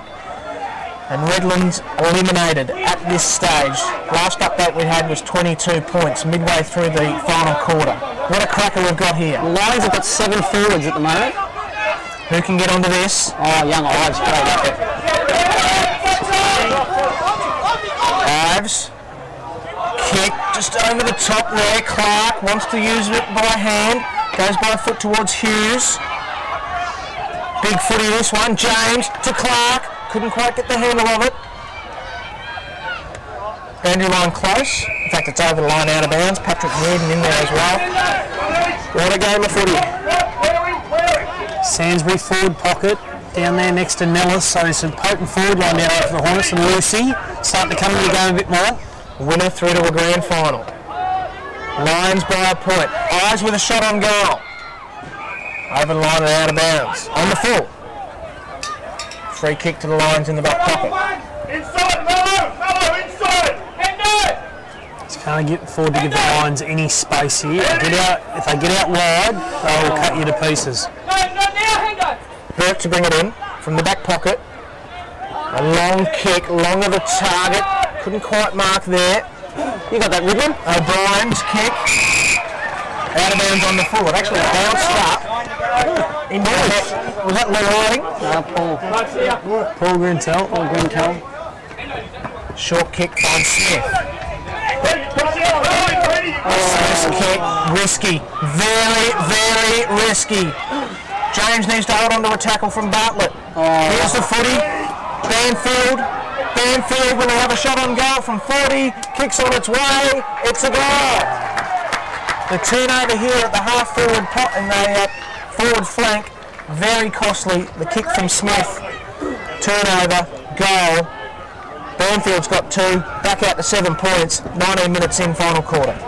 And Redlands eliminated at this stage. Last update we had was 22 points midway through the final quarter. What a cracker we've got here. The Lions have got 7 forwards at the moment. Who can get onto this? Oh, young Ives, great effort. Ives. Kick just over the top there. Clark wants to use it by hand. Goes by foot towards Hughes. Big footy this one. James to Clark. Couldn't quite get the handle of it. Boundary line close. In fact, it's over the line out of bounds. Patrick Reardon in there as well. What a game of footy. Sainsbury forward pocket down there next to Nellis, so there's some potent forward line down there for the Hornets, and Lucy starting to come into the game a bit more. Winner through to a grand final. Lions by a point. Eyes with a shot on goal. Over the line and out of bounds. On the full. Free kick to the Lions in the back pocket. Inside, Mello, inside. Just can't get forward to give the Lions any space here. If they get out wide, they will cut you to pieces. Burt to bring it in from the back pocket. A long kick, long of a target. Couldn't quite mark there. You got that, Riddler? O'Brien's kick. Out of bounds on the full. It actually bounced up. Was that Lee Harding? Paul Grintel. Short kick by Smith. Smith's kick, risky. Very, very risky. James needs to hold on to a tackle from Bartlett. Here's the footy. Banfield will have a shot on goal from 40. Kicks on its way. It's a goal. The turnover here at the half forward pot and the forward flank, very costly. The kick from Smith, turnover, goal. Banfield's got 2, back out to 7 points, 19 minutes in, final quarter.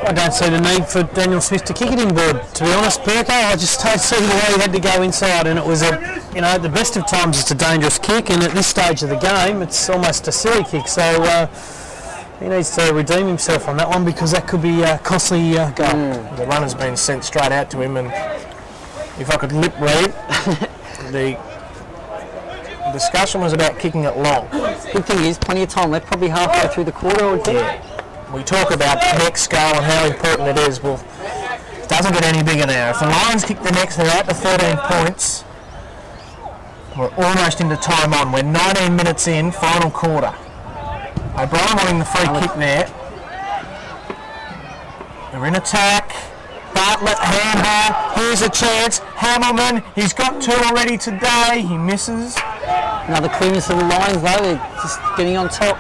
I don't see the need for Daniel Smith to kick it inboard, to be honest, Perko. I just don't see the way he had to go inside, and it was at the best of times it's a dangerous kick, and at this stage of the game it's almost a silly kick, so he needs to redeem himself on that one, because that could be a costly goal. The runner's been sent straight out to him, and if I could lip read, the discussion was about kicking it long. Good thing is, plenty of time left, probably halfway through the quarter, I would think. Yeah. We talk about next goal and how important it is. Well, it doesn't get any bigger now. If the Lions kick the next, they're out to 13 points. We're almost into time on. We're 19 minutes in, final quarter. O'Brien wanting the free kick there. They're in attack. Bartlett, handball. Here's a chance. Hamilton, he's got 2 already today. He misses. Another clearness of the Lions, though. They're just getting on top.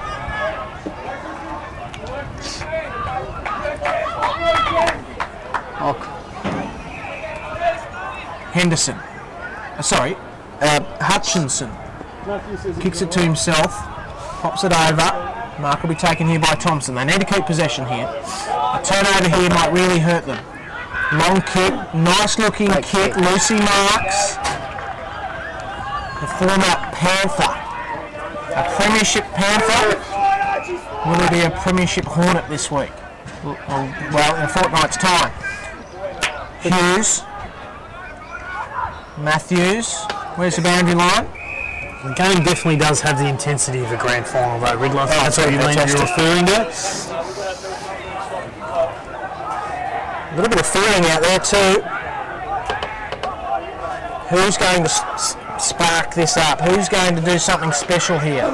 Henderson. Hutchinson. Kicks it to himself. Pops it over. Mark will be taken here by Thompson. They need to keep possession here. A turnover here might really hurt them. Long kick. Nice looking kick. Lucy Marks. The former Panther. A Premiership Panther. Will he be a Premiership Hornet this week? Well, in a fortnight's time. Hughes. Matthews. Where's the boundary line? The game definitely does have the intensity of a grand final, though, Riddler. I think that's what you mean you're referring to. A little bit of feeling out there too. Who's going to spark this up? Who's going to do something special here?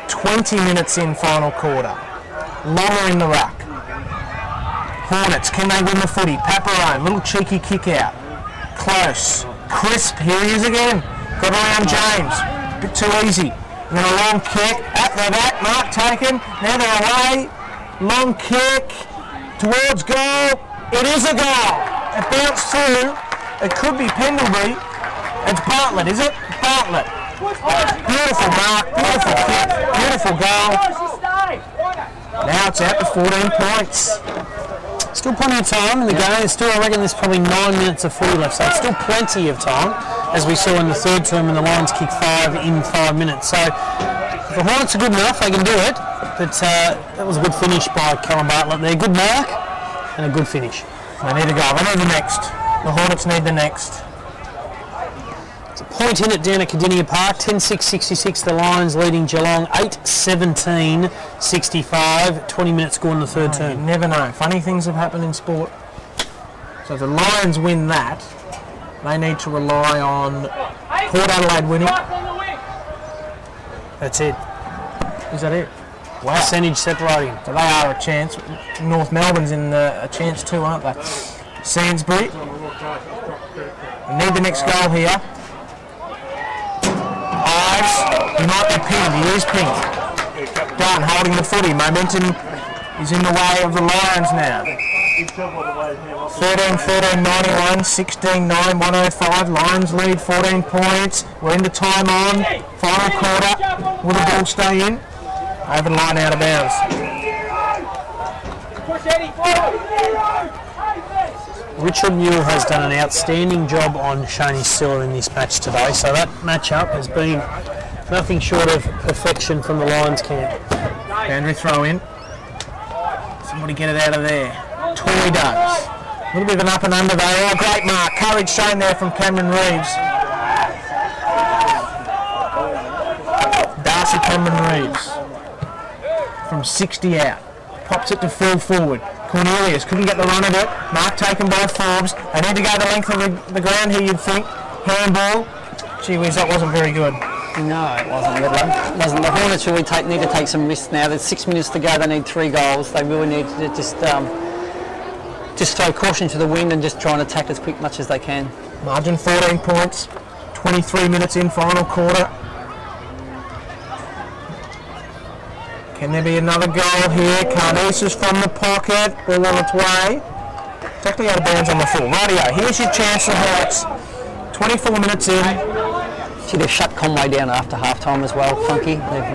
20 minutes in final quarter. Longer in the ruck. Hornets, can they win the footy? Paparone, little cheeky kick out. Close. Crisp, here he is again. Got around James. A bit too easy. And then a long kick. At the back, mark taken. Now they're away. Long kick. Towards goal. It is a goal. It bounced through. It could be Pendlebury. It's Bartlett, is it? Bartlett. Beautiful mark. Beautiful kick. Beautiful goal. Now it's out to 14 points. Still plenty of time in the game. Still, I reckon there's probably 9 minutes of footy left, so it's still plenty of time, as we saw in the third term when the Lions kicked 5 in 5 minutes. So if the Hornets are good enough, they can do it. But that was a good finish by Callum Bartlett there. Good mark and a good finish. They need to go. They need the next. The Hornets need the next. It's a point in it down at Cardinia Park. 10-6-66, the Lions leading Geelong. 8-17-65. 20 minutes gone in the third term. You never know. Funny things have happened in sport. So if the Lions win that, they need to rely on Port Adelaide winning. That's it. Is that it? Wow. Percentage separating. So they are a chance. North Melbourne's in a chance too, aren't they? Sainsbury. We need the next goal here. Ives. He might be pinned. He is pinned. Dunn holding the footy. Momentum is in the way of the Lions now. 13-91, 16-9, 105. Lions lead 14 points. We're into time on. Final quarter. Will the ball stay in? Over the line, out of bounds. Richard Newell has done an outstanding job on Shoney Stiller in this match today, so that match-up has been nothing short of perfection from the Lions camp. Boundary throw in. Somebody get it out of there. Toy does. A little bit of an up and under there. Oh, great mark. Courage shown there from Cameron Reeves. Darcy Cameron Reeves. From 60 out. Pops it to full forward. Cornelius couldn't get the run of it. Mark taken by Forbes. They need to go the length of the ground here, you'd think. Handball. Gee whiz, that wasn't very good. No, it wasn't. It wasn't. The Hornets really need to take some risks now. There's 6 minutes to go. They need 3 goals. They really need to just throw caution to the wind and just try and attack as much as they can. Margin 14 points. 23 minutes in, final quarter. Can there be another goal here? Carnesis from the pocket. Ball on its way. It's actually out of bounds on the full. Rightio, here's your chance for Hornets. 24 minutes in. See, they've shut Conway down after half-time as well, Funky. They've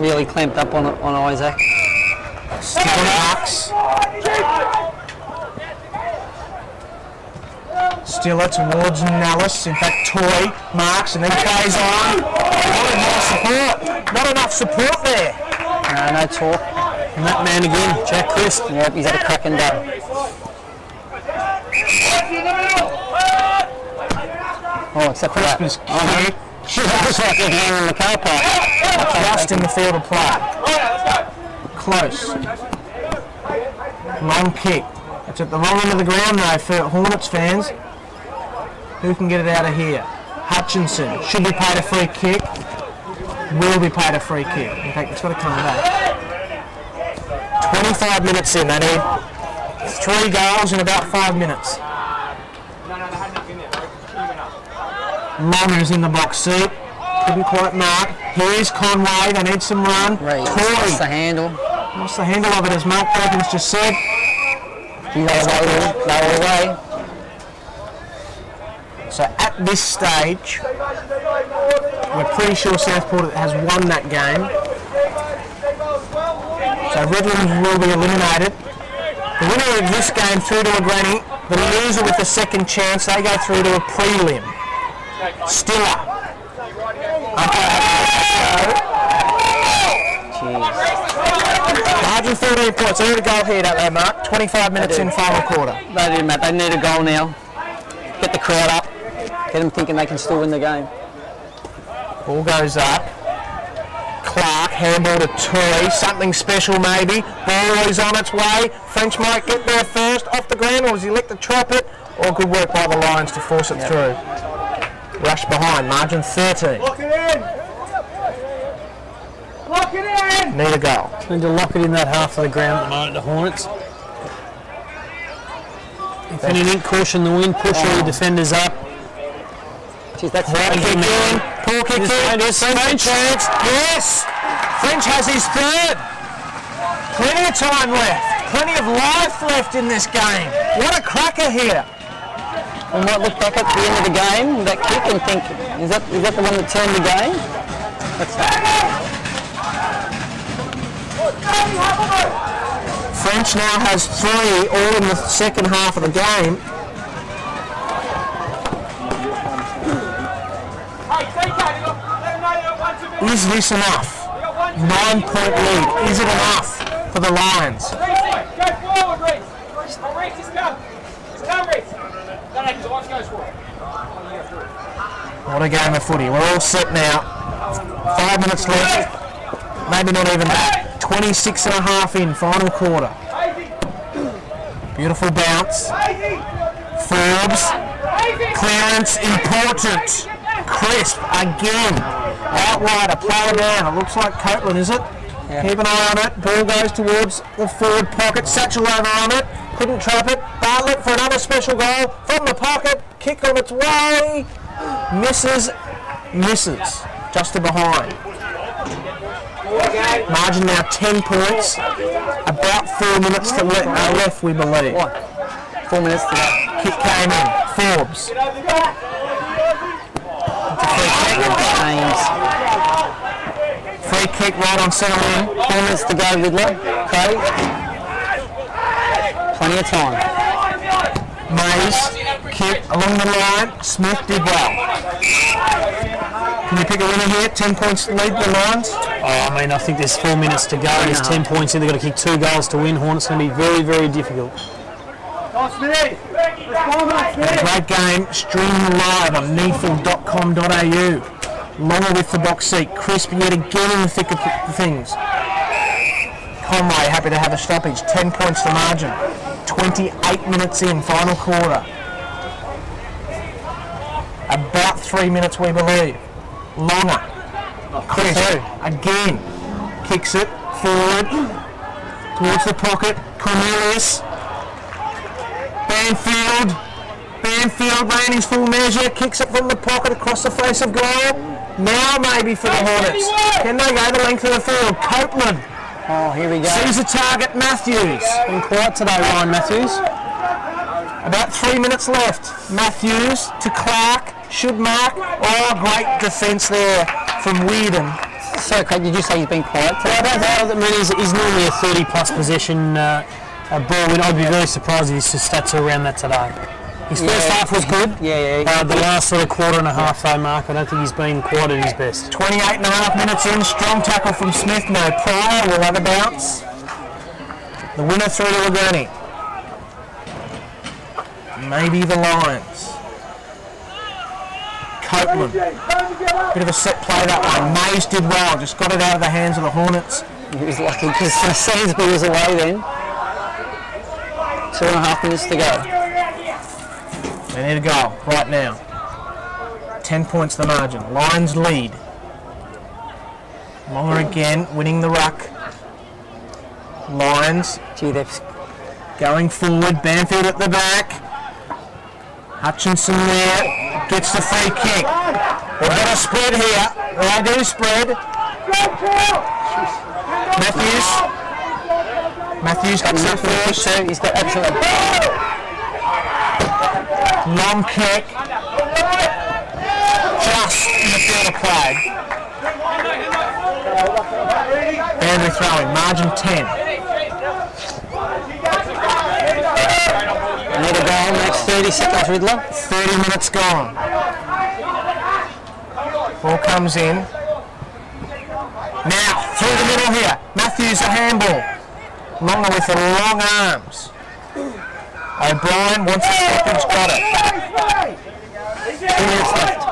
really clamped up on Isaac. Stick on Marks. Stiller towards Nellis. In fact, Toy marks and then carries on. Not enough support. Not enough support there. No talk. And that man again, Jack Crisp. Yep, he's had a cracking day. Oh, except for that. Crisp is She's just like in here in the car park. just in the field of play. Close. Long kick. It's at the wrong end of the ground though for Hornets fans. Who can get it out of here? Hutchinson should be paid a free kick. Will be paid a free kick. In fact, it's got to come back. 25 minutes in. They need 3 goals in about 5 minutes. Longer's in the box seat. Couldn't quite mark. Here's Conway. They need some run. What's the handle? What's the handle of it, as Mark Perkins just said? They were away. So at this stage, we're pretty sure Southport has won that game. So Redlands will be eliminated. The winner of this game through to a granny. The loser with the second chance, they go through to a prelim. Stiller. Margin 14 points. They need a goal here, don't they, Mark? 25 minutes in, final quarter. They do, Matt. They need a goal now. Get the crowd up. Get them thinking they can still win the game. Ball goes up. Clark, handball to Toy, something special maybe. Ball is on its way. French might get there first, off the ground, or does he elect to trap it? Or good work by the Lions to force it through. Rush behind, margin 13. Lock it in! Lock it in! Need a goal. Need to lock it in that half of the ground at the moment, the Hornets. If anything, caution the wind, push all the defenders up. Jeez, that's Poor kick in. Poor kick in. French chance. Yes! French has his third. Plenty of time left. Plenty of life left in this game. What a cracker here. We might look back at the end of the game with that kick and think, is that the one that turned the game? French now has 3 all in the second half of the game. Is this enough? 9-point lead. Is it enough for the Lions? Go forward, Reece! Reece, just come! Just come, Reece! No, watch goes for it. What a game of footy. We're all set now. 5 minutes left. Maybe not even that. 26 and a half in, final quarter. Beautiful bounce. Forbes. Clearance important. Crisp again. Out wide, a player down. It looks like Copeland, is it? Yeah. Keep an eye on it. Ball goes towards the forward pocket. Satchel over on it. Couldn't trap it. Bartlett for another special goal from the pocket. Kick on its way. Misses. Just to behind. Margin now 10 points. About 4 minutes to left, we believe. What? 4 minutes to go. Kick came in. Forbes. Free kick right on centre wing. 4 minutes to go, Riddler. Craig. Plenty of time. Mays, kick along the line. Smith did well. Can you pick a winner here? 10 points lead the Lions? I think there's 4 minutes to go. There's 10 points in. They've got to kick 2 goals to win. Hornets going to be very, very difficult. A great game. Streaming live on NEAFL.com.au. Longer with the box seat. Crisp yet again in the thick of things. Conway happy to have a stoppage. 10 points to margin. 28 minutes in, final quarter. About 3 minutes, we believe. Longer. Crisp again. Kicks it forward. Towards the pocket. Cornelius. Banfield ran his full measure. Kicks it from the pocket across the face of goal. Now maybe for the Hornets. Can they go the length of the field? Copeland. Oh, here we go. Sees the target, Matthews. Been quiet today, Ryan Matthews. About 3 minutes left. Matthews to Clark. Should mark. Oh, great defence there from Weirden. So, Craig, did you say he's been quiet today? He's normally a 30-plus possession ball win. I'd be very surprised if his stats are around that today. His first half was good. Yeah. The last sort of quarter and a half, though, Mark, I don't think he's been quite at his best. 28 and a half minutes in. Strong tackle from Smith. No Pryor will have a bounce. The winner through to Laguni. Maybe the Lions. Copeland. Bit of a set play that one. Mays did well. Just got it out of the hands of the Hornets. He was lucky because Sainsbury was away then. 2.5 minutes to go. They need a goal right now. 10 points the margin. Lions lead. Longer again, winning the ruck. Lions Gee, they've going forward. Banfield at the back. Hutchinson there. Gets the free kick. They've got a spread here. They do spread. Matthews gets that first. He's got absolutely. Long kick. Just in the field of play. Boundary throwing. Margin 10. Need a goal next 30 seconds, Riddler. 30 minutes gone. Ball comes in. Now, through the middle here. Matthews a handball. Longer with the long arms. O'Brien wants a stoppage, got it. 2 minutes left.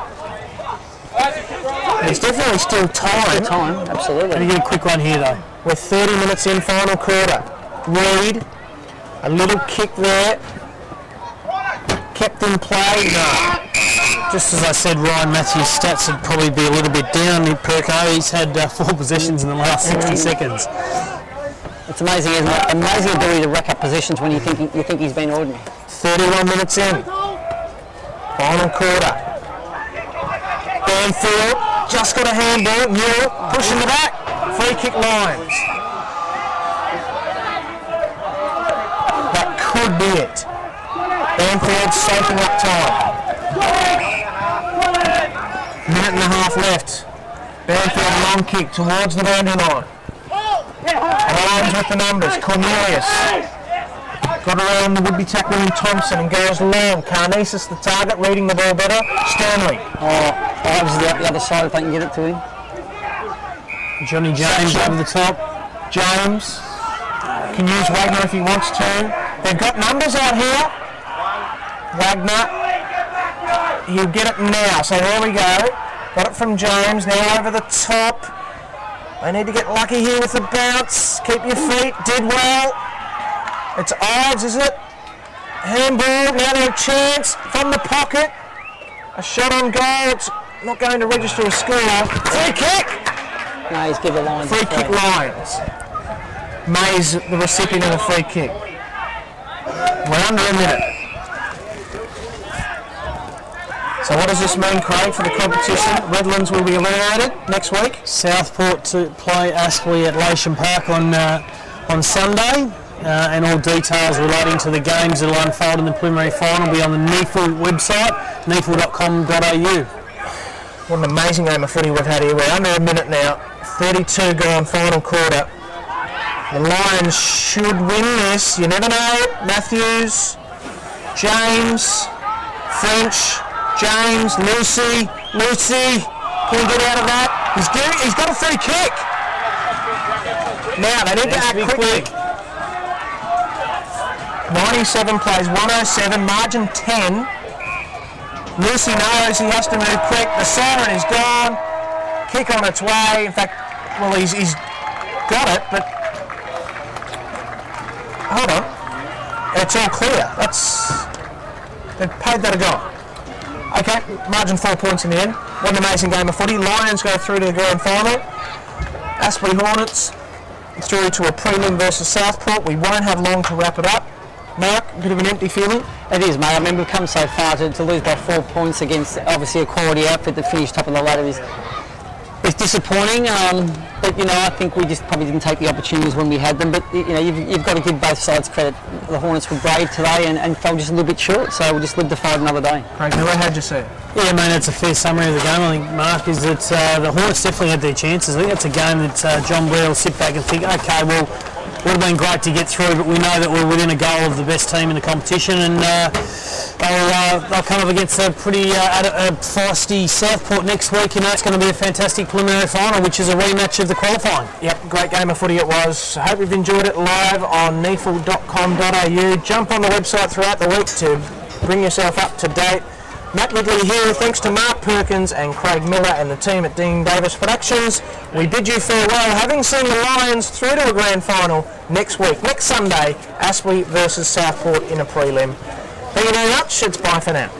It's definitely still time. Time, absolutely. Going to get a quick one here though. We're 30 minutes in, final quarter. Reed, a little kick there. Kept in play. No. Just as I said, Ryan Matthews' stats would probably be a little bit down in Perko. He's had 4 possessions in the last 60 seconds. It's amazing, isn't it? Amazing ability to rack up possessions when you think he's been ordinary. 31 minutes in. Final quarter. Banfield just got a handball. Newell pushing the back. Free kick Lions. That could be it. Banfield soaking up time. Minute and a half left. Banfield long kick towards the boundary line. Lions with the numbers. Cornelius got around the would-be tackling Thompson and goes long. Carnesis the target, reading the ball better. Stanley. Ives is out the other side if they can get it to him. Johnny James over the top. James can use Wagner if he wants to. They've got numbers out here. Wagner, he'll get it now. So there we go. Got it from James. Now over the top. They need to get lucky here with the bounce. Keep your feet. Did well. It's Ives, is it? Handball. Now they have a chance from the pocket. A shot on goal. It's not going to register a score. Free kick. No, he's given the Lions. Free kick Lions. May's the recipient of the free kick. We're under a minute. So what does this mean, Craig, for the competition? Redlands will be eliminated next week. Southport to play Aspley at Lewisham Park on Sunday. And all details relating to the games that will unfold in the preliminary final will be on the NEAFL website, neafl.com.au. What an amazing game of footy we've had here. We're under a minute now. 32 gone, final quarter. The Lions should win this. You never know. Matthews, James, French, James, Lucy, can he get out of that? He's got a free kick. Now they need to act quickly. 97 plays 107, margin 10. Lucy knows he has to move quick. The siren is gone. Kick on its way. In fact, well, he's got it, but hold on. It's all clear. They've paid that a goal. Okay, margin 4 points in the end. What an amazing game of footy. Lions go through to the grand final. Aspley Hornets through to a prelim versus Southport. We won't have long to wrap it up. Mark, a bit of an empty feeling? It is, mate. I mean, we've come so far to lose by 4 points against obviously a quality outfit that finished top of the ladder is disappointing. But you know, I think we just probably didn't take the opportunities when we had them. But you know, you've got to give both sides credit. The Hornets were brave today and fell just a little bit short. So we'll just live to fight another day. Craig Miller, how'd you see it? Yeah, mate, that's a fair summary of the game. I think, Mark, is that the Hornets definitely had their chances. I think that's a game that John Blair will sit back and think, okay, well, it would have been great to get through, but we know that we're within a goal of the best team in the competition, and they'll come up against a pretty feisty Southport next week. You know, it's going to be a fantastic preliminary final, which is a rematch of the qualifying. Yep, great game of footy it was. I hope you've enjoyed it live on neafl.com.au. Jump on the website throughout the week to bring yourself up to date. Matt Ridley here, thanks to Mark Perkins and Craig Miller and the team at Dean Davis Productions. We bid you farewell, having seen the Lions through to a grand final next week, next Sunday, Aspley versus Southport in a prelim. Thank you very much, it's bye for now.